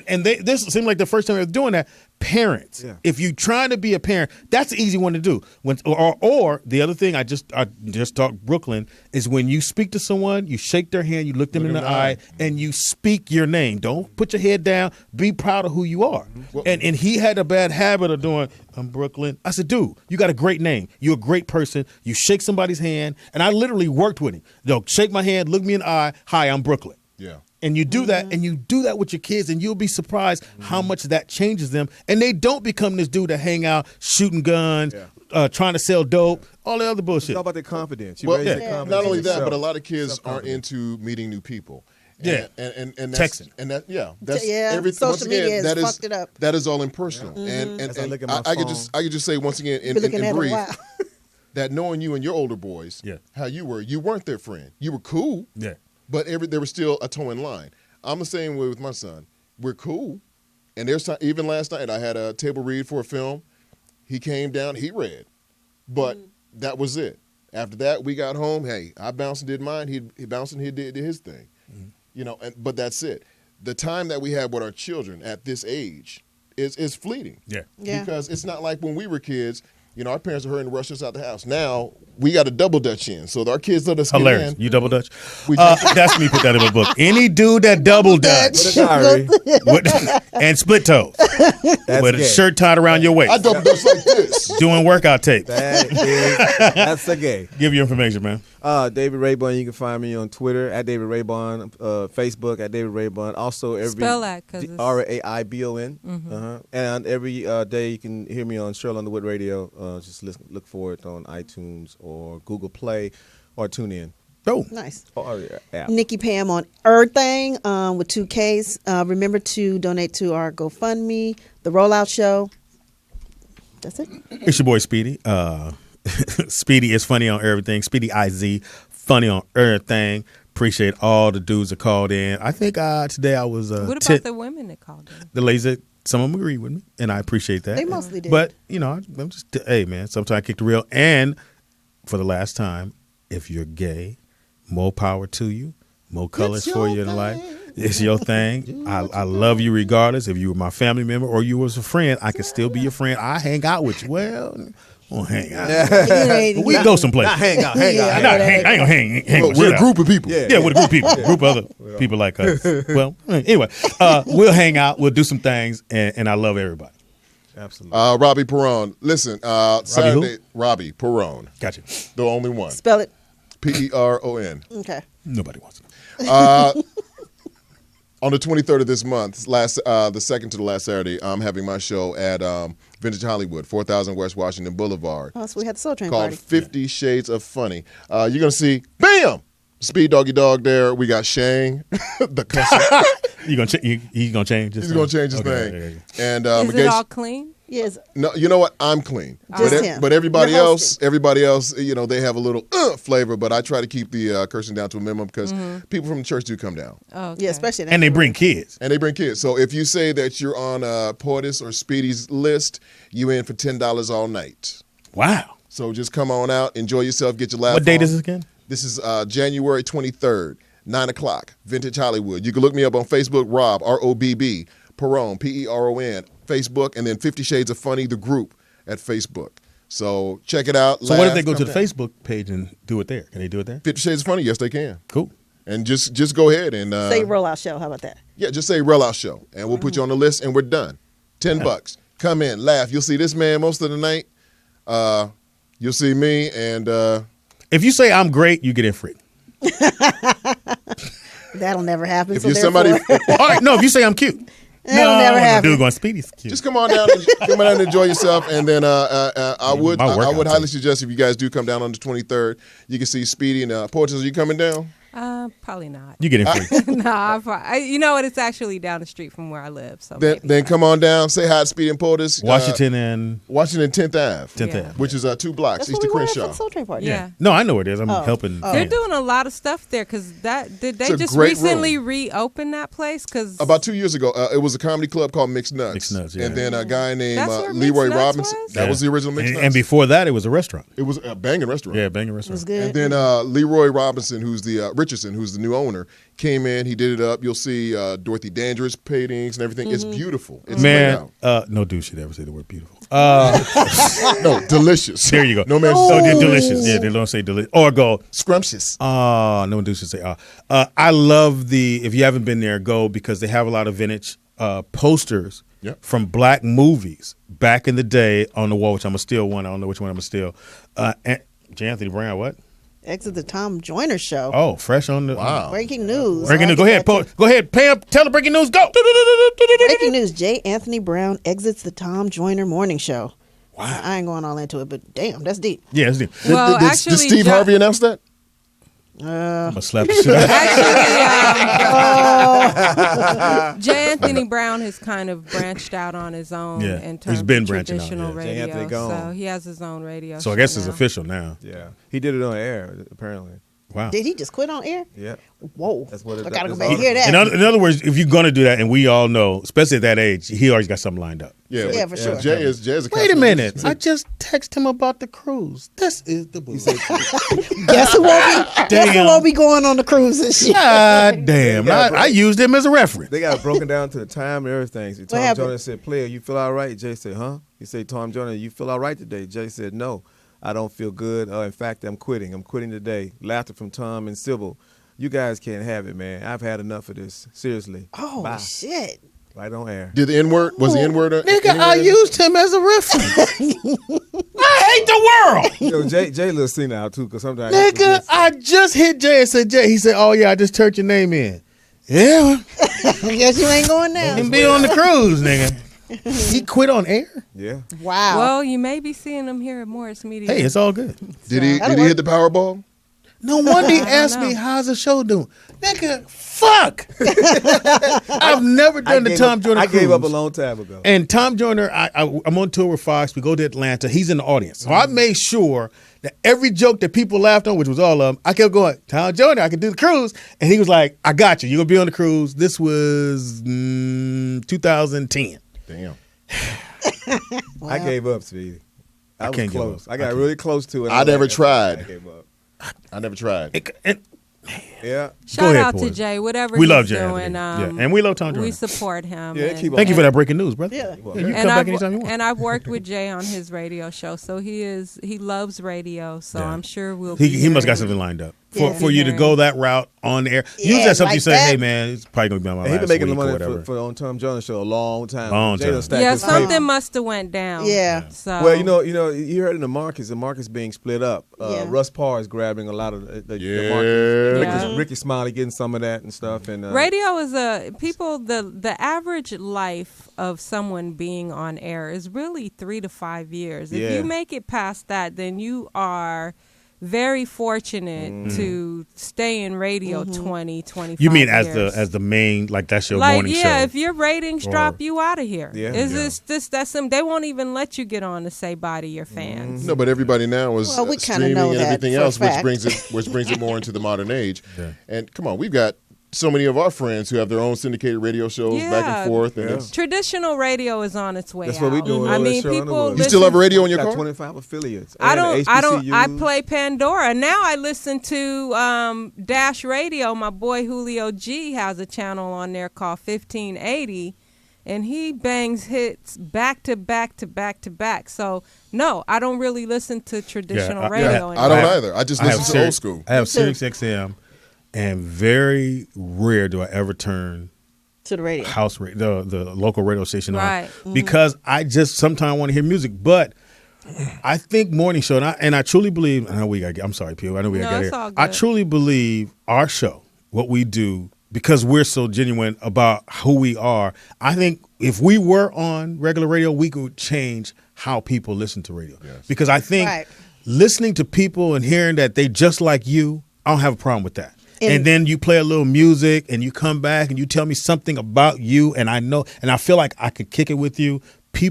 And this seemed like the first time they were doing that. Parents, if you trying to be a parent, that's the easy one to do. Or the other thing I just talked Brooklyn is when you speak to someone, you shake their hand, you look them in the eye, and you speak your name. Don't put your head down. Be proud of who you are. And he had a bad habit of doing, I'm Brooklyn. I said, dude, you got a great name. You're a great person. You shake somebody's hand, and I literally worked with him. Shake my hand, look me in the eye. Hi, I'm Brooklyn. Yeah. And you do that, and you do that with your kids, and you'll be surprised how much that changes them. And they don't become this dude that hang out, shooting guns, trying to sell dope, all the other bullshit. It's all about their confidence. Not only that, but a lot of kids aren't into meeting new people. And that's, texting. And that, that's everything. Social once again, media that has fucked it up. That is all impersonal. And I could just say once again in brief that knowing you and your older boys, how you weren't their friend. You were cool. Yeah. But there was still a towing line. I'm the same way with my son. We're cool. And there's time, even last night, I had a table read for a film. He came down, he read. But that was it. After that, we got home. Hey, I bounced and did mine. He bounced and he did his thing. But that's it. The time that we have with our children at this age is fleeting. Yeah. Because it's not like when we were kids. Our parents are hurrying to rush us out the house. Now, we got a double Dutch in. So our kids let us Hilarious. get in. You double Dutch? That's me, put that in my book. Any dude that double Dutch and split toes with a shirt tied around your waist. I double Dutch like this. Doing workout tapes. That's a gay. Give your information, man. David Raibon, you can find me on Twitter at David Raibon, Facebook at David Raibon. Also, spell that because RAIBON. And every day you can hear me on Shirley Underwood Radio. Just look for it on iTunes or Google Play or TuneIn. Oh, nice. App. Nikki Pam on Everything with 2 Ks. Remember to donate to our GoFundMe, The Rollout Show. That's it. It's your boy Speedy. Speedy is funny on everything. Speedy IZ, funny on everything. Appreciate all the dudes that called in. I think today I was. What about the women that called in? The ladies that some of them agree with me, and I appreciate that. They mostly did. But I'm just hey man. Sometimes I kick the real. And for the last time, if you're gay, more power to you. More colors for you in life. It's your thing. I love you regardless. If you were my family member or you was a friend, I can still be your friend. I hang out with you. Well, We'll hang out. We go someplace. Not hang out. I ain't gonna hang We're a group of people. Yeah, with a group of people. A group of other people like us. Well, anyway, we'll hang out. We'll do some things, and I love everybody. Absolutely. Robbie Peron. Listen, Saturday. Robbie Peron. Gotcha. The only one. Spell it. Peron. Okay. Nobody wants to. On the 23rd of this month, the second to the last Saturday, I'm having my show at Vintage Hollywood, 4000 West Washington Boulevard. Oh, so we had the Soul Train called party. 50 Shades of Funny. You're going to see, bam, Speed Doggy Dog there. We got Shang, the cusser. He's going to change his He's going to change his thing. Okay. And, is it all clean? Yes. No, you know what? I'm clean. Just him. But everybody else, they have a little flavor. But I try to keep the cursing down to a minimum because people from the church do come down. Oh, okay. Yeah, especially. And they bring kids. So if you say that you're on Poetess or Speedy's list, you in for $10 all night. Wow. So just come on out, enjoy yourself, get your laugh. What date on. is this again? This is January 23rd, 9 o'clock, Vintage Hollywood. You can look me up on Facebook, Rob, R-O-B-B, Peron, P-E-R-O-N, Facebook, and then 50 Shades of Funny, the group at Facebook. So check it out. So what if they go to the Facebook page and do it there? Can they do it there? 50 Shades of Funny, yes, they can. Cool. And just go ahead and say Rollout Show. How about that? Yeah, just say Rollout Show, and we'll put you on the list, and we're done. $10. Come in, laugh. You'll see this man most of the night. You'll see me, and if you say I'm great, you get in free. That'll never happen. If you're somebody, all right, no. If you say I'm cute, that'll never happen. Dude, going Speedy's cute. Just come on down and enjoy yourself. And then I would highly suggest if you guys do come down on the 23rd, you can see Speedy and Poetess. Are you coming down? Probably not. You get in free. You know what? It's actually down the street from where I live. So then come on down. Say hi to Speedy and Poetess. Washington and 10th Ave. 10th Ave. Which is 2 blocks That's east where of we were at Crenshaw. for the Soul Train party. Yeah. No, I know where it is. I'm helping. They're doing a lot of stuff there because did they It's a just great recently reopen that place? Because about 2 years ago, it was a comedy club called Mixed Nuts. Mixed Nuts, yeah. And then a guy named That's where Leroy Mixed Nuts Robinson. was? That was the original Mixed Nuts. And before that, it was a restaurant. It was a banging restaurant. Yeah, banging restaurant. It was good. And then Leroy Robinson, who's the Richardson, who's the new owner, came in. He did it up. You'll see Dorothy Dandridge paintings and everything. It's beautiful. It's Man, no dude should ever say the word beautiful. No, delicious. There you go. No man. Oh, they're delicious. Yeah, they don't say delicious. Or go scrumptious. No dude should say I love if you haven't been there, go because they have a lot of vintage posters from black movies back in the day on the wall, which I'm going to steal one. I don't know which one I'm going to steal. And J. Anthony Brown, what? Exit the Tom Joyner show. Oh, fresh on the Breaking news. Breaking news. Go ahead, go ahead, Pam. Tell the breaking news. Go. Breaking news: J. Anthony Brown exits the Tom Joyner morning show. Wow. I ain't going all into it, but damn, that's deep. Yeah, that's deep. Well, did Steve Harvey announce that? I'm gonna slap the shit out. J. Anthony Brown has kind of branched out on his own in terms he's been of branching out. traditional Yeah. radio. J. Anthony gone. So he has his own radio. So I show guess it's now. official now. Yeah, he did it on air apparently. Wow. Did he just quit on air? Yeah. Whoa. That's what I gotta go back and hear that. In other words, if you're gonna do that, and we all know, especially at that age, he always got something lined up. Yeah, for sure. Jay is a Wait a minute. I just texted him about the cruise. This is the booze. Guess who won't be going on the cruise and shit? God damn. I used him as a reference. They got it broken down to the time and everything. So Tom happened? Joyner said, "Player, you feel all right?" Jay said, "Huh?" He said, "Tom Joyner, you feel all right today?" Jay said, "No, I don't feel good. In fact, I'm quitting. I'm quitting today." Laughter from Tom and Sybil. You guys can't have it, man. I've had enough of this. Seriously. Oh, Bye. shit. Right on air. Did the N-word? Was the N-word? Nigga, I used him as a reference. I hate the world. You know, Jay little senile too, because sometimes. Nigga, I just hit Jay and said, Jay. He said, "Oh yeah, I just turned your name in." Yeah. I guess you ain't going now. And be on the cruise, nigga. He quit on air? Yeah. Wow. Well, you may be seeing him here at Morris Media. Hey, it's all good. Did he hit the Powerball? No wonder he asked me, how's the show doing? Nigga, fuck. I've never done the Tom Joyner cruise. I gave up a long time ago. And Tom Joyner, I'm on tour with Fox. We go to Atlanta. He's in the audience. So I made sure that every joke that people laughed on, which was all of them, I kept going, Tom Joyner, I can do the cruise. And he was like, I got you. You're going to be on the cruise. This was 2010. Damn. Wow. I gave up, Speedy. I was can't give close. up. I got really close to it. I never tried. I gave up. I never tried. Yeah. Shout ahead, out to Poetess. Jay, whatever We he's love Jay doing. Anthony. And we love Tom We Joyner. support him. Yeah, and, Thank you for that breaking news, brother. Yeah. You can and come back anytime you want. And I've worked with Jay on his radio show, so he loves radio. So Yeah. I'm sure we'll. He must got something lined up for you to go that route on the air. Usually that's something like you say, that. hey man, it's probably gonna be on my And he last been making the week or money whatever. for on Tom Jones show a long time. Long Jay time. done stacked Yeah, his something paper. must have went down. Yeah. So Well, you heard in the markets being split up. Yeah. Russ Parr is grabbing a lot of the Yeah. markets. Yeah. Ricky Smiley getting some of that and stuff. And radio is the average life of someone being on air is really 3 to 5 years. If Yeah. you make it past that, then you are very fortunate to stay in radio 20, 25 You mean years. as the main, like that's your like morning show? if your ratings Or- drop, you out of here. Yeah. Is this that's them? They won't even let you get on to say bye to your fans. No, but everybody now is Well, we kinda streaming know and that everything for a else, which fact. brings it more into the modern age. Yeah. And come on, we've got so many of our friends who have their own syndicated radio shows back Yeah. and forth. And Yeah. it's, Traditional radio is on its way that's out. what we doing. I all that mean, shit on the people. road. You still have a radio in your Got car? 25 affiliates. I And don't. HBCU. I play Pandora. Now I listen to Dash Radio. My boy Julio G has a channel on there called 1580, and he bangs hits back to back to back to back. So no, I don't really listen to traditional radio anymore. I don't either. I just listen to old school. I have Sirius XM, and very rare do I ever turn To the radio. house radio, the local radio station Right. on, because I just sometimes want to hear music. But I think morning show, and I truly believe. I know we got. I'm sorry, Pew. I know we got to No, get it's here. all I good. truly believe our show, what we do, because we're so genuine about who we are. I think if we were on regular radio, we could change how people listen to radio. Because I think Right. listening to people and hearing that they just like you, I don't have a problem with that. And- And then you play a little music and you come back and you tell me something about you, and I know, and I feel like I could kick it with you.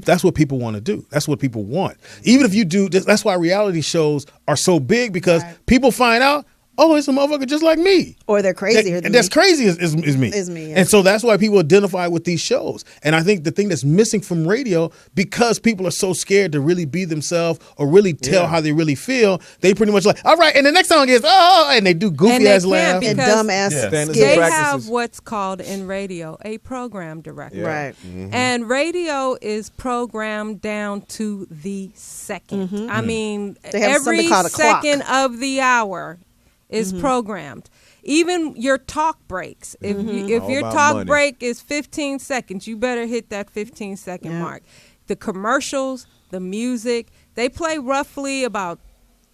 That's what people want to do. That's what people want. Even if you do, that's why reality shows are so big, because people find out, oh, it's a motherfucker just like me. Or they're crazier than And that's me. crazy is me. Is me, yeah. And so that's why people identify with these shows. And I think the thing that's missing from radio, because people are so scared to really be themselves or really tell how they really feel, they pretty much like, all right, and the next song is, oh, and they do goofy And they ass can't laugh. And because dumb ass Standards skits. They and have practices. what's called in radio a program director. Right. And radio is programmed down to the second. I mean, They have every something called a clock. second of the hour is programmed. Even your talk breaks. If All your about talk money. break is 15 seconds, you better hit that 15-second Yeah. mark. The commercials, the music, they play roughly about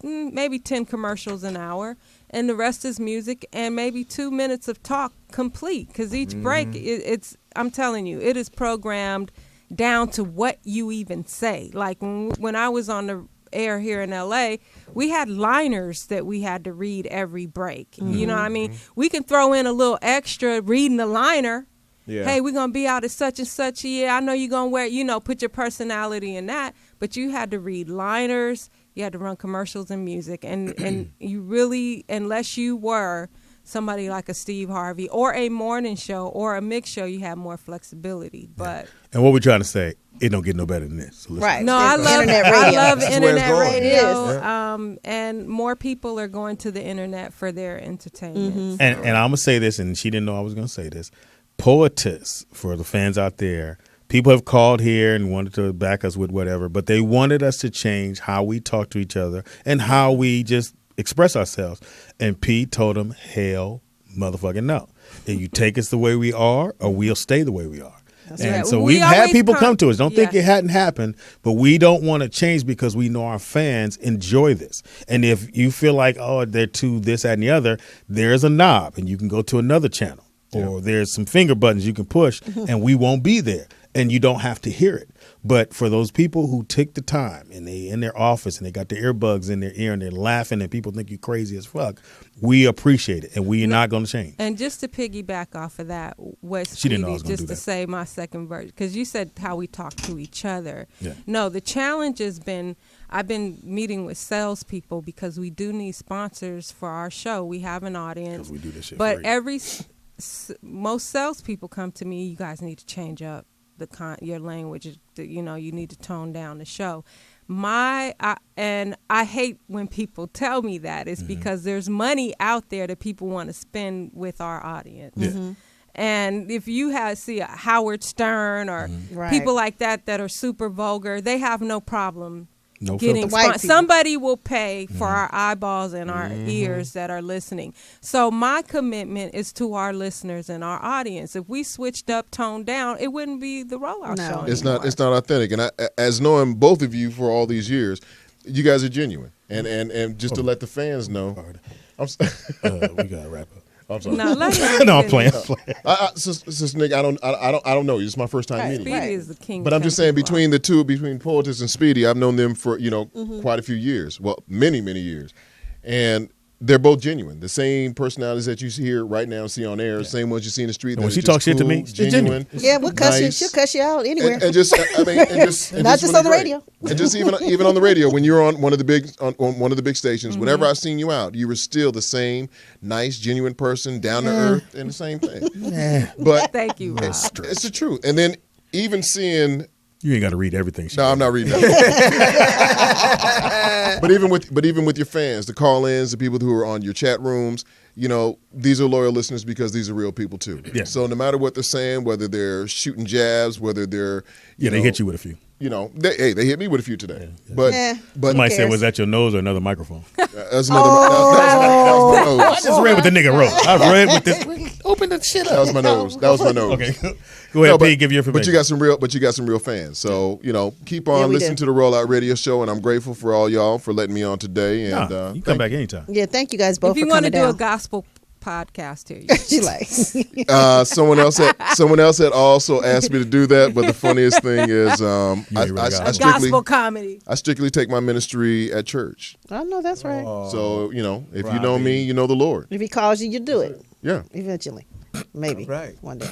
maybe 10 commercials an hour, and the rest is music and maybe 2 minutes of talk complete, because each break it's I'm telling you, it is programmed down to what you even say. Like when I was on the air here in LA, we had liners that we had to read every break. You know what I mean? We can throw in a little extra reading the liner. Yeah. Hey, we're going to be out at such and such a year. I know you're going to wear, put your personality in that. But you had to read liners. You had to run commercials and music. And you really, unless you were somebody like a Steve Harvey or a morning show or a mix show, you have more flexibility. But And what we're trying to say, it don't get no better than this. So listen. Right. no, I love Internet radio. I love That's where it's internet going. radio. It And more people are going to the internet for their entertainment. And I'm going to say this, and she didn't know I was going to say this. Poetess, for the fans out there, people have called here and wanted to back us with whatever, but they wanted us to change how we talk to each other and how we just express ourselves. And Pete told them, hell motherfucking no. And you take us the way we are, or we'll stay the way we are. And right. so We we've had always people come to us. Don't think Yeah. it hadn't happened, but we don't want to change because we know our fans enjoy this. And if you feel like, oh, they're too this, that, and the other, there's a knob, and you can go to another channel. Or there's some finger buttons you can push, and we won't be there, and you don't have to hear it. But for those people who take the time and they in their office and they got their earbuds in their ear and they're laughing and people think you crazy as fuck, we appreciate it, and we are not going to change. And just to piggyback off of that, what She didn't know I was Speedy, gonna just do to that. say my second verse, because you said how we talk to each other. Yeah. No, the challenge has been, I've been meeting with salespeople because we do need sponsors for our show. We have an audience. 'Cause we do this shit but free. most salespeople come to me, you guys need to change up. your language. You know, you need to tone down the show. And I hate when people tell me that. It's because there's money out there that people want to spend with our audience. Yeah. And if you see a Howard Stern or people like that are super vulgar, they have no problem getting somebody will pay for our eyeballs and our ears that are listening. So my commitment is to our listeners and our audience. If we switched up, toned down, it wouldn't be the Rollout Show anymore. It's not authentic. And as knowing both of you for all these years, you guys are genuine. And just to let the fans know, we gotta wrap up. I'm sorry. No, I'm playing. Sis Nick, I don't know. It's my first time meeting. Speedy is the king. But I'm just saying, between the two, between Poetess and Speedy, I've known them for quite a few years. Well, many years, and they're both genuine. The same personalities that you see here right now, see on air, same ones you see in the street. And when she talks shit to me, genuine. Yeah, we'll cuss you. She'll cuss you out anywhere. And just, I mean, not just on the radio. And just even on the radio, when you're on one of the big stations, whenever I've seen you out, you were still the same nice, genuine person, down to earth, and the same thing. But thank you, Rob. It's the truth. And then even seeing. You ain't got to read everything. No, I'm not reading that. But even with your fans, the call-ins, the people who are on your chat rooms, these are loyal listeners because these are real people too. Yeah. So no matter what they're saying, whether they're shooting jabs, whether they're they hit you with a few. They hit me with a few today. Yeah. But somebody said, was that your nose or another microphone? That's another. That was my nose. I just read what the nigga wrote. I read what this. Open the shit up. That was my nose. Okay. Go ahead, Pete. Give your information. But you got some real fans. So keep on listening to the Rollout Radio Show, and I'm grateful for all y'all for letting me on today. And you come back anytime. Yeah, thank you guys both. If you want to do a gospel podcast here, she likes. Someone else had also asked me to do that, but the funniest thing is gospel comedy. I strictly take my ministry at church. I know that's right. So if you know me, you know the Lord. If he calls you, you do it. Yeah, eventually. Maybe. Right. One day.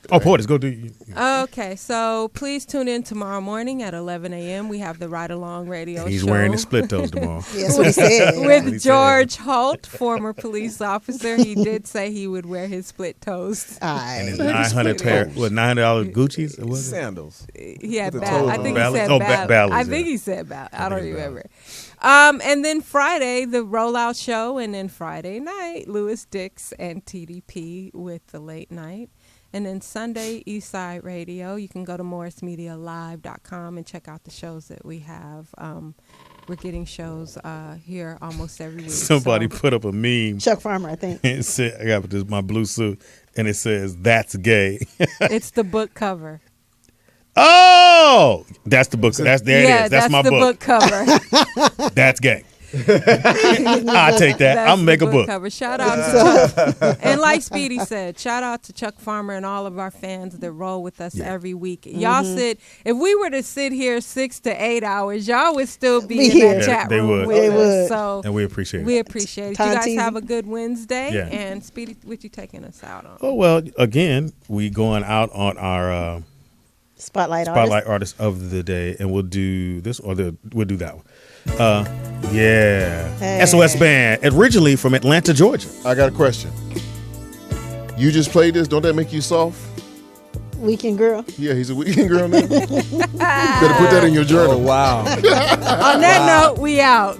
Poetess, go do you. Okay, so please tune in tomorrow morning at 11 a.m. We have the Ride Along Radio He's Show. He's wearing his split toes tomorrow. Yes, what he said. With George Holt, former police officer. He did say he would wear his split toes. And his $900 Gucci's? What was it? Sandals. He had bad. I think he said bad. I think he said bad. I don't remember. And then Friday, the Rollout Show, and then Friday night, Louis Dix and TDP with the late night. And then Sunday, Eastside Radio. You can go to morrismedialive.com and check out the shows that we have. We're getting shows here almost every week. Somebody put up a meme. Chuck Farmer, I think. It said, I got my blue suit, and it says, "That's gay." It's the book cover. Oh, that's the book. There it is. That's my book. That's the book cover. That's gay. I'll take that. I'm make a book cover. Shout out to Chuck. And like Speedy said, shout out to Chuck Farmer and all of our fans that roll with us every week. Y'all if we were to sit here 6 to 8 hours, y'all would still be in that chat room with us. So, and we appreciate it. We appreciate it. You guys have a good Wednesday. Yeah. And Speedy, what you taking us out on? Oh, well, again, we going out on our Spotlight artist of the day, and we'll do this we'll do that one. Hey. SOS Band, originally from Atlanta, Georgia. I got a question. You just played this. Don't that make you soft? Weekend girl. Yeah, he's a weekend girl now. Better put that in your journal. Oh, wow. On that note, we out.